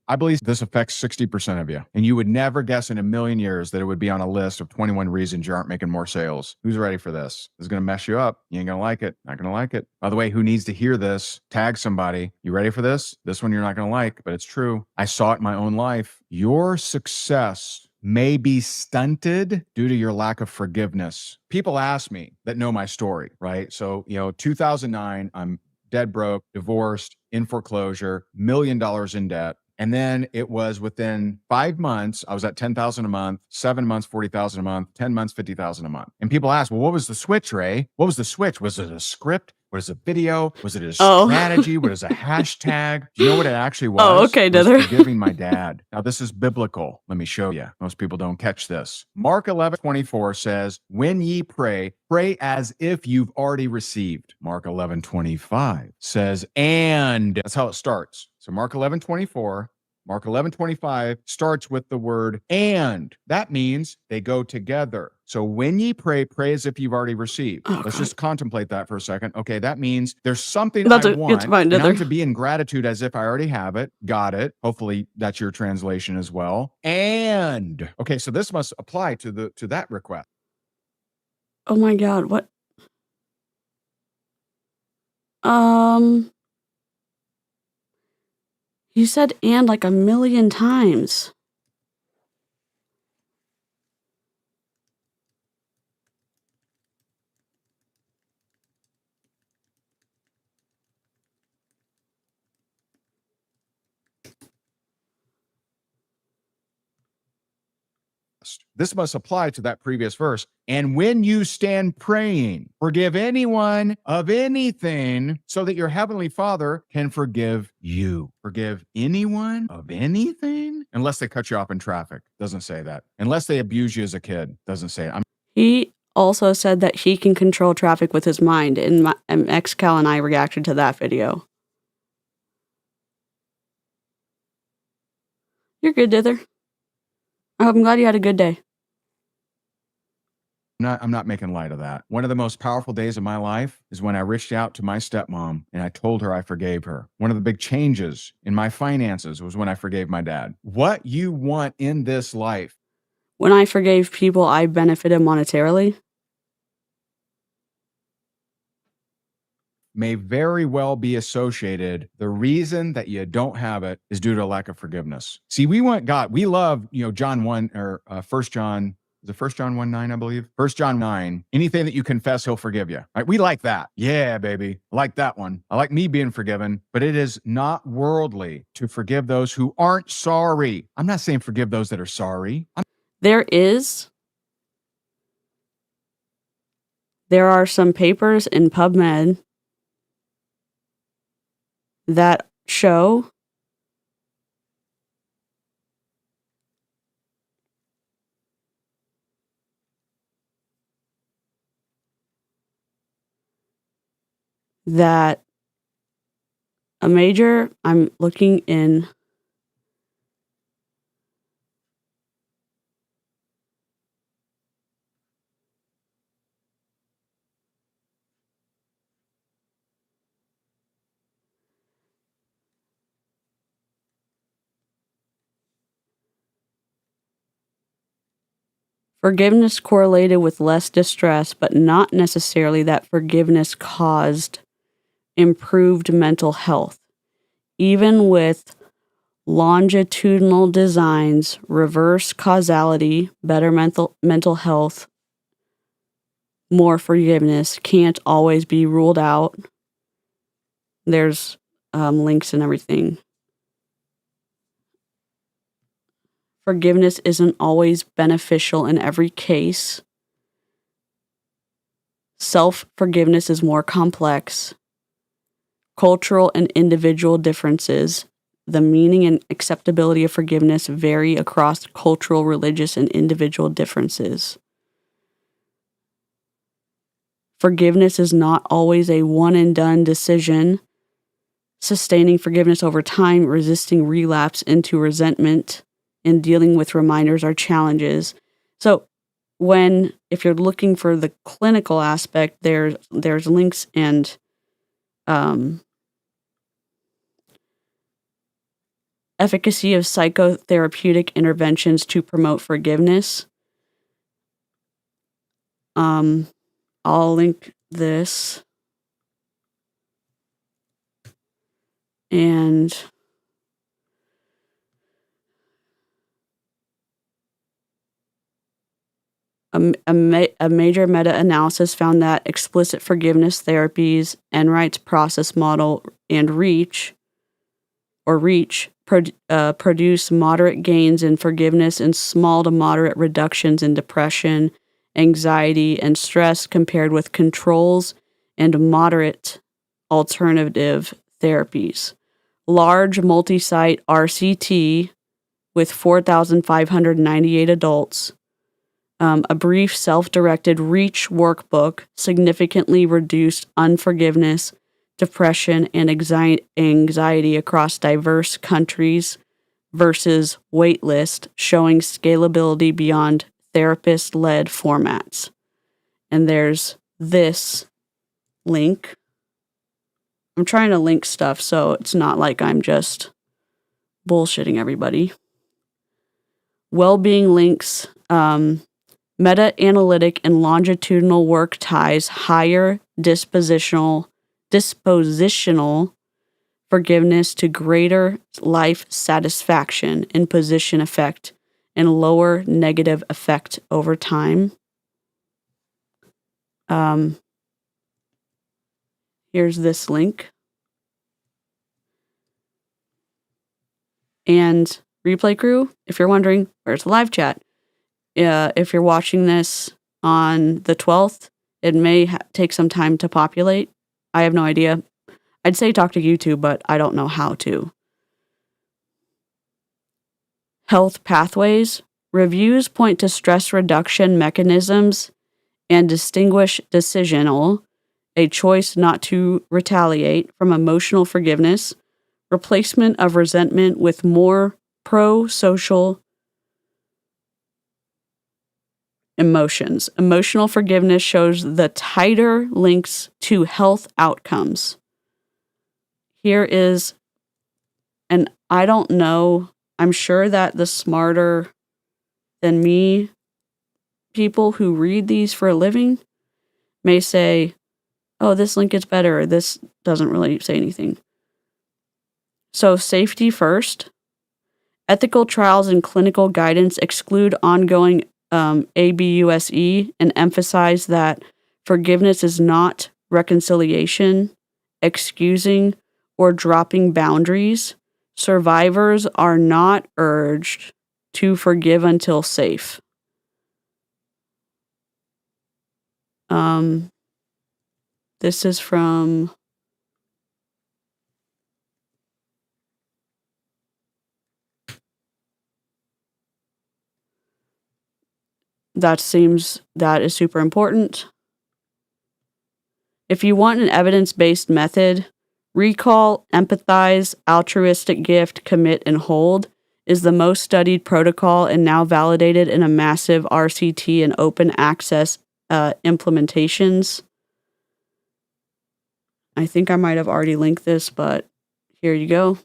I believe this affects 60% of you. And you would never guess in a million years that it would be on a list of 21 reasons you aren't making more sales. Who's ready for this? This is going to mess you up. You ain't going to like it. Not going to like it. By the way, who needs to hear this? Tag somebody. You ready for this? This one you're not going to like, but it's true. I saw it in my own life. Your success may be stunted due to your lack of forgiveness. People ask me that know my story, right? So, 2009, I'm dead broke, divorced, in foreclosure, $1 million in debt. And then it was within 5 months, I was at $10,000 a month, 7 months, $40,000 a month, 10 months, $50,000 a month. And people ask, well, what was the switch, Ray? What was the switch? Was it a script? Was it a video? Was it a strategy? Was it a hashtag? Do you know what it actually was? Oh, okay, Dither. Forgiving my dad. Now, this is biblical. Let me show you. Most people don't catch this. Mark 11:24 says, when ye pray, pray as if you've already received. Mark 11:25 says, and that's how it starts. So Mark 11:24, Mark 11:25 starts with the word and. That means they go together. So when ye pray, pray as if you've already received. Let's just contemplate that for a second. Okay, that means there's something I want, and I'm to be in gratitude as if I already have it. Got it. Hopefully that's your translation as well. And okay, so this must apply to that request. Oh my God, what? He said and like a million times. This must apply to that previous verse. And when you stand praying, forgive anyone of anything so that your heavenly Father can forgive you. Forgive anyone of anything? Unless they cut you off in traffic. Doesn't say that. Unless they abuse you as a kid. Doesn't say it. He also said that he can control traffic with his mind, and XCal and I reacted to that video. You're good, Dither. I'm glad you had a good day. I'm not making light of that. One of the most powerful days of my life is when I reached out to my stepmom and I told her I forgave her. One of the big changes in my finances was when I forgave my dad. What you want in this life. When I forgave people, I benefited monetarily. May very well be associated. The reason that you don't have it is due to a lack of forgiveness. See, we want God. We love, John 1 or 1 John. Is it 1 John 1:9, I believe? 1 John 9. Anything that you confess, he'll forgive you. Right? We like that. Yeah, baby. I like that one. I like me being forgiven, but it is not worldly to forgive those who aren't sorry. I'm not saying forgive those that are sorry. There are some papers in PubMed that show that I'm looking in forgiveness correlated with less distress, but not necessarily that forgiveness caused improved mental health. Even with longitudinal designs, reverse causality, better mental health, more forgiveness can't always be ruled out. There's links and everything. Forgiveness isn't always beneficial in every case. Self-forgiveness is more complex. Cultural and individual differences. The meaning and acceptability of forgiveness vary across cultural, religious, and individual differences. Forgiveness is not always a one-and-done decision. Sustaining forgiveness over time, resisting relapse into resentment, and dealing with reminders are challenges. So if you're looking for the clinical aspect, there's links and efficacy of psychotherapeutic interventions to promote forgiveness. I'll link this. And a major meta-analysis found that explicit forgiveness therapies, Enright's process model, and REACH produce moderate gains in forgiveness and small to moderate reductions in depression, anxiety, and stress compared with controls and moderate alternative therapies. Large multi-site RCT with 4,598 adults. A brief self-directed REACH workbook significantly reduced unforgiveness, depression, and anxiety across diverse countries versus waitlist, showing scalability beyond therapist-led formats. And there's this link. I'm trying to link stuff so it's not like I'm just bullshitting everybody. Well-being links, meta-analytic and longitudinal work ties higher dispositional forgiveness to greater life satisfaction in position effect and lower negative effect over time. Here's this link. And replay crew, if you're wondering, where's the live chat? If you're watching this on the 12th, it may take some time to populate. I have no idea. I'd say talk to YouTube, but I don't know how to. Health pathways. Reviews point to stress reduction mechanisms and distinguish decisional, a choice not to retaliate, from emotional forgiveness, replacement of resentment with more pro-social emotions. Emotional forgiveness shows the tighter links to health outcomes. Here is, and I don't know, I'm sure that the smarter than me people who read these for a living may say, oh, this link is better, or this doesn't really say anything. So safety first. Ethical trials and clinical guidance exclude ongoing ABUSE and emphasize that forgiveness is not reconciliation, excusing, or dropping boundaries. Survivors are not urged to forgive until safe. This is from that is super important. If you want an evidence-based method, recall, empathize, altruistic gift, commit, and hold is the most studied protocol and now validated in a massive RCT and open access implementations. I think I might have already linked this, but here you go.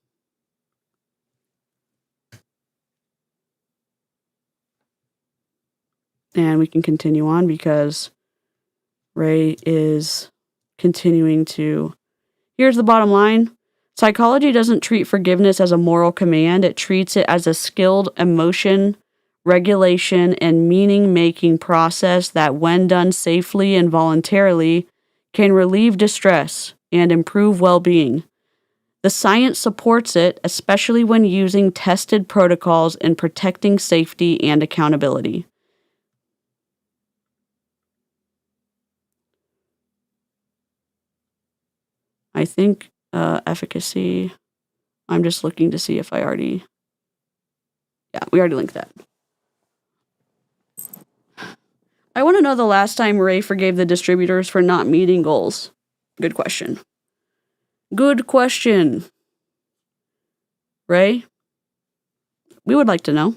And we can continue on because Ray is continuing to... Here's the bottom line. Psychology doesn't treat forgiveness as a moral command. It treats it as a skilled emotion, regulation, and meaning-making process that, when done safely and voluntarily, can relieve distress and improve well-being. The science supports it, especially when using tested protocols in protecting safety and accountability. I think efficacy, I'm just looking to see if I already, we already linked that. I want to know the last time Ray forgave the distributors for not meeting goals. Good question. Good question. Ray, we would like to know.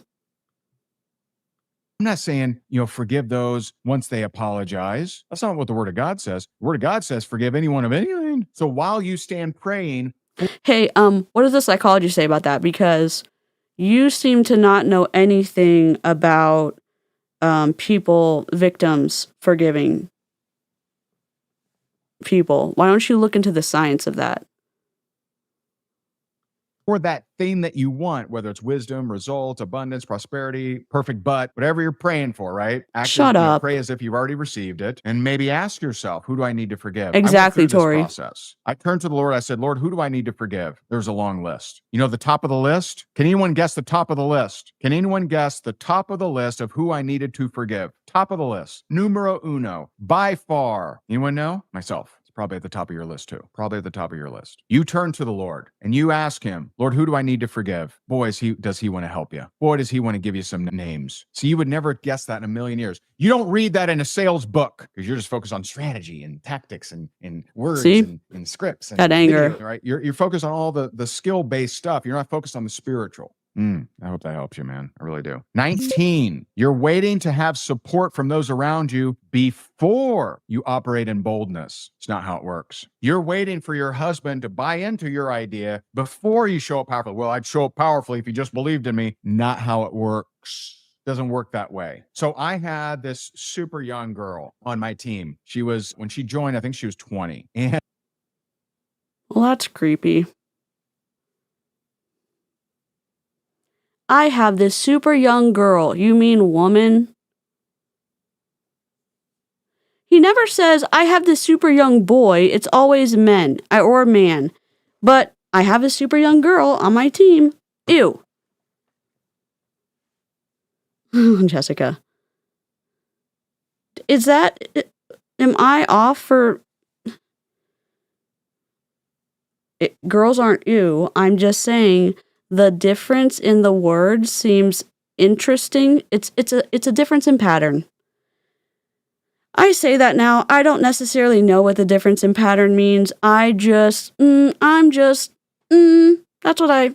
I'm not saying, forgive those once they apologize. That's not what the Word of God says. The Word of God says, forgive anyone of anything. So while you stand praying... Hey, what does the psychology say about that? Because you seem to not know anything about victims forgiving people. Why don't you look into the science of that? Or that thing that you want, whether it's wisdom, results, abundance, prosperity, perfect butt, whatever you're praying for, right? Shut up. Pray as if you've already received it, and maybe ask yourself, who do I need to forgive? Exactly, Tori. Tori. Process. I turned to the Lord. I said, Lord, who do I need to forgive? There's a long list. The top of the list? Can anyone guess the top of the list? Can anyone guess the top of the list of who I needed to forgive? Top of the list. Numero uno. By far. Anyone know? Myself. Probably at the top of your list too. Probably at the top of your list. You turn to the Lord and you ask him, Lord, who do I need to forgive? Boy, does he want to help you. Boy, does he want to give you some names. So you would never guess that in a million years. You don't read that in a sales book because you're just focused on strategy and tactics and words and scripts. And that anger. video, right? You're focused on all the skill-based stuff. You're not focused on the spiritual. I hope that helps you, man. I really do. 19, you're waiting to have support from those around you before you operate in boldness. It's not how it works. You're waiting for your husband to buy into your idea before you show up powerfully. Well, I'd show up powerfully if you just believed in me. Not how it works. Doesn't work that way. So I had this super young girl on my team. When she joined, I think she was 20. And well, that's creepy. I have this super young girl. You mean woman? He never says, I have this super young boy. It's always men or man. But I have a super young girl on my team. Ew. Jessica. Is that... Am I off for... girls aren't ew. I'm just saying the difference in the words seems interesting. It's a difference in pattern. I say that now. I don't necessarily know what the difference in pattern means. That's what I...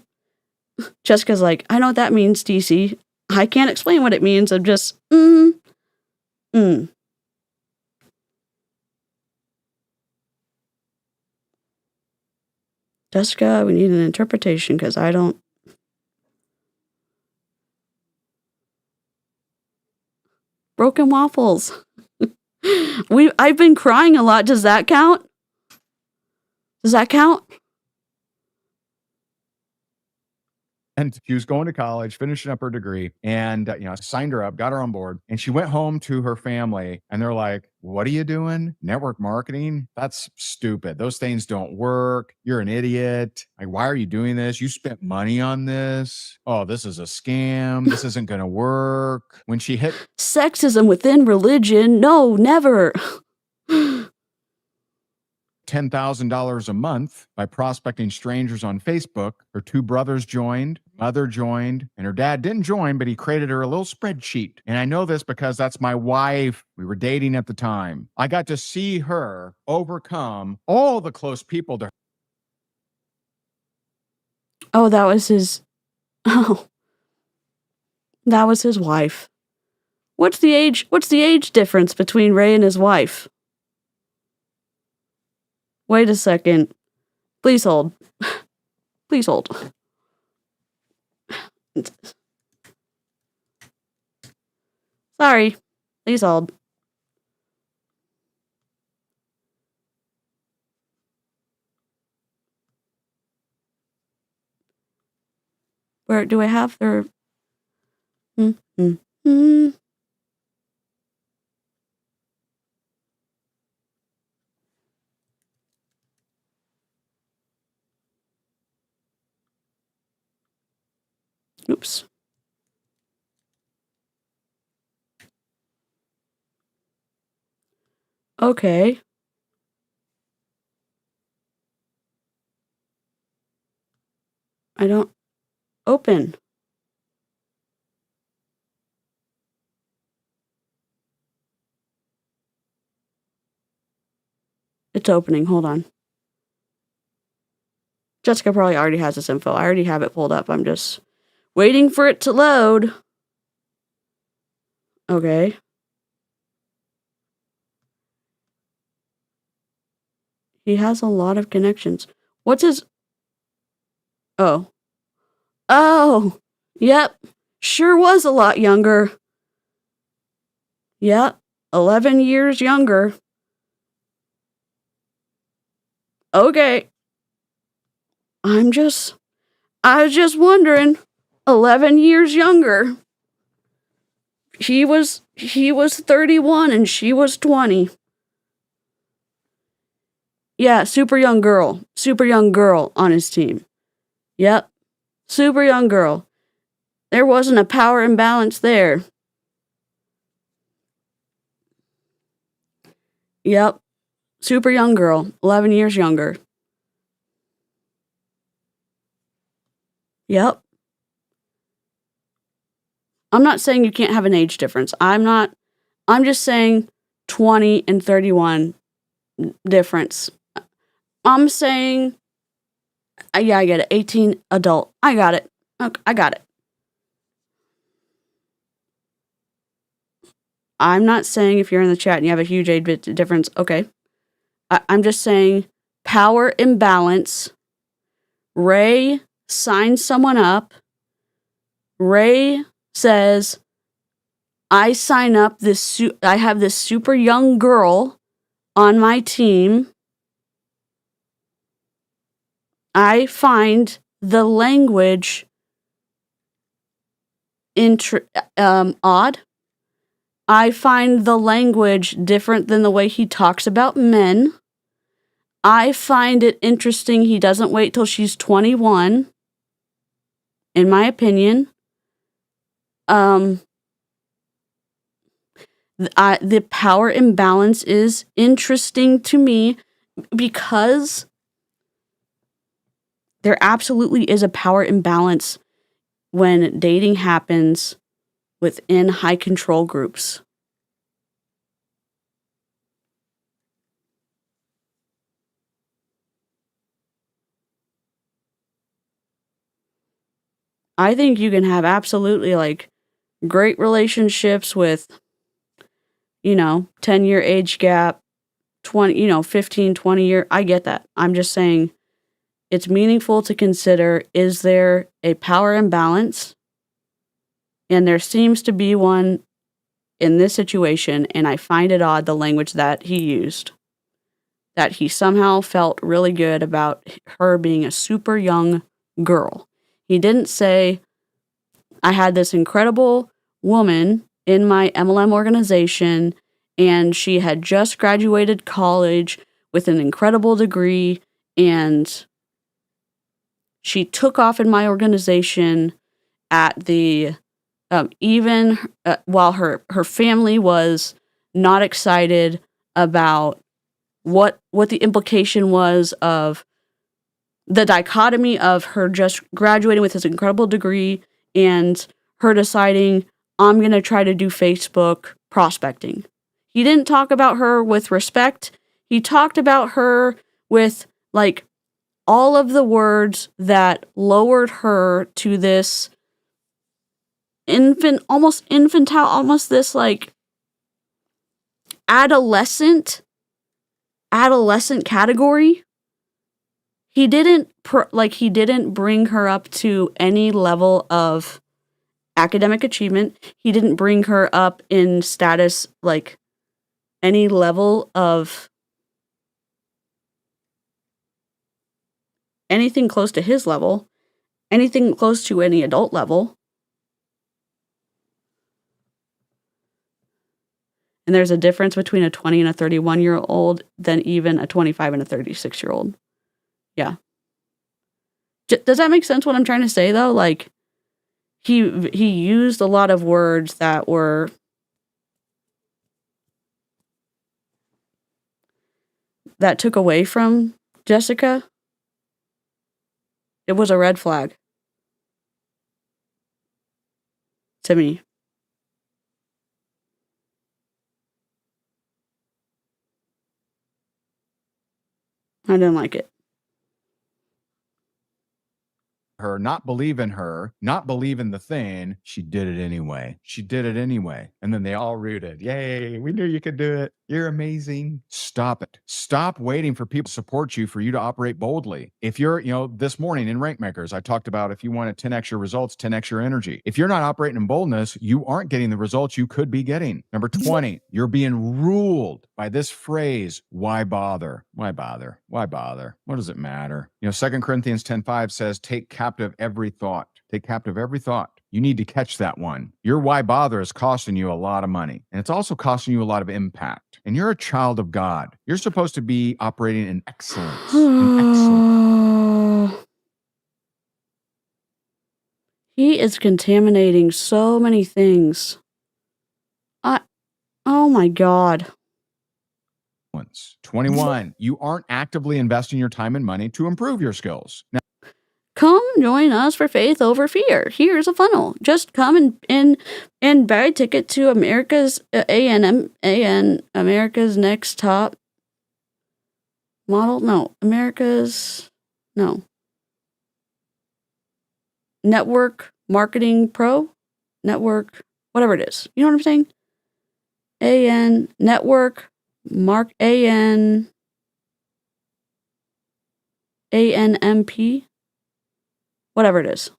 Jessica's like, I know what that means, DC. I can't explain what it means. I'm just, Jessica, we need an interpretation because I don't... Broken waffles. I've been crying a lot. Does that count? Does that count? And she was going to college, finishing up her degree, and signed her up, got her on board, and she went home to her family, and they're like, "What are you doing? Network marketing? That's stupid. Those things don't work. You're an idiot. Like, why are you doing this? You spent money on this. Oh, this is a scam. This isn't going to work." When she hit sexism within religion, no, never. $10,000 a month by prospecting strangers on Facebook, her two brothers joined, mother joined, and her dad didn't join, but he created her a little spreadsheet. And I know this because that's my wife. We were dating at the time. I got to see her overcome all the close people to her. Oh, that was his... Oh. That was his wife. What's the age difference between Ray and his wife? Wait a second. Please hold. Please hold. Sorry. Please hold. Where do I have their... Oops. Okay. I don't... Open. It's opening. Hold on. Jessica probably already has this info. I already have it pulled up. I'm just waiting for it to load. Okay. He has a lot of connections. What's his... Oh. Oh! Yep. Sure was a lot younger. Yep. 11 years younger. Okay. I was just wondering. 11 years younger. He was 31 and she was 20. Yeah, super young girl. Super young girl on his team. Yep. Super young girl. There wasn't a power imbalance there. Yep. Super young girl. 11 years younger. Yep. I'm not saying you can't have an age difference. I'm just saying 20 and 31 difference. I'm saying, yeah, I get it. 18 adult. I got it. Okay, I got it. I'm not saying if you're in the chat and you have a huge age difference, okay. I'm just saying power imbalance. Ray signs someone up. Ray says, I sign up I have this super young girl on my team. I find the language odd. I find the language different than the way he talks about men. I find it interesting he doesn't wait till she's 21, in my opinion. The power imbalance is interesting to me because there absolutely is a power imbalance when dating happens within high control groups. I think you can have absolutely like great relationships with, 10-year age gap, 15, 20-year. I get that. I'm just saying it's meaningful to consider, is there a power imbalance? And there seems to be one in this situation, and I find it odd the language that he used. That he somehow felt really good about her being a super young girl. He didn't say, I had this incredible woman in my MLM organization, and she had just graduated college with an incredible degree, and she took off in my organization at the while her family was not excited about what the implication was of the dichotomy of her just graduating with this incredible degree and her deciding, I'm going to try to do Facebook prospecting. He didn't talk about her with respect. He talked about her with like all of the words that lowered her to this almost infantile, almost this like adolescent category. He didn't bring her up to any level of academic achievement. He didn't bring her up in status, like any level of anything close to his level, anything close to any adult level. And there's a difference between a 20 and a 31-year-old than even a 25 and a 36-year-old. Yeah. Does that make sense what I'm trying to say, though? Like, he used a lot of words that took away from Jessica. It was a red flag to me. I didn't like it. Her, not believe in her, not believe in the thing, she did it anyway. And then they all rooted. Yay, we knew you could do it. You're amazing. Stop it. Stop waiting for people to support you for you to operate boldly. If you're, this morning in Rank Makers, I talked about if you want to 10x your results, 10x your energy. If you're not operating in boldness, you aren't getting the results you could be getting. Number 20, you're being ruled by this phrase, why bother? Why bother? Why bother? What does it matter? 2 Corinthians 10:5 says, take captive every thought. Take captive every thought. You need to catch that one. Your why bother is costing you a lot of money. And it's also costing you a lot of impact. And you're a child of God. You're supposed to be operating in excellence. He is contaminating so many things. Oh my God. 21, you aren't actively investing your time and money to improve your skills. Now, come join us for faith over fear. Here's a funnel. Just come and buy a ticket to America's America's Next Top Model. No, Network Marketing Pro, Network, whatever it is. You know what I'm saying? Network Mark ANMP, whatever it is.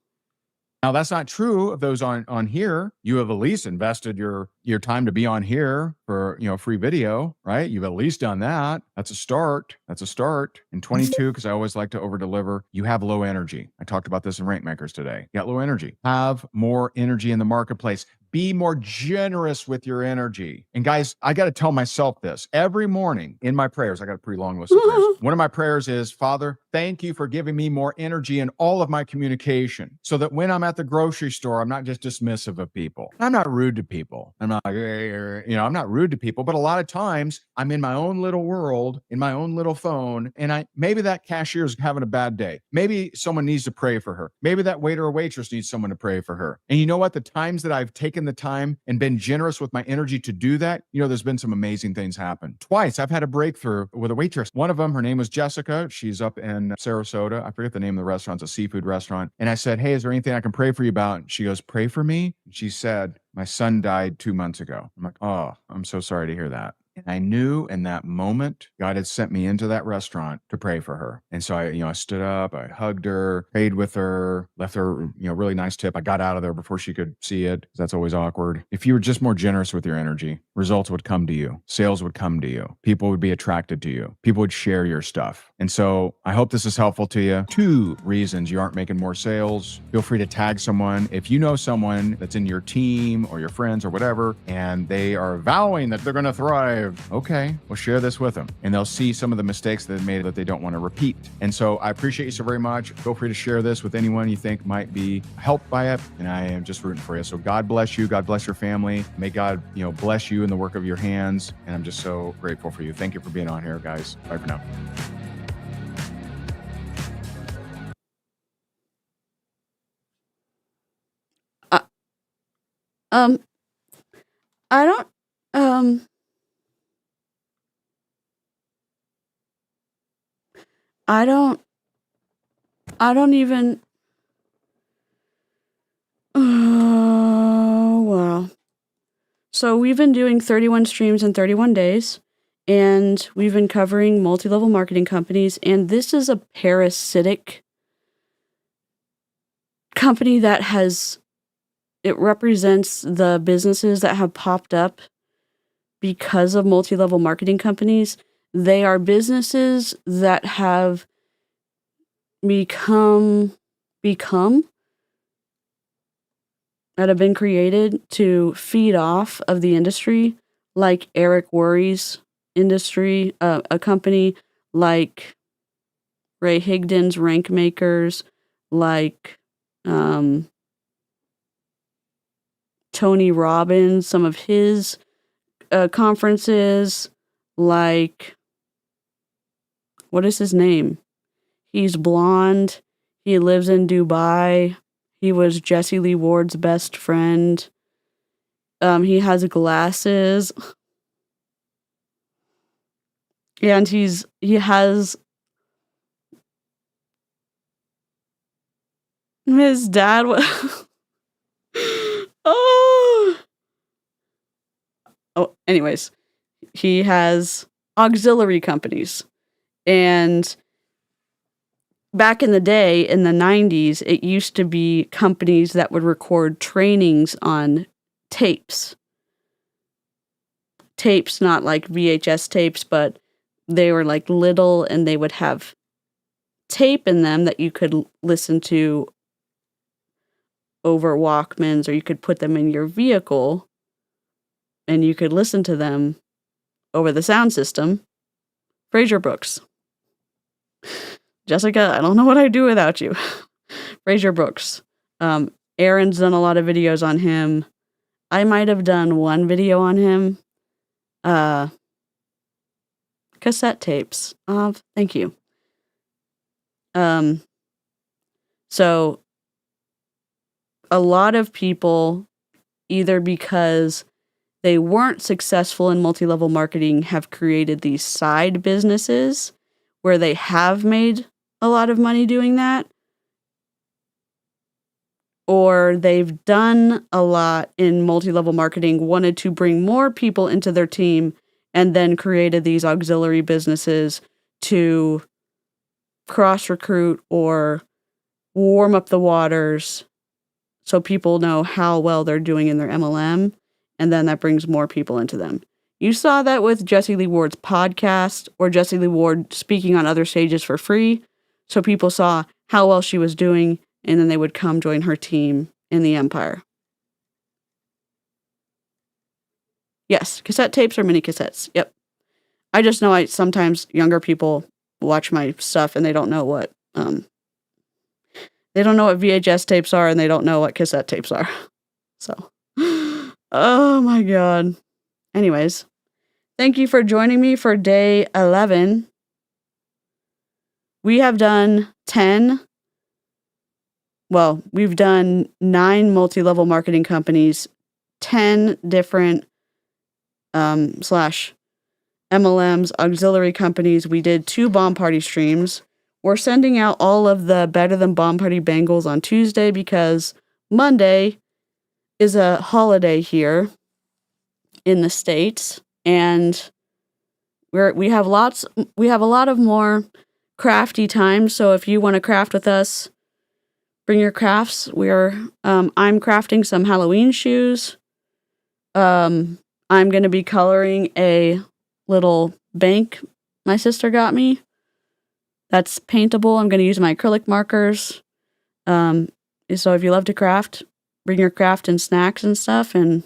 Now, that's not true of those on here. You have at least invested your time to be on here for, free video, right? You've at least done that. That's a start. That's a start. In 22, because I always like to over deliver, you have low energy. I talked about this in Rank Makers today. You got low energy. Have more energy in the marketplace. Be more generous with your energy. And guys, I got to tell myself this every morning in my prayers. I got a pretty long list of prayers. One of my prayers is, Father, thank you for giving me more energy in all of my communication so that when I'm at the grocery store, I'm not just dismissive of people. I'm not rude to people. I'm not, I'm not rude to people, but a lot of times I'm in my own little world, in my own little phone, and maybe that cashier is having a bad day. Maybe someone needs to pray for her. Maybe that waiter or waitress needs someone to pray for her. And you know what? The times that I've taken the time and been generous with my energy to do that, there's been some amazing things happen. Twice I've had a breakthrough with a waitress. One of them, her name was Jessica. She's up in Sarasota. I forget the name of the restaurant. It's a seafood restaurant. And I said, hey, is there anything I can pray for you about? And she goes, pray for me? And she said, my son died 2 months ago. I'm like, oh, I'm so sorry to hear that. And I knew in that moment, God had sent me into that restaurant to pray for her. And so I stood up, I hugged her, prayed with her, left her, really nice tip. I got out of there before she could see it, because that's always awkward. If you were just more generous with your energy, results would come to you. Sales would come to you. People would be attracted to you. People would share your stuff. And so I hope this is helpful to you. 2 reasons you aren't making more sales. Feel free to tag someone. If you know someone that's in your team or your friends or whatever, and they are vowing that they're going to thrive, okay, we'll share this with them, and they'll see some of the mistakes they've made that they don't want to repeat. And so I appreciate you so very much. Feel free to share this with anyone you think might be helped by it. And I am just rooting for you. So God bless you. God bless your family. May God, bless you in the work of your hands. And I'm just so grateful for you. Thank you for being on here, guys. Bye for now. I don't, I don't even, oh, wow. So we've been doing 31 streams in 31 days, and we've been covering multi-level marketing companies, and this is a parasitic company that it represents the businesses that have popped up because of multi-level marketing companies. They are businesses that have become that have been created to feed off of the industry, like Eric Worre's industry, a company like Ray Higdon's Rank Makers, like Tony Robbins, some of his conferences, like, what is his name? He's blonde. He lives in Dubai. He was Jesse Lee Ward's best friend. He has glasses. And he has his dad oh, anyways, he has auxiliary companies. And back in the day, in the 90s, it used to be companies that would record trainings on tapes. Tapes, not like VHS tapes, but they were like little, and they would have tape in them that you could listen to over Walkmans, or you could put them in your vehicle and you could listen to them over the sound system. Fraser Brooks. Jessica, I don't know what I'd do without you. Fraser Brooks. Aaron's done a lot of videos on him. I might have done one video on him. Cassette tapes. Thank you. So a lot of people, either because they weren't successful in multi-level marketing, have created these side businesses where they have made a lot of money doing that, or they've done a lot in multi-level marketing, wanted to bring more people into their team, and then created these auxiliary businesses to cross-recruit or warm up the waters so people know how well they're doing in their MLM, and then that brings more people into them. You saw that with Jessie Lee Ward's podcast, or Jessie Lee Ward speaking on other stages for free, so people saw how well she was doing, and then they would come join her team in the empire. Yes, cassette tapes or mini cassettes. Yep. I just know sometimes younger people watch my stuff and they don't know what VHS tapes are, and they don't know what cassette tapes are. So, oh my God. Anyways, thank you for joining me for day 11. We have done 9 multi-level marketing companies, 10 different / MLMs, auxiliary companies. We did 2 bomb party streams. We're sending out all of the Better Than Bomb Party bangles on Tuesday because Monday is a holiday here in the States, and we have a lot of more crafty time. So if you want to craft with us, bring your crafts. I'm crafting some Halloween shoes. I'm going to be coloring a little bank my sister got me. That's paintable. I'm going to use my acrylic markers. So if you love to craft, bring your craft and snacks and stuff, and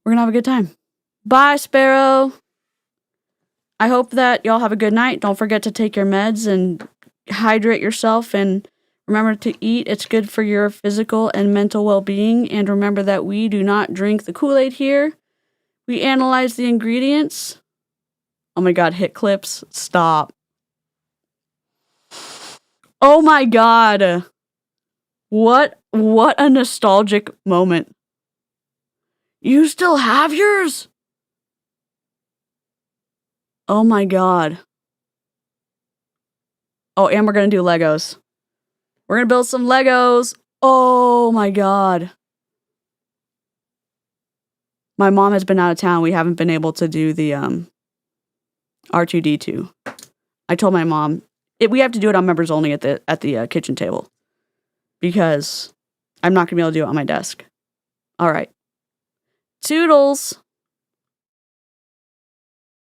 we're going to have a good time. Bye, Sparrow. I hope that y'all have a good night. Don't forget to take your meds and hydrate yourself, and remember to eat. It's good for your physical and mental well-being. And remember that we do not drink the Kool-Aid here. We analyze the ingredients. Oh my God, hit clips. Stop. Oh my God. What a nostalgic moment. You still have yours? Oh my God. Oh, and we're going to do Legos. We're going to build some Legos. Oh my God. My mom has been out of town. We haven't been able to do the R2D2. I told my mom we have to do it on members only at the kitchen table, because I'm not going to be able to do it on my desk. All right. Toodles.